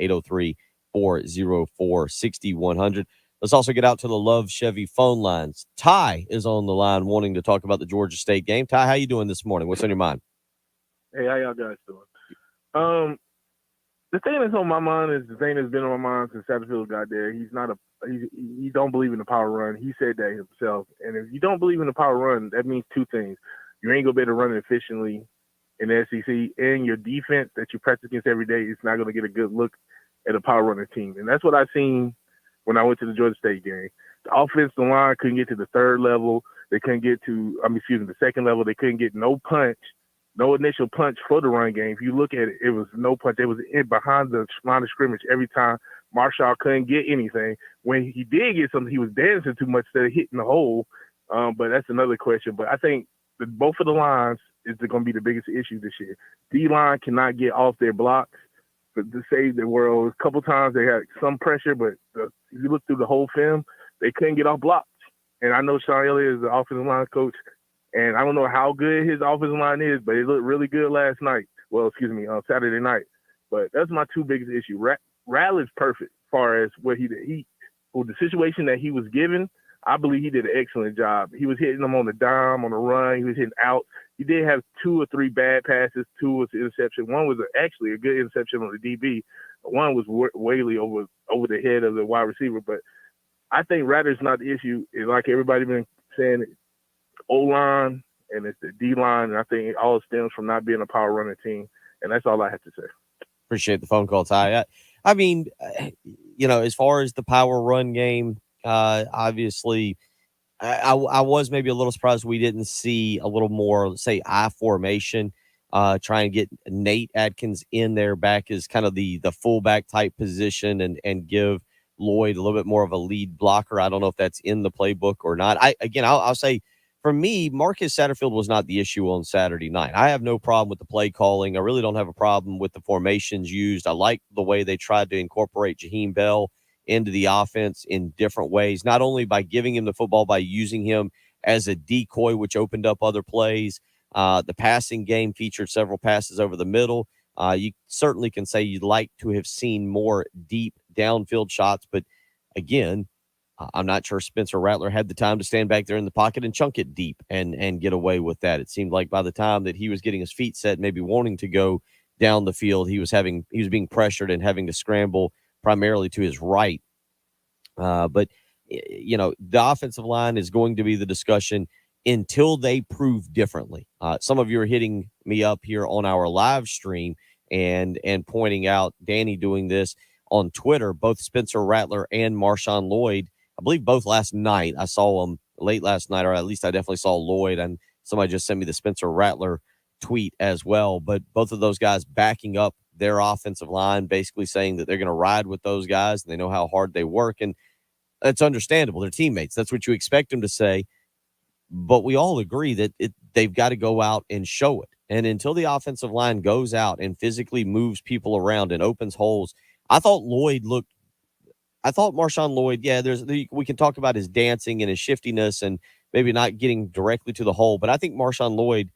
803-404-6100. Let's also get out to the Love Chevy phone lines. Ty is on the line wanting to talk about the Georgia State game. Ty, how you doing this morning? What's on your mind? Hey, how y'all guys doing? The thing that's on my mind is the thing that's been on my mind since Satterfield got there. He don't believe in the power run. He said that himself. And if you don't believe in the power run, that means two things. You ain't gonna be able to run it efficiently in the SEC, and your defense that you practice against every day is not gonna get a good look at a power runner team. And that's what I seen when I went to the Georgia State game. The offensive line couldn't get to the third level. They couldn't get to, the second level. They couldn't get no punch. No initial punch for the run game. If you look at it, it was no punch. It was behind the line of scrimmage every time. Marshall couldn't get anything. When he did get something, he was dancing too much instead of hitting the hole. But that's another question. But I think that both of the lines is going to be the biggest issue this year. D-line cannot get off their blocks to save the world. A couple times they had some pressure, but if you look through the whole film, they couldn't get off blocks. And I know Sean Elliott is the offensive line coach, and I don't know how good his offensive line is, but it looked really good last night. Saturday night. But that's my two biggest issues. Rattler's perfect as far as what he did. For the situation that he was given, I believe he did an excellent job. He was hitting them on the dime, on the run. He was hitting out. He did have 2 or 3 bad passes. 2 was interception. One was actually a good interception on the DB. One was Whaley over the head of the wide receiver. But I think Rattler's not the issue. It's like everybody been saying, O-line and it's the D-line, and I think it all stems from not being a power running team, and that's all I have to say. Appreciate the phone call, Ty. I mean, as far as the power run game, obviously, I was maybe a little surprised we didn't see a little more, say, I formation, trying to get Nate Adkins in there back as kind of the fullback type position and give Lloyd a little bit more of a lead blocker. I don't know if that's in the playbook or not. I'll say, for me, Marcus Satterfield was not the issue on Saturday night. I have no problem with the play calling. I really don't have a problem with the formations used. I like the way they tried to incorporate Jaheim Bell into the offense in different ways, not only by giving him the football, by using him as a decoy, which opened up other plays. The passing game featured several passes over the middle. You certainly can say you'd like to have seen more deep downfield shots, but again, I'm not sure Spencer Rattler had the time to stand back there in the pocket and chunk it deep and get away with that. It seemed like by the time that he was getting his feet set, maybe wanting to go down the field, he was being pressured and having to scramble primarily to his right. But the offensive line is going to be the discussion until they prove differently. Some of you are hitting me up here on our live stream and pointing out Danny doing this on Twitter, both Spencer Rattler and Marshawn Lloyd. I believe both last night. I saw them late last night, or at least I definitely saw Lloyd, and somebody just sent me the Spencer Rattler tweet as well. But both of those guys backing up their offensive line, basically saying that they're going to ride with those guys and they know how hard they work. And it's understandable. They're teammates. That's what you expect them to say. But we all agree that they've got to go out and show it. And until the offensive line goes out and physically moves people around and opens holes, I thought Marshawn Lloyd, we can talk about his dancing and his shiftiness and maybe not getting directly to the hole, but I think Marshawn Lloyd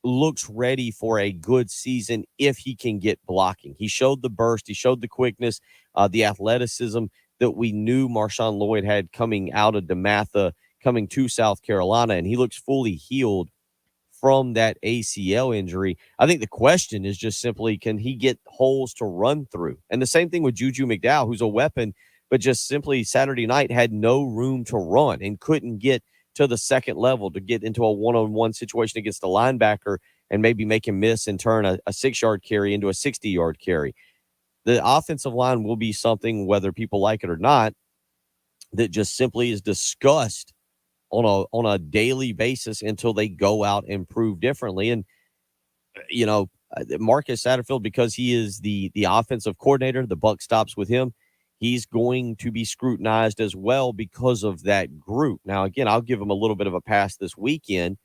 looks ready for a good season if he can get blocking. He showed the burst, he showed the quickness, the athleticism that we knew Marshawn Lloyd had coming out of DeMatha, coming to South Carolina, and he looks fully healed from that ACL injury. I think the question is just simply, can he get holes to run through? And the same thing with Juju McDowell, who's a weapon, but just simply Saturday night had no room to run and couldn't get to the second level to get into a one-on-one situation against the linebacker and maybe make him miss and turn a 6-yard carry into a 60-yard carry. The offensive line will be something, whether people like it or not, that just simply is discussed on a daily basis until they go out and prove differently. And, Marcus Satterfield, because he is the offensive coordinator, the buck stops with him. He's going to be scrutinized as well because of that group. Now, again, I'll give him a little bit of a pass this weekend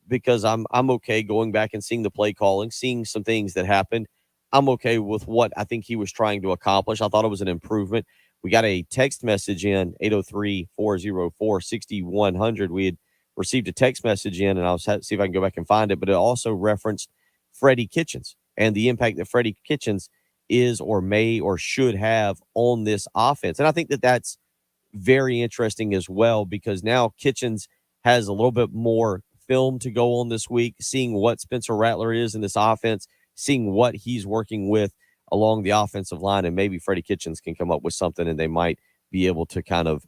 because I'm okay going back and seeing the play calling, seeing some things that happened. I'm okay with what I think he was trying to accomplish. I thought it was an improvement. We got a text message in, 803-404-6100. We had received a text message in, and I'll see if I can go back and find it, but it also referenced Freddie Kitchens and the impact that Freddie Kitchens is or may or should have on this offense. And I think that that's very interesting as well, because now Kitchens has a little bit more film to go on this week, seeing what Spencer Rattler is in this offense, seeing what he's working with along the offensive line, and maybe Freddie Kitchens can come up with something and they might be able to kind of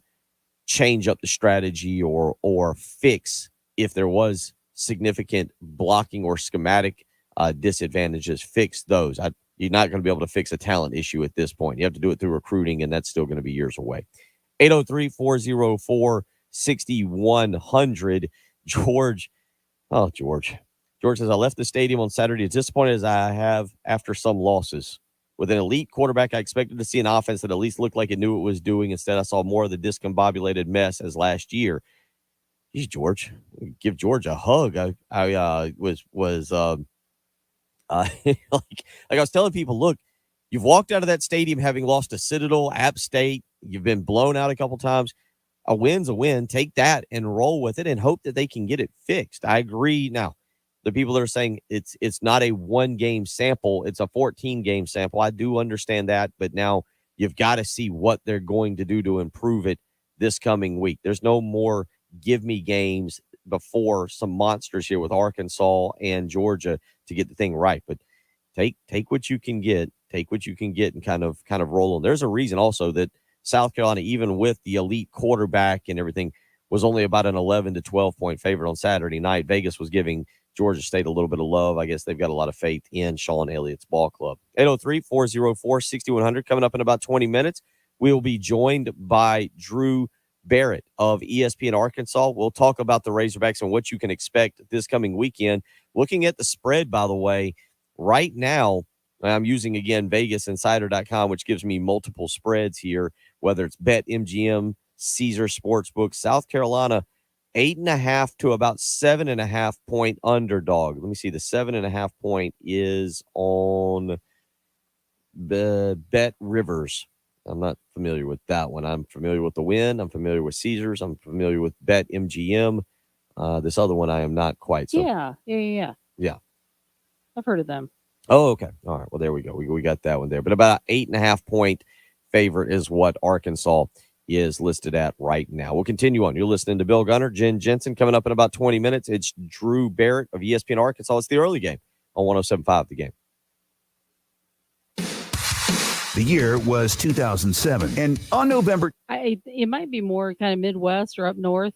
change up the strategy or fix if there was significant blocking or schematic disadvantages, fix those. You're not going to be able to fix a talent issue at this point. You have to do it through recruiting, and that's still going to be years away. 803-404-6100. George says, I left the stadium on Saturday as disappointed as I have after some losses. With an elite quarterback, I expected to see an offense that at least looked like it knew what it was doing. Instead, I saw more of the discombobulated mess as last year. Geez, George, give George a hug. I was like I was telling people, look, you've walked out of that stadium having lost to Citadel, App State. You've been blown out a couple times. A win's a win. Take that and roll with it and hope that they can get it fixed. I agree. Now, the people that are saying it's not a 1-game sample, it's a 14-game sample. I do understand that, but now you've got to see what they're going to do to improve it this coming week. There's no more give me games before some monsters here with Arkansas and Georgia to get the thing right. But take what you can get, and kind of roll on. There's a reason also that South Carolina, even with the elite quarterback and everything, was only about an 11 to 12 point favorite on Saturday night. Vegas was giving Georgia State a little bit of love. I guess they've got a lot of faith in Sean Elliott's ball club. 803-404-6100. Coming up in about 20 minutes, we will be joined by Drew Barrett of ESPN Arkansas. We'll talk about the Razorbacks and what you can expect this coming weekend. Looking at the spread, by the way, right now, I'm using, again, VegasInsider.com, which gives me multiple spreads here, whether it's BetMGM, Caesar Sportsbook, South Carolina, 8.5 to about 7.5 point underdog. Let me see. The 7.5 point is on the Bet Rivers. I'm not familiar with that one. I'm familiar with the Win. I'm familiar with Caesars. I'm familiar with BetMGM. This other one I am not quite. So. Yeah. I've heard of them. Oh, okay. All right. Well, there we go. We got that one there. But about 8.5 point favorite is what Arkansas is listed at right now. We'll continue on. You're listening to Bill Gunner, Jen Jensen. Coming up in about 20 minutes, it's Drew Barrett of ESPN Arkansas. It's the early game on 107.5 The Game. The year was 2007. And on November, It might be more kind of Midwest or up north.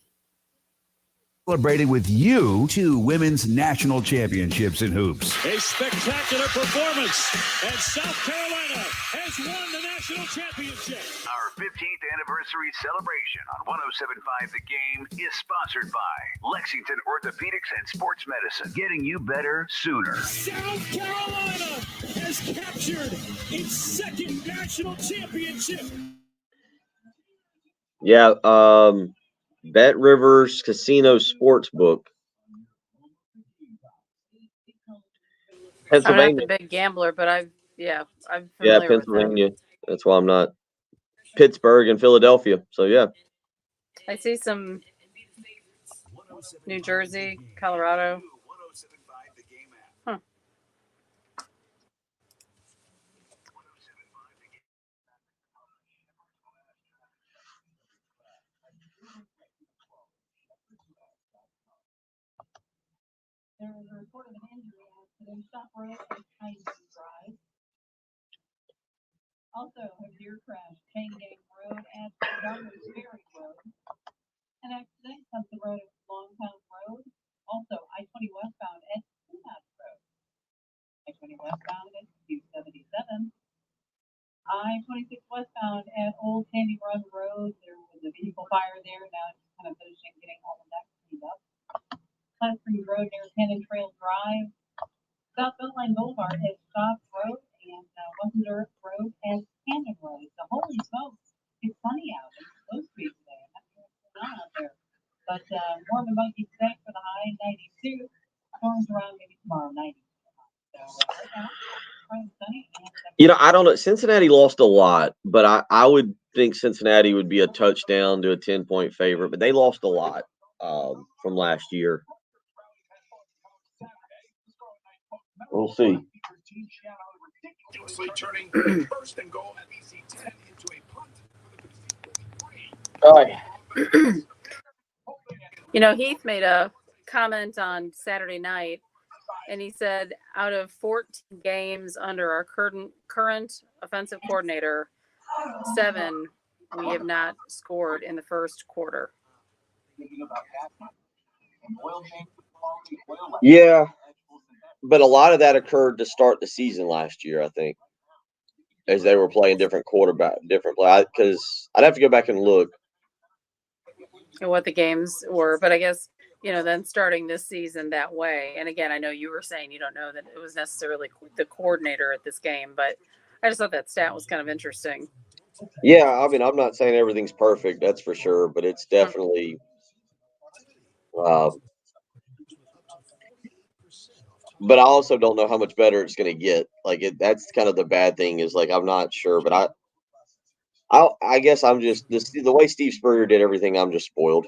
celebrated with you 2 women's national championships in hoops. A spectacular performance, and South Carolina has won the national championship. Our 15th anniversary celebration on 107.5 The Game is sponsored by Lexington Orthopedics and Sports Medicine, getting you better sooner. South Carolina has captured its second national championship. Yeah, Bet Rivers Casino Sportsbook. I'm not Pennsylvania. a big gambler, but I'm Yeah, familiar with them. Pennsylvania. That's why I'm not. Pittsburgh and Philadelphia. So, yeah. I see some New Jersey, Colorado. Huh. There was a report of an injury accident, Stop Road and Pine Drive. Also, a deer crash, Chain Gang Road at Douglas Ferry Road. An accident, Hudson Road at Longtown Road. Also, I-20 westbound at Sumas Road. I-20 westbound at 277. I-26 westbound at Old Sandy Run Road. There was a vehicle fire there. Now it's kind of finishing getting all of that cleaned up. Plant Springs Road near Cannon Trail Drive. South Beltline Boulevard at Stop Road and Wessender Road at Canyon Road. So holy smokes, it's sunny out. It's supposed to be today. I'm not sure what's going on out there. But warm and muggy today for the high 92. Storms around maybe tomorrow 90. So right now, sunny. You know, I don't know. Cincinnati lost a lot, but I would think Cincinnati would be a touchdown to a 10-point favorite, but they lost a lot from last year. We'll see. Turning first and goal at BC 10 into a punt. All right. You know, Heath made a comment on Saturday night, and he said out of 14 games under our current offensive coordinator, 7 we have not scored in the first quarter. Yeah, but a lot of that occurred to start the season last year, I think, as they were playing different quarterback, different play. Because I'd have to go back and look. And what the games were, but I guess, you know, then starting this season that way. And again, I know you were saying you don't know that it was necessarily the coordinator at this game, but I just thought that stat was kind of interesting. Yeah, I mean, I'm not saying everything's perfect, that's for sure, but it's definitely but I also don't know how much better it's going to get. Like, that's kind of the bad thing is, like, I'm not sure, but I guess I'm just the way Steve Spurrier did everything. I'm just spoiled,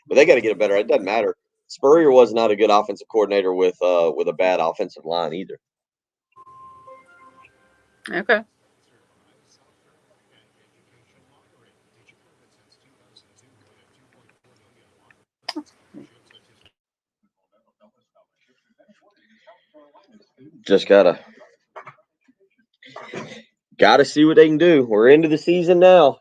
but they got to get it better. It doesn't matter. Spurrier was not a good offensive coordinator with a bad offensive line either. Okay. Just gotta see what they can do. We're into the season now.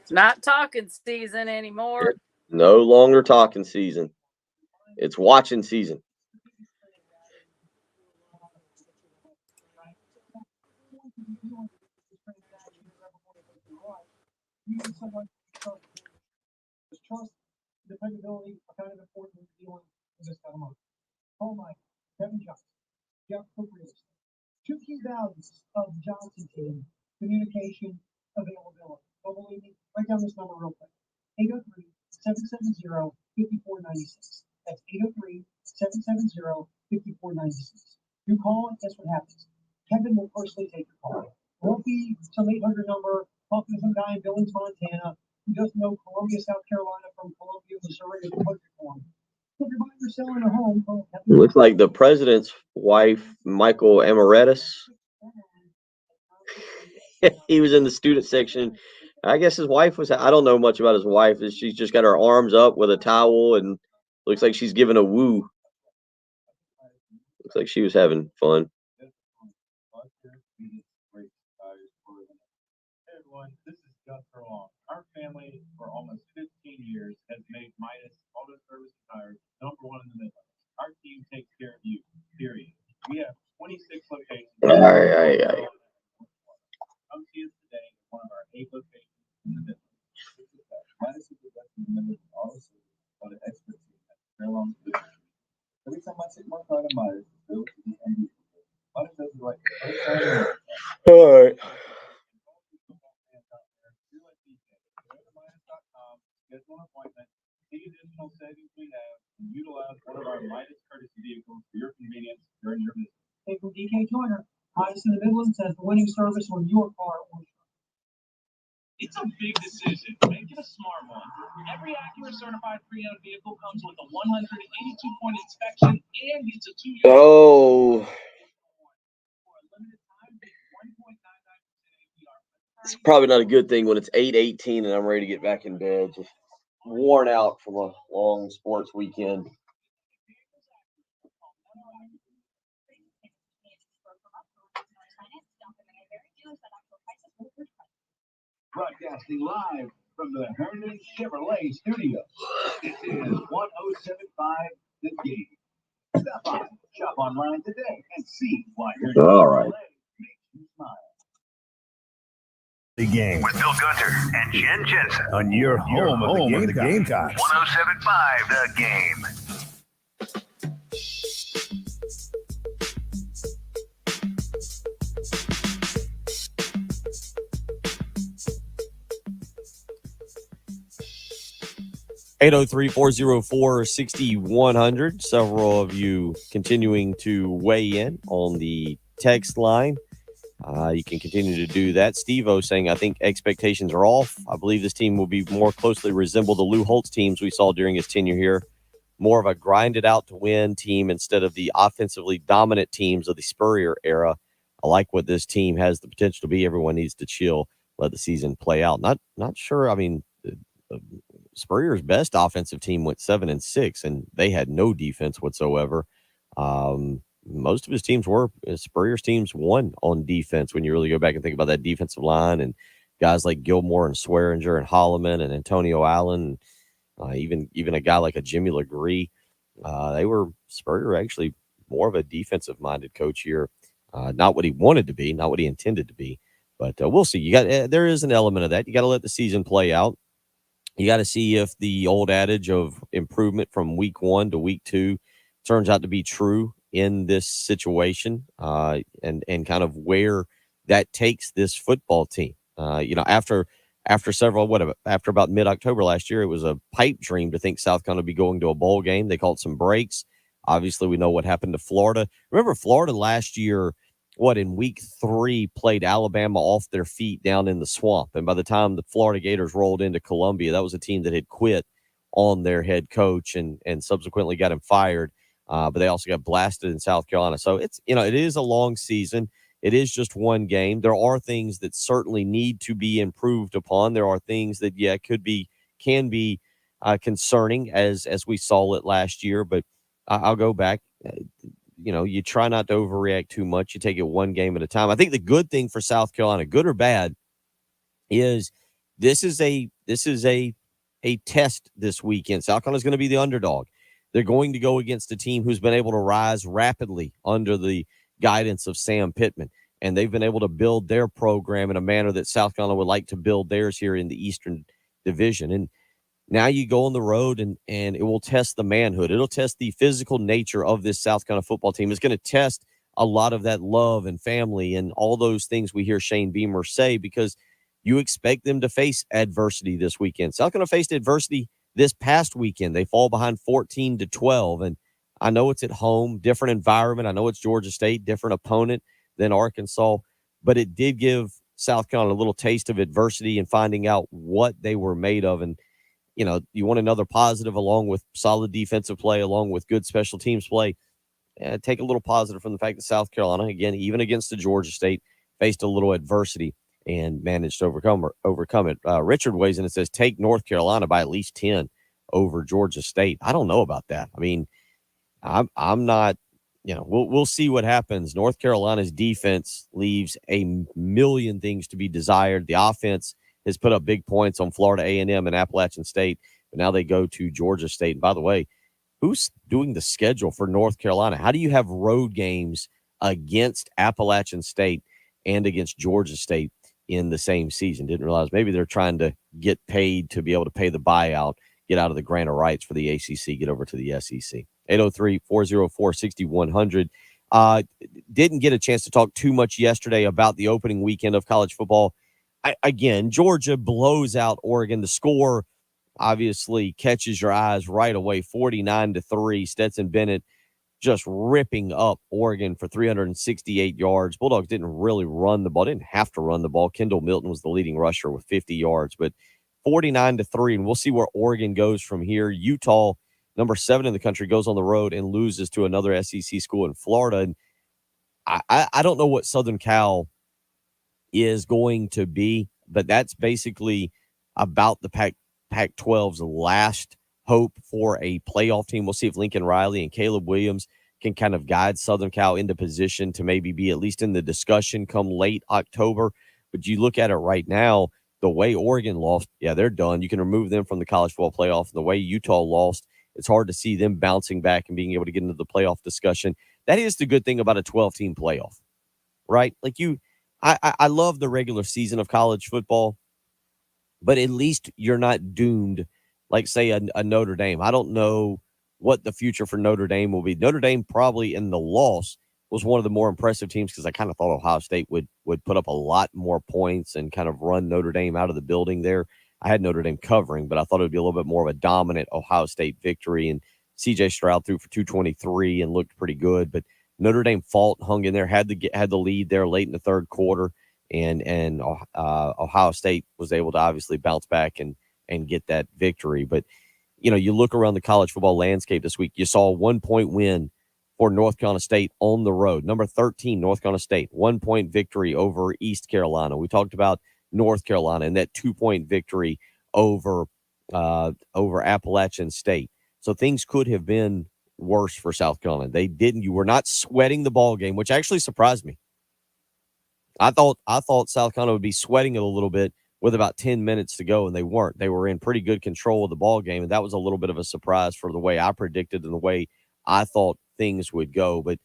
It's not talking season anymore. No longer talking season. It's watching season. Trust, dependability are kind of important in dealing with this kind of money. Oh my, Kevin Johnson, Jeff Cooper's 2 key values of Johnson team: communication, availability. Don't believe me? Write down this number real quick: 803-770-5496. That's 803-770-5496. You call it, guess what happens? Kevin will personally take your call. It won't be some 800 number talking to some guy in Billings, Montana, who doesn't know Columbia, South Carolina from Columbia, Missouri, or country form. If you're buying or selling a home, It looks like the president's wife, Michael Emeritus. He was in the student section. I guess his wife was. I don't know much about his wife. She's just got her arms up with a towel and looks like she's giving a woo. Looks like she was having fun. Hey everyone, this is Gus Furlong. Our family for almost 15 years has made Midas Auto Service and Tires #1 in the Midwest. Our team takes care of you, period. We have 26 locations. Come see us today at one of our 8 locations in the Midwest. Midas is the best in the Midwest auto service by the expert team at Furlong Solutions. Every time I take my car to Midas, it's built to be unbeatable. Midas does it right the first time. All right. Schedule an appointment, see additional savings we have, and utilize one of our Midas courtesy vehicles for your convenience during your visit. Hey, from DK Joyner, Midas in the Midlands has the winning service on your car or truck. It's a big decision. Make it a smart one. Every Acura certified pre-owned vehicle comes with a 182-point inspection and gets a 2-year. Oh. It's probably not a good thing when it's 8:18 and I'm ready to get back in bed. Just worn out from a long sports weekend. Broadcasting live from the Herndon Chevrolet Studios. This is 1075 The Game. Stop by, shop online today, and see why Herndon Chevrolet makes you smile. The Game with Bill Gunter and Jen Jensen On your home of the Gamecocks. 1075 The Game. Eight 803-404-6100. Several of you continuing to weigh in on the text line. You can continue to do that. Steve-O saying, I think expectations are off. I believe this team will be more closely resemble the Lou Holtz teams we saw during his tenure here. More of a grinded out to win team instead of the offensively dominant teams of the Spurrier era. I like what this team has the potential to be. Everyone needs to chill, let the season play out. Not sure. I mean, Spurrier's best offensive team went 7-6, and they had no defense whatsoever. Most of his teams were Spurrier's teams won on defense when you really go back and think about that defensive line and guys like Gilmore and Swearinger and Holloman and Antonio Allen, even a guy like a Jimmy Legree. Spurrier actually more of a defensive minded coach here. Not what he wanted to be, not what he intended to be, but we'll see. There is an element of that. You got to let the season play out. You got to see if the old adage of improvement from week 1 to week 2 turns out to be true in this situation, and kind of where that takes this football team. After about mid-October last year, it was a pipe dream to think South Carolina would be going to a bowl game. They called some breaks. Obviously, we know what happened to Florida. Remember, Florida last year, in week 3, played Alabama off their feet down in the swamp. And by the time the Florida Gators rolled into Columbia, that was a team that had quit on their head coach and subsequently got him fired. But they also got blasted in South Carolina. So it is a long season. It is just one game. There are things that certainly need to be improved upon. There are things that, can be concerning as we saw it last year. But I'll go back. You try not to overreact too much. You take it one game at a time. I think the good thing for South Carolina, good or bad, is this is a test this weekend. South Carolina is going to be the underdog. They're going to go against a team who's been able to rise rapidly under the guidance of Sam Pittman, and they've been able to build their program in a manner that South Carolina would like to build theirs here in the Eastern Division. And now you go on the road, and it will test the manhood. It'll test the physical nature of this South Carolina football team. It's going to test a lot of that love and family and all those things we hear Shane Beamer say, because you expect them to face adversity this weekend. South Carolina faced adversity this past weekend. They fall behind 14-12, and I know it's at home, different environment. I know it's Georgia State, different opponent than Arkansas, but it did give South Carolina a little taste of adversity and finding out what they were made of. And you want another positive along with solid defensive play, along with good special teams play. Take a little positive from the fact that South Carolina, again, even against the Georgia State, faced a little adversity and managed to overcome it. Richard weighs in and says, take North Carolina by at least 10 over Georgia State. I don't know about that. I mean, I'm not we'll see what happens. North Carolina's defense leaves a million things to be desired. The offense has put up big points on Florida A&M and Appalachian State, but now they go to Georgia State. And by the way, who's doing the schedule for North Carolina? How do you have road games against Appalachian State and against Georgia State in the same season? Didn't realize maybe they're trying to get paid to be able to pay the buyout, get out of the grant of rights for the ACC, get over to the SEC. 803-404-6100. Didn't get a chance to talk too much yesterday about the opening weekend of college football. Again, Georgia blows out Oregon. The score obviously catches your eyes right away, 49-3. Stetson Bennett just ripping up Oregon for 368 yards. Bulldogs didn't really run the ball, didn't have to run the ball. Kendall Milton was the leading rusher with 50 yards, but 49-3, and we'll see where Oregon goes from here. Utah, number 7 in the country, goes on the road and loses to another SEC school in Florida. And I don't know what Southern Cal is going to be, but that's basically about the Pac-12's last hope for a playoff team. We'll see if Lincoln Riley and Caleb Williams can kind of guide Southern Cal into position to maybe be at least in the discussion come late October. But you look at it right now, the way Oregon lost, yeah, they're done. You can remove them from the college football playoff. The way Utah lost, it's hard to see them bouncing back and being able to get into the playoff discussion. That is the good thing about a 12-team playoff, right? Like I love the regular season of college football, but at least you're not doomed like, say, a Notre Dame. I don't know what the future for Notre Dame will be. Notre Dame probably in the loss was one of the more impressive teams because I kind of thought Ohio State would put up a lot more points and kind of run Notre Dame out of the building there. I had Notre Dame covering, but I thought it would be a little bit more of a dominant Ohio State victory. And C.J. Stroud threw for 223 and looked pretty good. But Notre Dame fought, hung in there, had the lead there late in the third quarter, and Ohio State was able to obviously bounce back and get that victory. But, you look around the college football landscape this week, you saw a 1-point win for North Carolina State on the road. Number 13, North Carolina State, 1-point victory over East Carolina. We talked about North Carolina and that 2-point victory over Appalachian State. So things could have been worse for South Carolina. They didn't. You were not sweating the ball game, which actually surprised me. I thought South Carolina would be sweating it a little bit with about 10 minutes to go, and they weren't. They were in pretty good control of the ball game, and that was a little bit of a surprise for the way I predicted and the way I thought things would go. But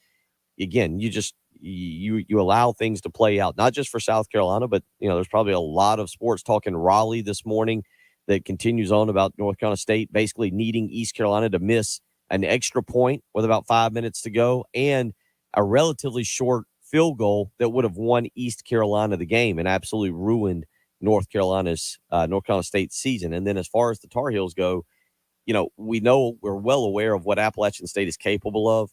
again, you allow things to play out, not just for South Carolina, but there's probably a lot of sports talk in Raleigh this morning that continues on about North Carolina State basically needing East Carolina to miss an extra point with about 5 minutes to go and a relatively short field goal that would have won East Carolina the game and absolutely ruined North Carolina State's season. And then as far as the Tar Heels go, we're well aware of what Appalachian State is capable of,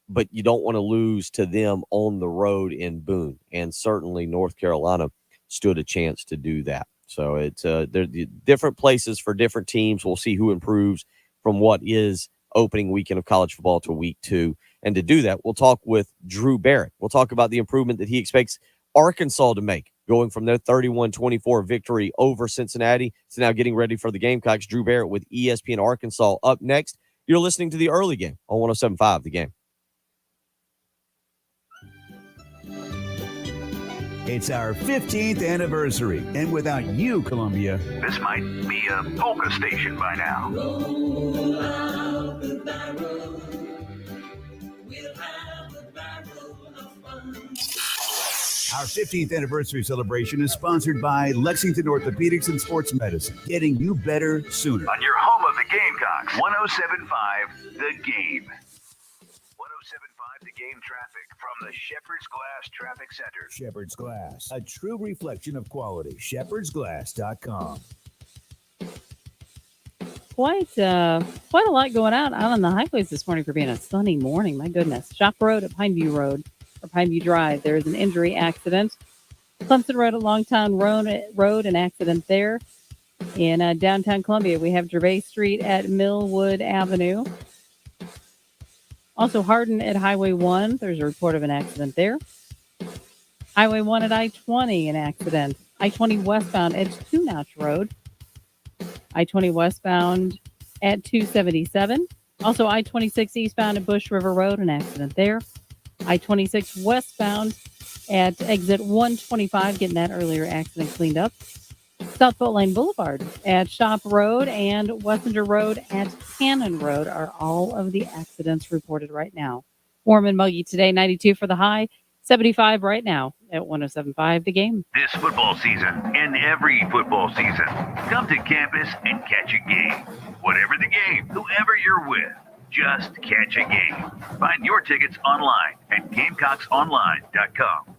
but you don't want to lose to them on the road in Boone. And certainly North Carolina stood a chance to do that. So it's they're different places for different teams. We'll see who improves from what is opening weekend of college football to week 2. And to do that, we'll talk with Drew Barrett. We'll talk about the improvement that he expects Arkansas to make, going from their 31-24 victory over Cincinnati to now getting ready for the Gamecocks. Drew Barrett with ESPN Arkansas up next. You're listening to the early game on 107.5 The Game. It's our 15th anniversary, and without you, Columbia, This might be a polka station by now. Roll out the barrel. We'll have a barrel of fun. our 15th anniversary celebration is sponsored by Lexington Orthopedics and Sports Medicine, getting you better sooner. On your home of the Gamecocks, 107.5 The Game. 107.5 The Game traffic from the Shepherd's Glass Traffic Center. Shepherd's Glass, a true reflection of quality. shepherdsglass.com. Quite a lot going on the highways this morning for being a sunny morning. My goodness. Shop Road at Pineview Road or Pineview Drive. There is an injury accident. Clemson Road at Longtown Road, an accident there. In downtown Columbia, we have Gervais Street at Millwood Avenue. Also Hardin at Highway 1. There's a report of an accident there. Highway 1 at I-20, an accident. I-20 westbound at Two Notch Road. I-20 westbound at 277. Also, I-26 eastbound at Bush River Road, an accident there. I-26 westbound at exit 125, getting that earlier accident cleaned up. South Boat Lane Boulevard at Shop Road and Wessender Road at Cannon Road are all of the accidents reported right now. Warm and muggy today, 92 for the high, 75 right now at 107.5 The Game. This football season and every football season, come to campus and catch a game. Whatever the game, whoever you're with, just catch a game. Find your tickets online at GamecocksOnline.com.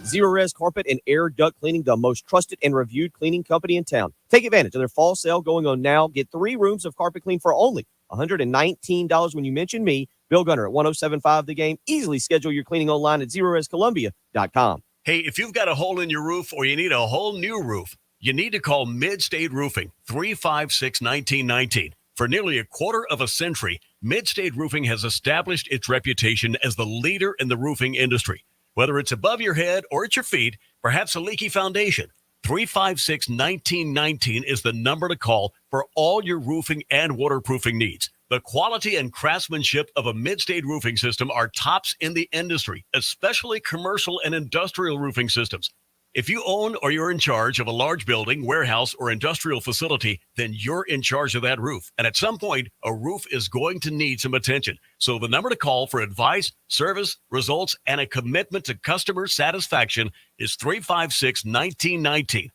Zero Res Carpet and Air Duct Cleaning, the most trusted and reviewed cleaning company in town. Take advantage of their fall sale going on now. Get 3 rooms of carpet clean for only $119 when you mention me, Bill Gunner, at 107.5 The Game. Easily schedule your cleaning online at ZeroResColumbia.com. Hey, if you've got a hole in your roof or you need a whole new roof, you need to call Mid-State Roofing, 356-1919. For nearly a quarter of a century, Mid-State Roofing has established its reputation as the leader in the roofing industry. Whether it's above your head or at your feet, perhaps a leaky foundation, 356-1919 is the number to call for all your roofing and waterproofing needs. The quality and craftsmanship of a Mid-State roofing system are tops in the industry, especially commercial and industrial roofing systems. If you own or you're in charge of a large building, warehouse, or industrial facility, then you're in charge of that roof. And at some point, a roof is going to need some attention. So the number to call for advice, service, results, and a commitment to customer satisfaction is 356-1919.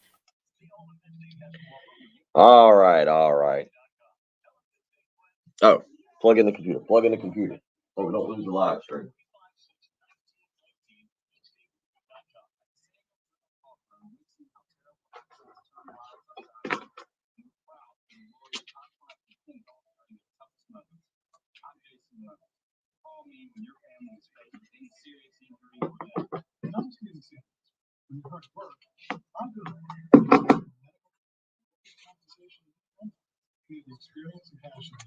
All right. Oh, plug in the computer. Oh, we don't lose the live stream. Experience and passion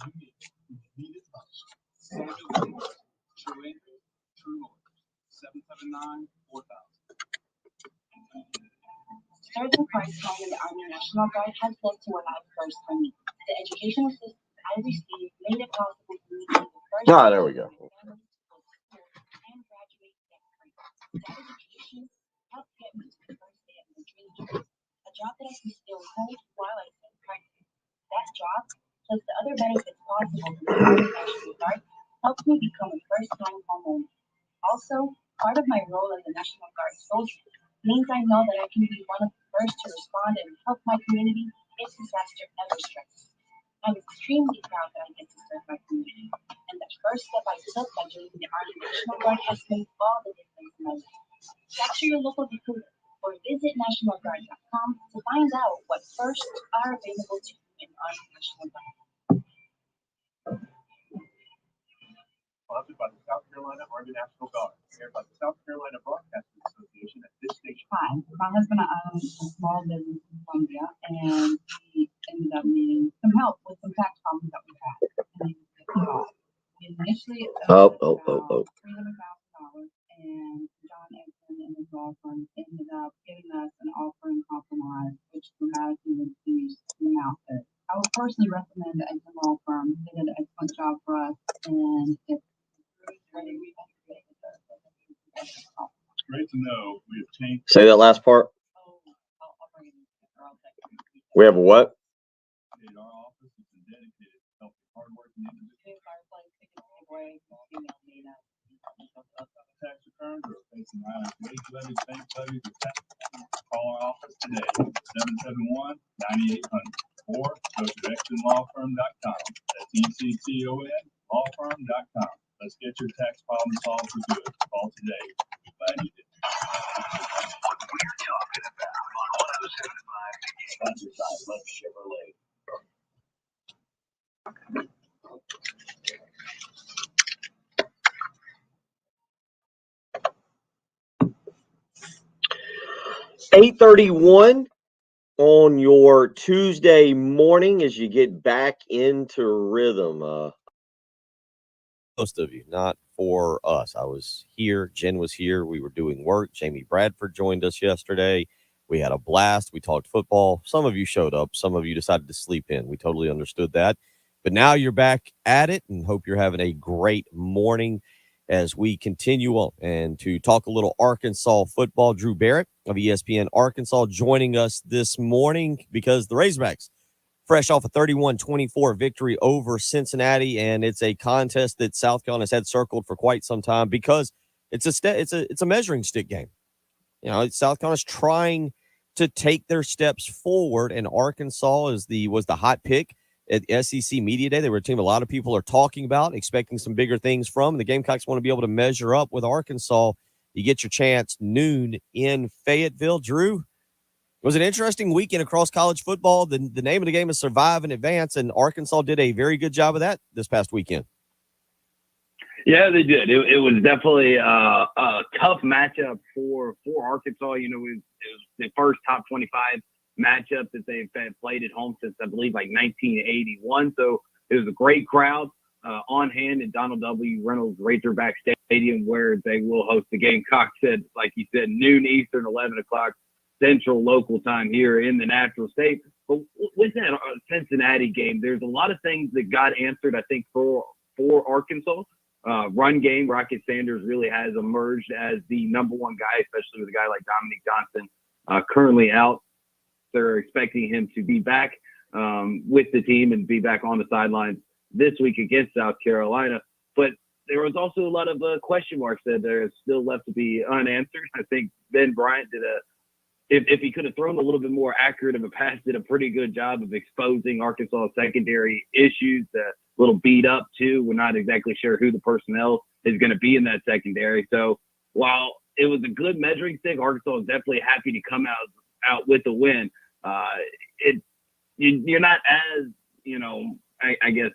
you need it most. True North, 779-4000. Starting price time in the Army National Guard has led to what I first learned. The educational system I received made it possible for me to be the first. Ah, there we go. And graduate debt-free. That education helped get me to the first day of my dream job, a job that I can still hold while I stay pregnant. That job, plus the other benefits possible from the Army National Guard, helped me become a first-time homeowner. Also, part of my role as a National Guard soldier means I know that I can be one of the first to respond and help my community if disaster ever strikes. I'm extremely proud that I get to serve my community, and the first step I took by joining the Army National Guard has made all the difference in my life. Capture your local recruiter or visit nationalguard.com to find out what firsts are available to you in Army National Guard. Sponsored by the South Carolina Army National Guard, aired by the South Carolina Broadcasting Association at this station. Hi, my husband owns a small business in Columbia, and he ended up needing some help with some tax problems that we had. And we initially Oh. $300,000, and John Exton and his law firm ended up giving us an offer in compromise, which dramatically reduced the amount that I would personally recommend the Exton law firm. They did an excellent job for us, and it's really Great to know we have changed. Say that last part. We have a what? Our office has been dedicated to helping hardworking individuals. Tax returns or facing IRS wage levies, bank levies, or tax. Call our office today, 771-9800, or go to ExtonLawFirm.com. That's ECTON lawfirm.com. Let's get your tax problem solved for good. Call today. Glad you did. What we're talking about on 107.5. Sponsored by Love Chevrolet. $8:31 on your Tuesday morning as you get back into rhythm. Most of you, not for us. I was here. Jen was here. We were doing work. Jamie Bradford joined us yesterday. We had a blast. We talked football. Some of you showed up. Some of you decided to sleep in. We totally understood that. But now you're back at it, and hope you're having a great morning as we continue on. And to talk a little Arkansas football, Drew Barrett of ESPN Arkansas joining us this morning because the Razorbacks fresh off a 31-24 victory over Cincinnati, and it's a contest that South Carolina has had circled for quite some time because it's a measuring stick game. You know, South Carolina's trying to take their steps forward, and Arkansas was the hot pick at SEC Media Day. They were a team a lot of people are talking about, expecting some bigger things from. The Gamecocks want to be able to measure up with Arkansas. You get your chance noon in Fayetteville. Drew, it was an interesting weekend across college football. The name of the game is survive and advance, and Arkansas did a very good job of that this past weekend. Yeah, they did. It was definitely a tough matchup for Arkansas. You know, it was the first top 25 matchup that they've played at home since, I believe, like 1981. So it was a great crowd on hand at Donald W. Reynolds Razorback Stadium, where they will host the Gamecocks at, like you said, noon Eastern, 11 o'clock Central local time here in the Natural State. But with that Cincinnati game, there's a lot of things that got answered, I think, for Arkansas. Run game, Rocket Sanders really has emerged as the number one guy, especially with a guy like Dominique Johnson currently out. They're expecting him to be back with the team and be back on the sidelines this week against South Carolina. But there was also a lot of question marks that are still left to be unanswered. I think Ben Bryant did if he could have thrown a little bit more accurate of a pass, did a pretty good job of exposing Arkansas secondary issues. A little beat up too. We're not exactly sure who the personnel is going to be in that secondary. So while it was a good measuring stick, Arkansas is definitely happy to come out with the win. You're not as, you know, I guess,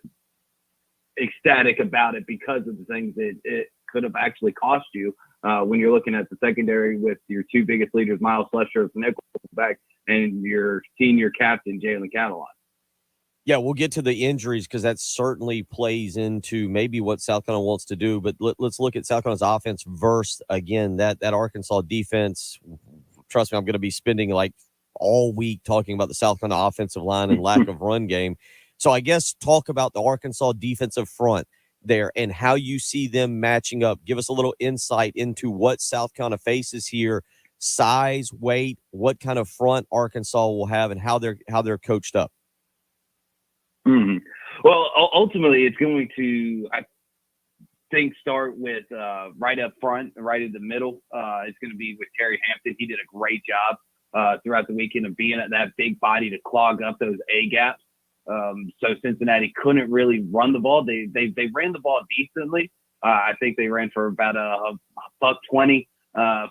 ecstatic about it because of the things that it could have actually cost you when you're looking at the secondary with your two biggest leaders, Miles Fletcher, nickelback, and your senior captain, Jalen Catalon. Yeah, we'll get to the injuries because that certainly plays into maybe what South Carolina wants to do. But let's look at South Carolina's offense versus, again, that Arkansas defense. Trust me, I'm going to be spending like all week talking about the South Carolina offensive line and lack of run game. So I guess talk about the Arkansas defensive front there and how you see them matching up. Give us a little insight into what South Carolina faces here, size, weight, what kind of front Arkansas will have, and how they're coached up. Mm-hmm. Well, ultimately, it's going to, I think, start with right up front, right in the middle. It's going to be with Terry Hampton. He did a great job throughout the weekend of being at that big body to clog up those A gaps. So Cincinnati couldn't really run the ball. They ran the ball decently. I think they ran for about a $120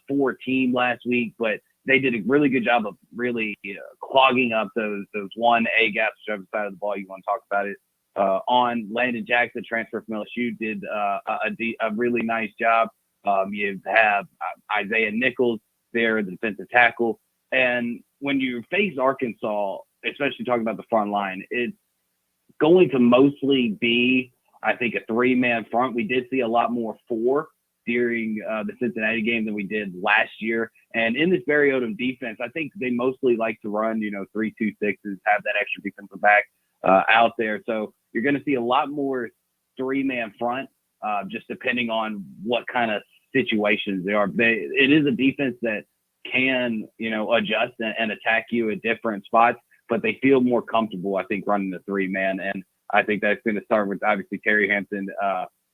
for a team last week, but they did a really good job of really clogging up those one A gaps, whichever side of the ball you want to talk about it. On Landon Jackson, transfer from LSU, did a really nice job. You have Isaiah Nichols there, the defensive tackle. And when you face Arkansas, especially talking about the front line, it's going to mostly be, I think, a three-man front. We did see a lot more four during the Cincinnati game than we did last year. And in this Barry Odom defense, I think they mostly like to run, 3-2-6s, have that extra defensive back out there. So you're going to see a lot more three-man front, just depending on what kind of situations they are. It is a defense that can, adjust and attack you at different spots, but they feel more comfortable, I think, running the three-man. And I think that's going to start with, obviously, Terry Hampton,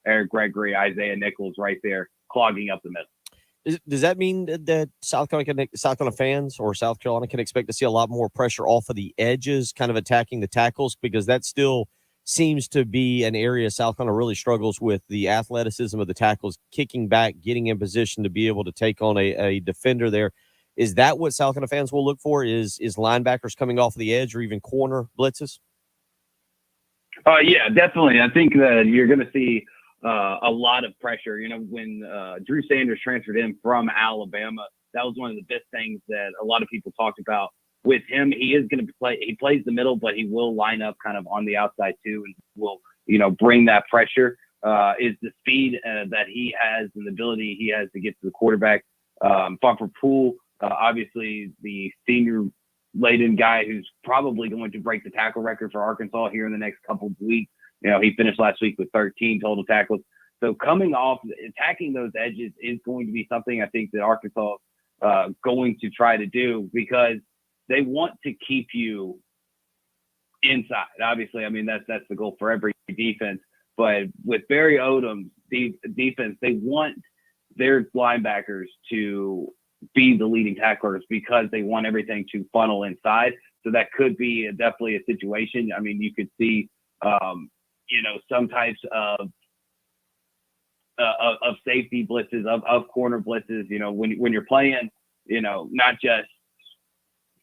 Eric Gregory, Isaiah Nichols right there clogging up the middle. Does that mean that South Carolina fans or South Carolina can expect to see a lot more pressure off of the edges, kind of attacking the tackles? Because that still seems to be an area South Carolina really struggles with, the athleticism of the tackles, kicking back, getting in position to be able to take on a defender there. Is that what South Carolina fans will look for? Is linebackers coming off of the edge or even corner blitzes? Yeah, definitely. I think that you're going to see a lot of pressure. When Drew Sanders transferred in from Alabama, that was one of the best things that a lot of people talked about with him. He is going to play. He plays the middle, but he will line up kind of on the outside too, and will bring that pressure. Is the speed that he has and the ability he has to get to the quarterback. Bumper Poole, obviously the senior laden guy who's probably going to break the tackle record for Arkansas here in the next couple of weeks. He finished last week with 13 total tackles. So coming off, attacking those edges is going to be something I think that Arkansas going to try to do, because they want to keep you inside. Obviously, I mean, that's the goal for every defense. But with Barry Odom's defense, they want their linebackers to be the leading tacklers because they want everything to funnel inside. So that could be definitely a situation. I mean, you could see, some types of safety blitzes, of corner blitzes. When you're playing, not just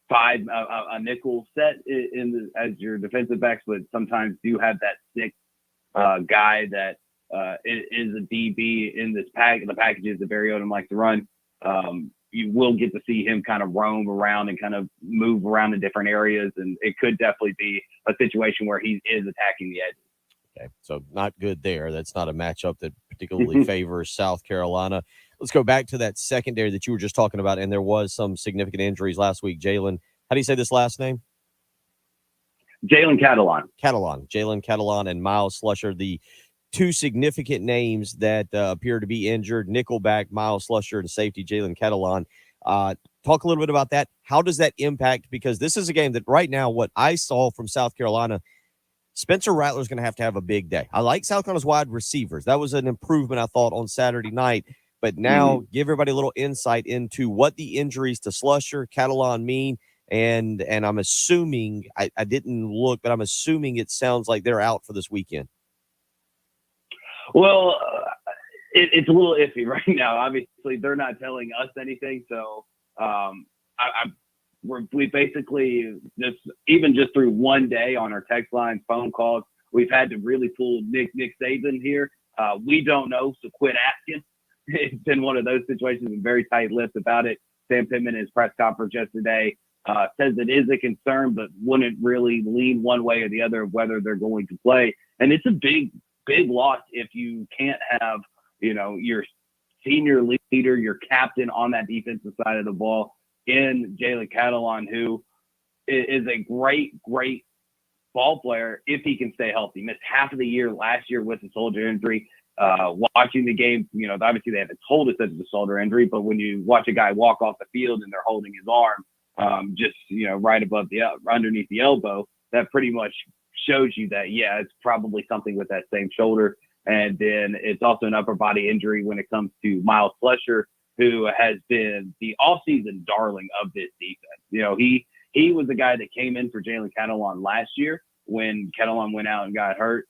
five a nickel set as your defensive backs, but sometimes you have that sixth guy that is a DB in this the packages that Barry Odom likes to run. You will get to see him kind of roam around and kind of move around in different areas, and it could definitely be a situation where he is attacking the edges. Okay, so not good there. That's not a matchup that particularly favors South Carolina. Let's go back to that secondary that you were just talking about, and there was some significant injuries last week. Jalen, how do you say this last name? Jalen Catalon. Jalen Catalon and Miles Slusher, the two significant names that appear to be injured. Nickelback, Miles Slusher, and safety Jalen Catalon. Talk a little bit about that. How does that impact? Because this is a game that right now, what I saw from South Carolina, Spencer Rattler's going to have a big day. I like South Carolina's wide receivers. That was an improvement, I thought, on Saturday night. But now give everybody a little insight into what the injuries to Slusher, Catalon mean. And I'm assuming, I didn't look, but I'm assuming it sounds like they're out for this weekend. Well, it's a little iffy right now. Obviously, they're not telling us anything. So we basically just through one day on our text line, phone calls, we've had to really pull Nick Saban here. We don't know, so quit asking. It's been one of those situations, and very tight-lipped about it. Sam Pittman in his press conference yesterday says it is a concern, but wouldn't really lean one way or the other of whether they're going to play. And it's a big loss if you can't have, your senior leader, your captain on that defensive side of the ball in Jalen Catalon, who is a great ball player if he can stay healthy. Missed half of the year last year with a shoulder injury. Watching the game, obviously they haven't told us that it's a shoulder injury, but when you watch a guy walk off the field and they're holding his arm, right above underneath the elbow, that pretty much shows you that, yeah, it's probably something with that same shoulder. And then it's also an upper body injury when it comes to Miles Slusher, who has been the offseason darling of this defense. He was the guy that came in for Jalen Catalon last year when Catalon went out and got hurt,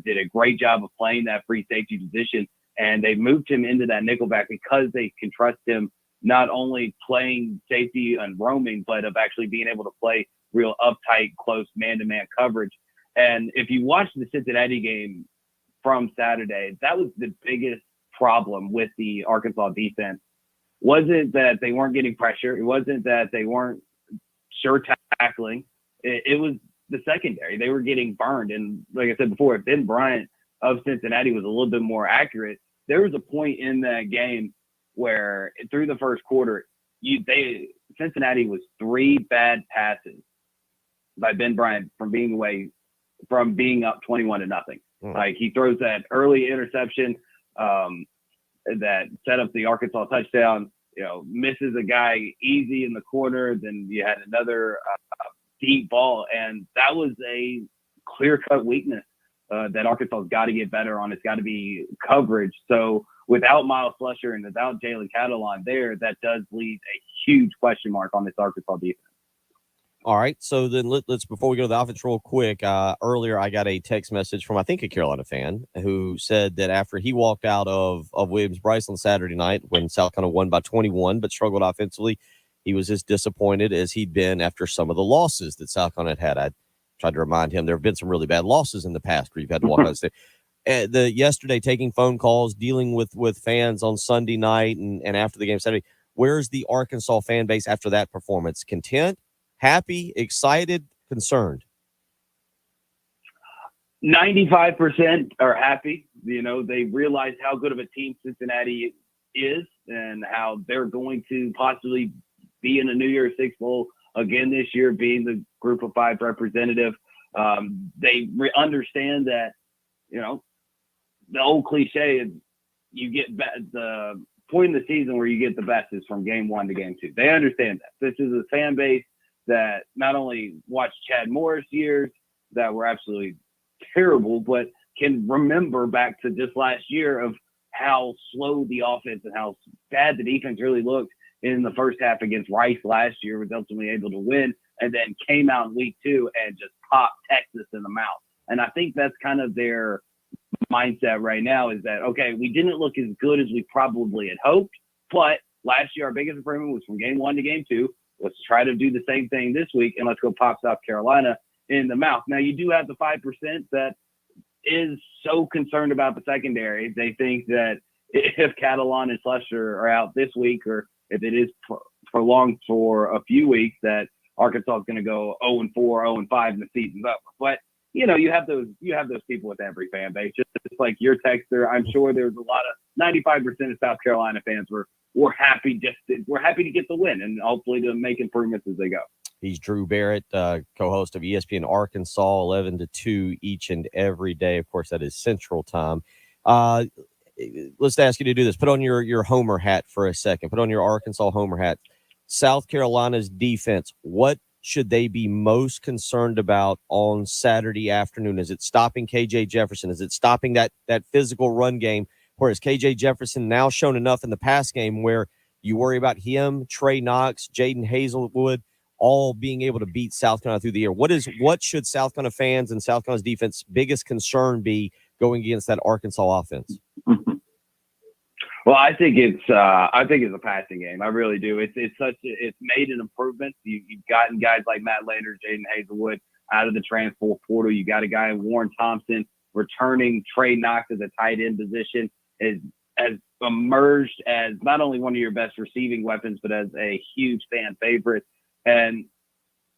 did a great job of playing that free safety position. And they moved him into that nickelback because they can trust him not only playing safety and roaming, but of actually being able to play real uptight, close man-to-man coverage. And if you watch the Cincinnati game from Saturday, that was the biggest problem with the Arkansas defense. Wasn't that they weren't getting pressure. It wasn't that they weren't sure tackling. It was the secondary. They were getting burned. And like I said before, if Ben Bryant of Cincinnati was a little bit more accurate, there was a point in that game where through the first quarter, Cincinnati was 3 bad passes by Ben Bryant from being up 21-0. Like, he throws that early interception that set up the Arkansas touchdown, misses a guy easy in the corner. Then you had another deep ball, and that was a clear-cut weakness that Arkansas's got to get better on. It's got to be coverage. So without Miles Slusher and without Jalen Catalon there, that does leave a huge question mark on this Arkansas defense. All right, so then let's before we go to the offense real quick, earlier I got a text message from, I think, a Carolina fan who said that after he walked out of Williams-Brice on Saturday night when South Carolina won by 21 but struggled offensively, he was as disappointed as he'd been after some of the losses that South Carolina had. I tried to remind him there have been some really bad losses in the past where you've had to walk out of the stage. Yesterday, taking phone calls, dealing with fans on Sunday night and after the game Saturday, where's the Arkansas fan base after that performance? Content? Happy, excited, concerned? 95% are happy. They realize how good of a team Cincinnati is and how they're going to possibly be in a New Year's Six Bowl again this year, being the Group of 5 representative. They understand that, the old cliche is you get the point in the season where you get the best is from game 1 to game 2. They understand that. This is a fan base that not only watched Chad Morris years that were absolutely terrible, but can remember back to just last year of how slow the offense and how bad the defense really looked in the first half against Rice last year, was ultimately able to win, and then came out in week 2 and just popped Texas in the mouth. And I think that's kind of their mindset right now, is that, okay, we didn't look as good as we probably had hoped, but last year our biggest improvement was from game 1 to game 2. Let's try to do the same thing this week, and let's go pop South Carolina in the mouth. Now, you do have the 5% that is so concerned about the secondary. They think that if Catalan and Slusher are out this week, or if it is prolonged for a few weeks, that Arkansas is going to go 0-4, 0-5, and the season's over. But you have those people with every fan base. Just like your texter, I'm sure there's a lot of 95% of South Carolina fans were happy to get the win and hopefully to make improvements as they go. He's Drew Barrett, co-host of ESPN Arkansas, 11 to 2 each and every day. Of course, that is Central Time. Let's ask you to do this. Put on your Homer hat for a second. Put on your Arkansas Homer hat. South Carolina's defense, what should they be most concerned about on Saturday afternoon? Is it stopping KJ Jefferson? Is it stopping that physical run game? Whereas KJ Jefferson now shown enough in the pass game where you worry about him, Trey Knox, Jaden Hazelwood, all being able to beat South Carolina through the air. What should South Carolina fans and South Carolina's defense biggest concern be going against that Arkansas offense? Well, I think it's a passing game. I really do. It's made an improvement. You've gotten guys like Matt Lander, Jaden Hazelwood out of the transfer portal. You got a guy in Warren Thompson returning. Trey Knox as a tight end position has emerged as not only one of your best receiving weapons, but as a huge fan favorite. And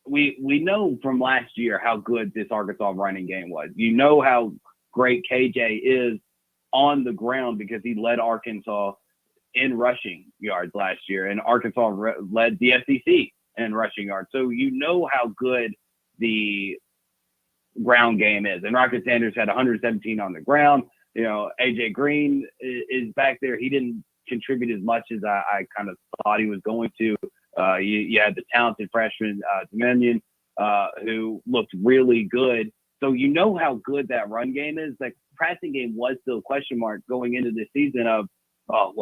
we know from last year how good this Arkansas running game was. You know how great KJ is on the ground because he led Arkansas in rushing yards last year, and Arkansas led the SEC in rushing yards. So you know how good the ground game is. And Rocket Sanders had 117 on the ground. AJ Green is back there. He didn't contribute as much as I kind of thought he was going to. You had the talented freshman Dominion, who looked really good. So you know how good that run game is. Like, passing game was still a question mark going into this season of, how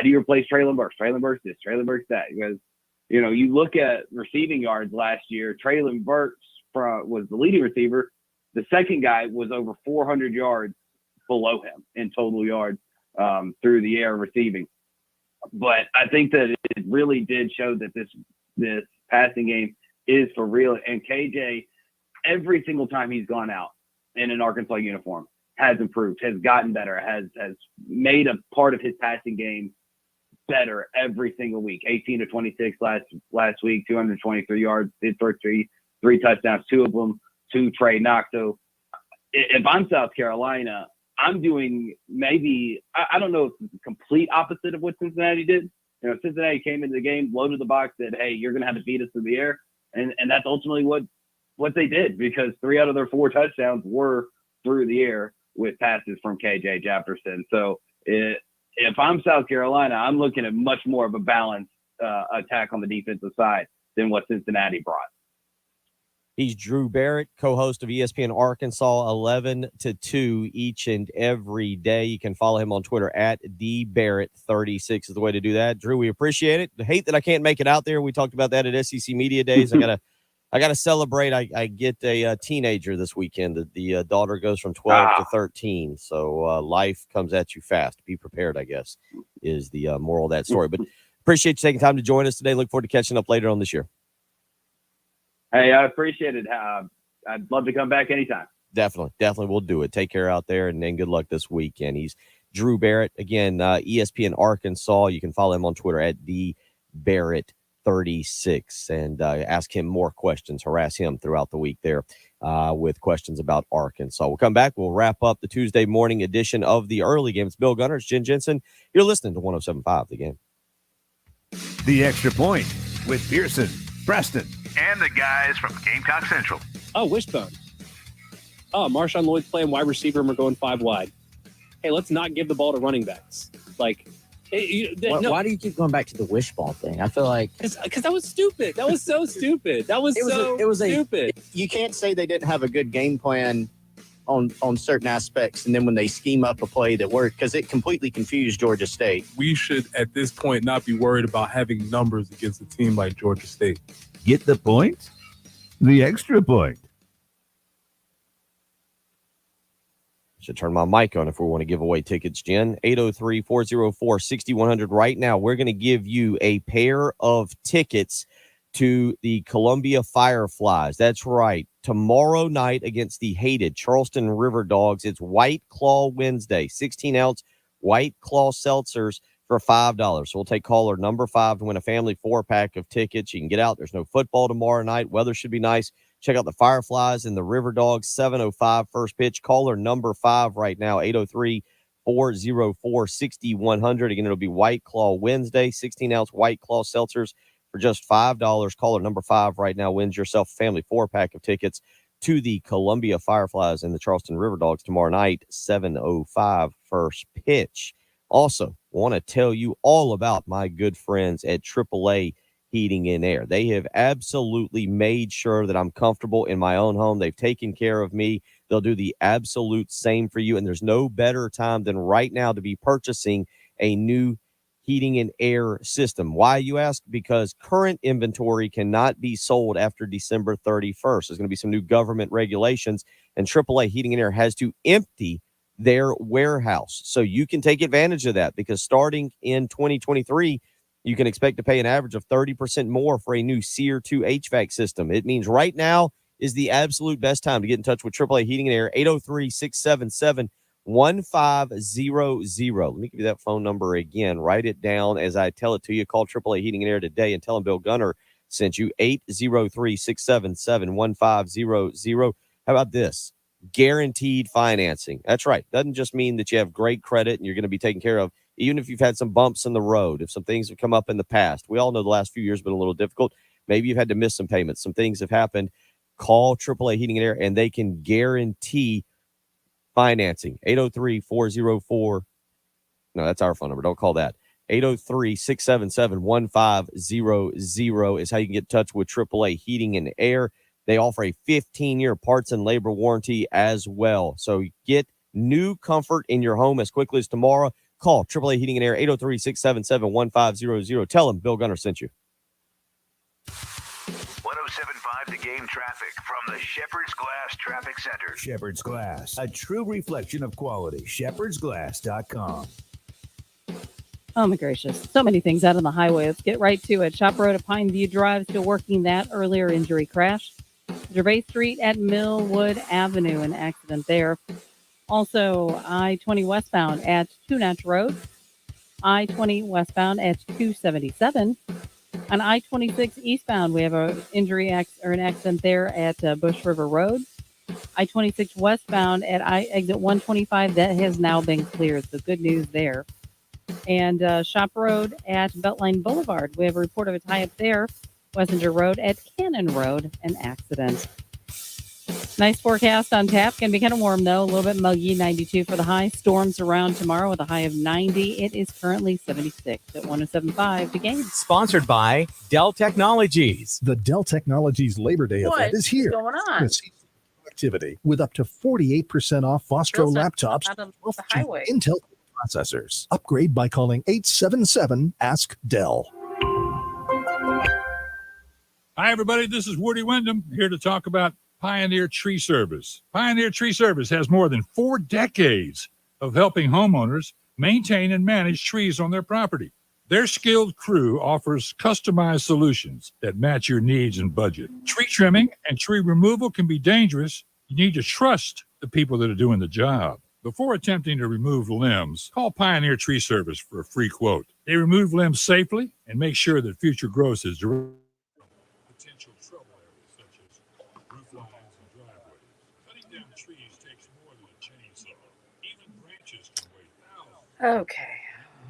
do you replace Traylon Burks? Traylon Burks this, Traylon Burks that. Because, you look at receiving yards last year, Traylon Burks was the leading receiver. The second guy was over 400 yards below him in total yards through the air receiving. But I think that it really did show that this passing game is for real. And KJ, every single time he's gone out in an Arkansas uniform, has improved, has gotten better, has made a part of his passing game better every single week. 18 to 26 last week, 223 yards, did for three touchdowns, 2 of them to Trey Knox. So if I'm South Carolina, I'm doing maybe, I don't know if it's the complete opposite of what Cincinnati did. Cincinnati came into the game, loaded the box, said, hey, you're going to have to beat us through the air. And that's ultimately what they did, because 3 out of their 4 touchdowns were through the air with passes from KJ Jefferson. So if I'm South Carolina, I'm looking at much more of a balanced attack on the defensive side than what Cincinnati brought. He's Drew Barrett, co-host of ESPN Arkansas, 11 to 2 each and every day. You can follow him on Twitter at dbarrett36 is the way to do that. Drew, we appreciate it. I hate that I can't make it out there. We talked about that at SEC Media Days. I gotta celebrate. I get a teenager this weekend. The daughter goes from 12 to 13. So life comes at you fast. Be prepared, I guess, is the moral of that story. But appreciate you taking time to join us today. Look forward to catching up later on this year. Hey, I appreciate it. I'd love to come back anytime. Definitely. We'll do it. Take care out there, and good luck this weekend. He's Drew Barrett, again, ESPN Arkansas. You can follow him on Twitter at dbarrett36 and ask him more questions. Harass him throughout the week there with questions about Arkansas. We'll come back. We'll wrap up the Tuesday morning edition of the early game. It's Bill Gunner. It's Jen Jensen. You're listening to 107.5 The Game. The Extra Point with Pearson, Preston, and the guys from Gamecock Central. Oh, Wishbone oh, Marshawn Lloyd's playing wide receiver and we're going 5 wide. Hey, let's not give the ball to running backs. Like, why do you keep going back to the wishbone thing? I feel like because that was stupid. That was so stupid. That was stupid. You can't say they didn't have a good game plan on certain aspects, and then when they scheme up a play that worked, because it completely confused Georgia State. We should, at this point, not be worried about having numbers against a team like Georgia State. Get the point? The extra point. Should turn my mic on if we want to give away tickets, Jen. 803-404-6100. Right now, we're going to give you a pair of tickets to the Columbia Fireflies. That's right. Tomorrow night against the hated Charleston River Dogs. It's White Claw Wednesday. 16-ounce White Claw seltzers for $5. So we'll take caller number 5 to win a family 4-pack of tickets. You can get out. There's no football tomorrow night. Weather should be nice. Check out the Fireflies and the River Dogs. 7:05 first pitch. Caller number 5 right now. 803-404-6100. Again, it'll be White Claw Wednesday. 16-ounce White Claw seltzers for just $5. Caller number 5 right now wins yourself a family 4-pack of tickets to the Columbia Fireflies and the Charleston River Dogs tomorrow night. 7:05 first pitch. Also, want to tell you all about my good friends at AAA Heating and Air. They have absolutely made sure that I'm comfortable in my own home. They've taken care of me. They'll do the absolute same for you. And there's no better time than right now to be purchasing a new heating and air system. Why, you ask? Because current inventory cannot be sold after December 31st. There's going to be some new government regulations, and AAA Heating and Air has to empty their warehouse. So you can take advantage of that, because starting in 2023, you can expect to pay an average of 30% more for a new Sear 2 HVAC system. It means right now is the absolute best time to get in touch with AAA Heating and Air. 803-677-1500. Let me give you that phone number again. Write it down as I tell it to you. Call AAA Heating and Air today and tell them Bill Gunner sent you. 803-677-1500. How about this? Guaranteed financing. That's right. Doesn't just mean that you have great credit and you're going to be taken care of, even if you've had some bumps in the road, if some things have come up in the past. We all know the last few years have been a little difficult. Maybe you've had to miss some payments. Some things have happened. Call AAA Heating and Air, and they can guarantee financing. 803-404. No, that's our phone number. Don't call that. 803-677-1500 is how you can get in touch with AAA Heating and Air. They offer a 15-year parts and labor warranty as well. So get new comfort in your home as quickly as tomorrow. Call AAA Heating and Air, 803-677-1500. Tell them Bill Gunner sent you. 107.5 The Game traffic from the Shepherd's Glass Traffic Center. Shepherd's Glass, a true reflection of quality. shepherdsglass.com. Oh, my gracious. So many things out on the highway. Let's get right to it. Shop Road at Pine View Drive, still working that earlier injury crash. Gervais Street at Millwood Avenue, an accident there. Also, I-20 westbound at Two Notch Road. I-20 westbound at 277. On I-26 eastbound, we have an an accident there at Bush River Road. I-26 westbound at exit 125, that has now been cleared, so good news there. And Shop Road at Beltline Boulevard, we have a report of a tie-up there. Wessinger Road at Cannon Road, an accident. Nice forecast on tap. Can be kind of warm, though. A little bit muggy, 92 for the high. Storms around tomorrow with a high of 90. It is currently 76 at 107.5 The Game. Sponsored by Dell Technologies. The Dell Technologies Labor Day event is here. What's going on? Activity with up to 48% off Vostro laptops, Out of the highway. Intel processors. Upgrade by calling 877-ASK-DELL. Hi, everybody. This is Woody Wyndham here to talk about Pioneer Tree Service. Pioneer Tree Service has more than 4 decades of helping homeowners maintain and manage trees on their property. Their skilled crew offers customized solutions that match your needs and budget. Tree trimming and tree removal can be dangerous. You need to trust the people that are doing the job. Before attempting to remove limbs, call Pioneer Tree Service for a free quote. They remove limbs safely and make sure that future growth is direct. Potential trouble areas such as roof lines and driveways. Cutting down trees takes more than a chainsaw. Even branches can weigh thousands. Okay.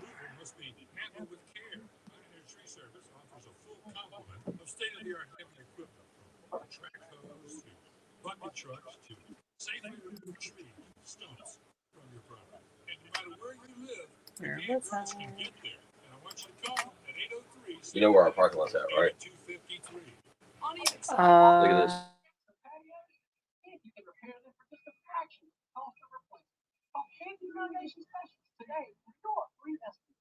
Removal must be handled with care. Pioneer Tree Service offers a full complement of state-of-the-art heavy equipment, from track hose to bucket trucks to safely retrieve stones from your property. And no matter where you live, Where the was experts I? can get there. And I want you to call at 803. You know where our parking lot's at, right? 253. Look at this. If you can repair them for just a fraction of the cost of replacement. Call Candy Foundation Specialists today for your free estimate.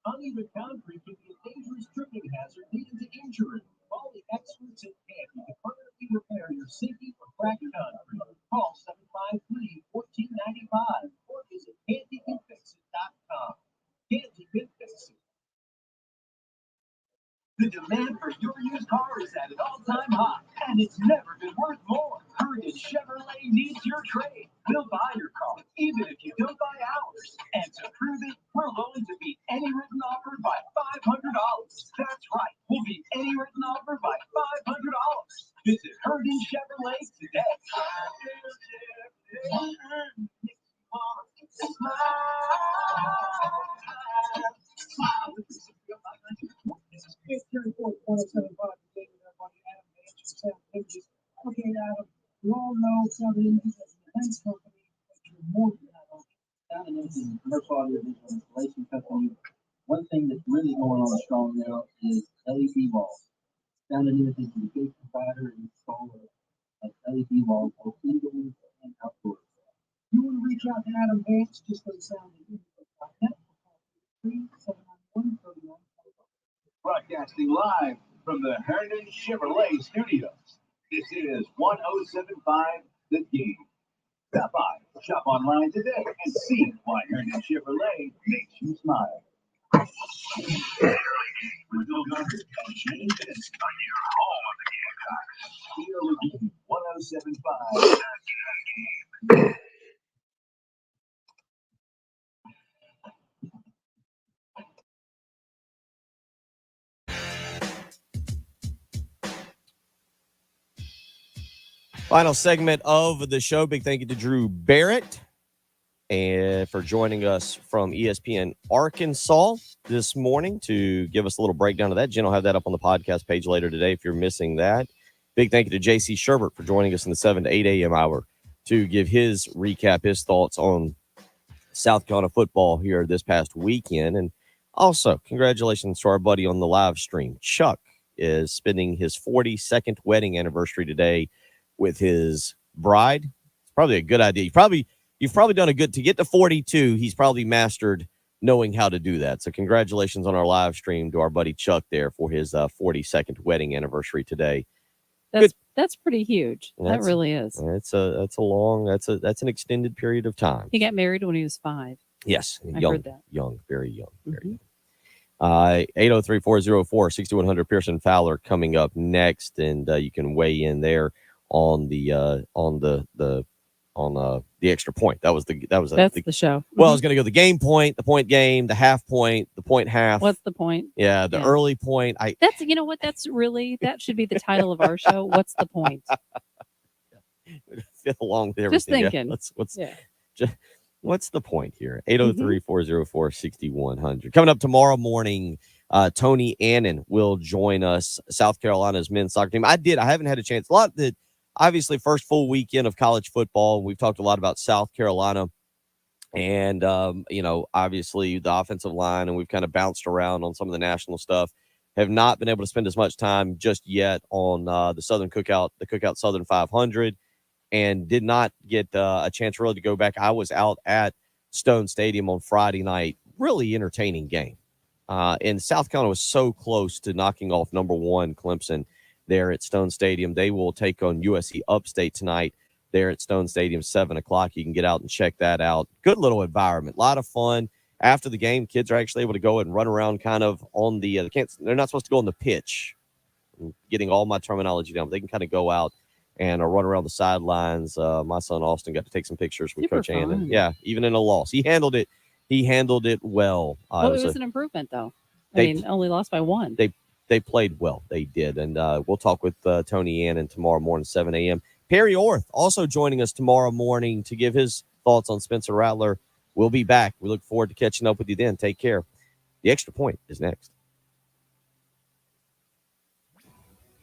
Uneven concrete can be a dangerous tripping hazard leading to injury. Call the experts at Candy to permanently repair your sinking or cracked concrete. Call 753-1495 or visit CandyCanFixIt.com. Candy can fix it. The demand for your used car is at an all-time high, and it's never been worth more. Herndon Chevrolet needs your trade. We'll buy your car, even if you don't buy ours. And to prove it, we're willing to beat any written offer by $500. That's right, we'll beat any written offer by $500. Visit Herndon Chevrolet today. It's 34.175. Everybody, Adam Vance from South Images. Okay, Adam, we all know South Images as an events company, but you're more than that. South Images is a commercial audiovisual installation company. One thing that's really going on strong now is LED walls. South Images is a big provider and installer of LED walls, both indoors and outdoors. You want to reach out to Adam Vance, just go to soundimages.net. 371-31. Broadcasting live from the Herndon Chevrolet Studios. This is 1075 The Game. Stop by, shop online today, and see why Herndon Chevrolet makes you smile. Changes on your home of the Gamecocks. Here with you, 1075. Final segment of the show. Big thank you to Drew Barrett and for joining us from ESPN Arkansas this morning to give us a little breakdown of that. Jen will have that up on the podcast page later today if you're missing that. Big thank you to J.C. Shurburtt for joining us in the 7 to 8 a.m. hour to give his recap, his thoughts on South Carolina football here this past weekend. And also, congratulations to our buddy on the live stream. Chuck is spending his 42nd wedding anniversary today with his bride. It's probably a good idea. You've probably done a good to get to 42. He's probably mastered knowing how to do that. So congratulations on our live stream to our buddy Chuck there for his 42nd wedding anniversary today. That's pretty huge. That really is. That's an extended period of time. He got married when he was 5. Yes, I heard that. Young, very young, very young. 803-404-6100. Pearson Fowler coming up next, and you can weigh in there on the extra point. That's the show. Well, I was going to go the game point, the point game, the half point, the point half. What's the point? Yeah, the early point. That's you know what? That should be the title of our show. What's the point? Fit along with everything. Just thinking. What's the point here? 803-404-6100. Coming up tomorrow morning, Tony Annan will join us. South Carolina's men's soccer team. I haven't had a chance. Obviously, first full weekend of college football. We've talked a lot about South Carolina and, obviously the offensive line, and we've kind of bounced around on some of the national stuff. Have not been able to spend as much time just yet on the Southern Cookout, the Cookout Southern 500, and did not get a chance really to go back. I was out at Stone Stadium on Friday night. Really entertaining game. And South Carolina was so close to knocking off number 1 Clemson there at Stone Stadium. They will take on USC Upstate tonight there at Stone Stadium, 7 o'clock. You can get out and check that out. Good little environment. A lot of fun. After the game, kids are actually able to go and run around kind of on they're not supposed to go on the pitch. I'm getting all my terminology down, but they can kind of go out and run around the sidelines. My son Austin got to take some pictures with Coach Annan. Yeah, even in a loss. He handled it well. Well, it was an improvement, though. Only lost by 1. They played well. They did. And we'll talk with Tony Annan tomorrow morning, 7 a.m. Perry Orth also joining us tomorrow morning to give his thoughts on Spencer Rattler. We'll be back. We look forward to catching up with you then. Take care. The Extra Point is next.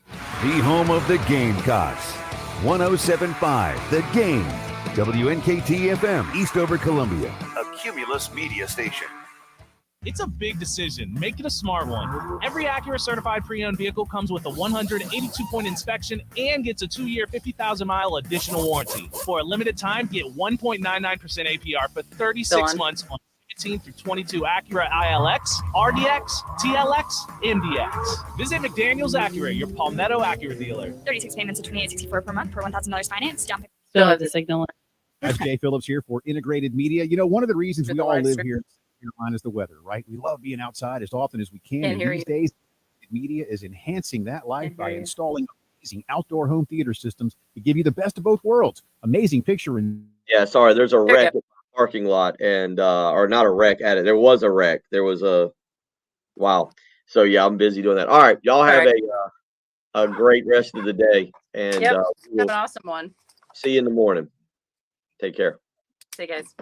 The home of the Gamecocks. 107.5 The Game. WNKT FM, Eastover, Columbia. A Cumulus media station. It's a big decision. Make it a smart one. Every Acura certified pre-owned vehicle comes with a 182-point inspection and gets a 2-year, 50,000-mile additional warranty. For a limited time, get 1.99% APR for 36 months on 15 through 22 Acura ILX, RDX, TLX, MDX. Visit McDaniel's Acura, your Palmetto Acura dealer. 36 payments of $28.64 per month for $1,000 finance. Down payment. Still have the signal. That's Jay Phillips here for Integrated Media. You know, one of the reasons we all live here in South Carolina is the weather, right? We love being outside as often as we can. And these days, media is enhancing that life by installing amazing outdoor home theater systems to give you the best of both worlds. Amazing picture. Yeah, sorry, there's a wreck in the parking lot, and or not a wreck at it. There was a wreck. There was a wow. So yeah, I'm busy doing that. All right, y'all have a great rest of the day, and Yep. we'll Have an awesome one. see you in the morning. Take care. See you guys.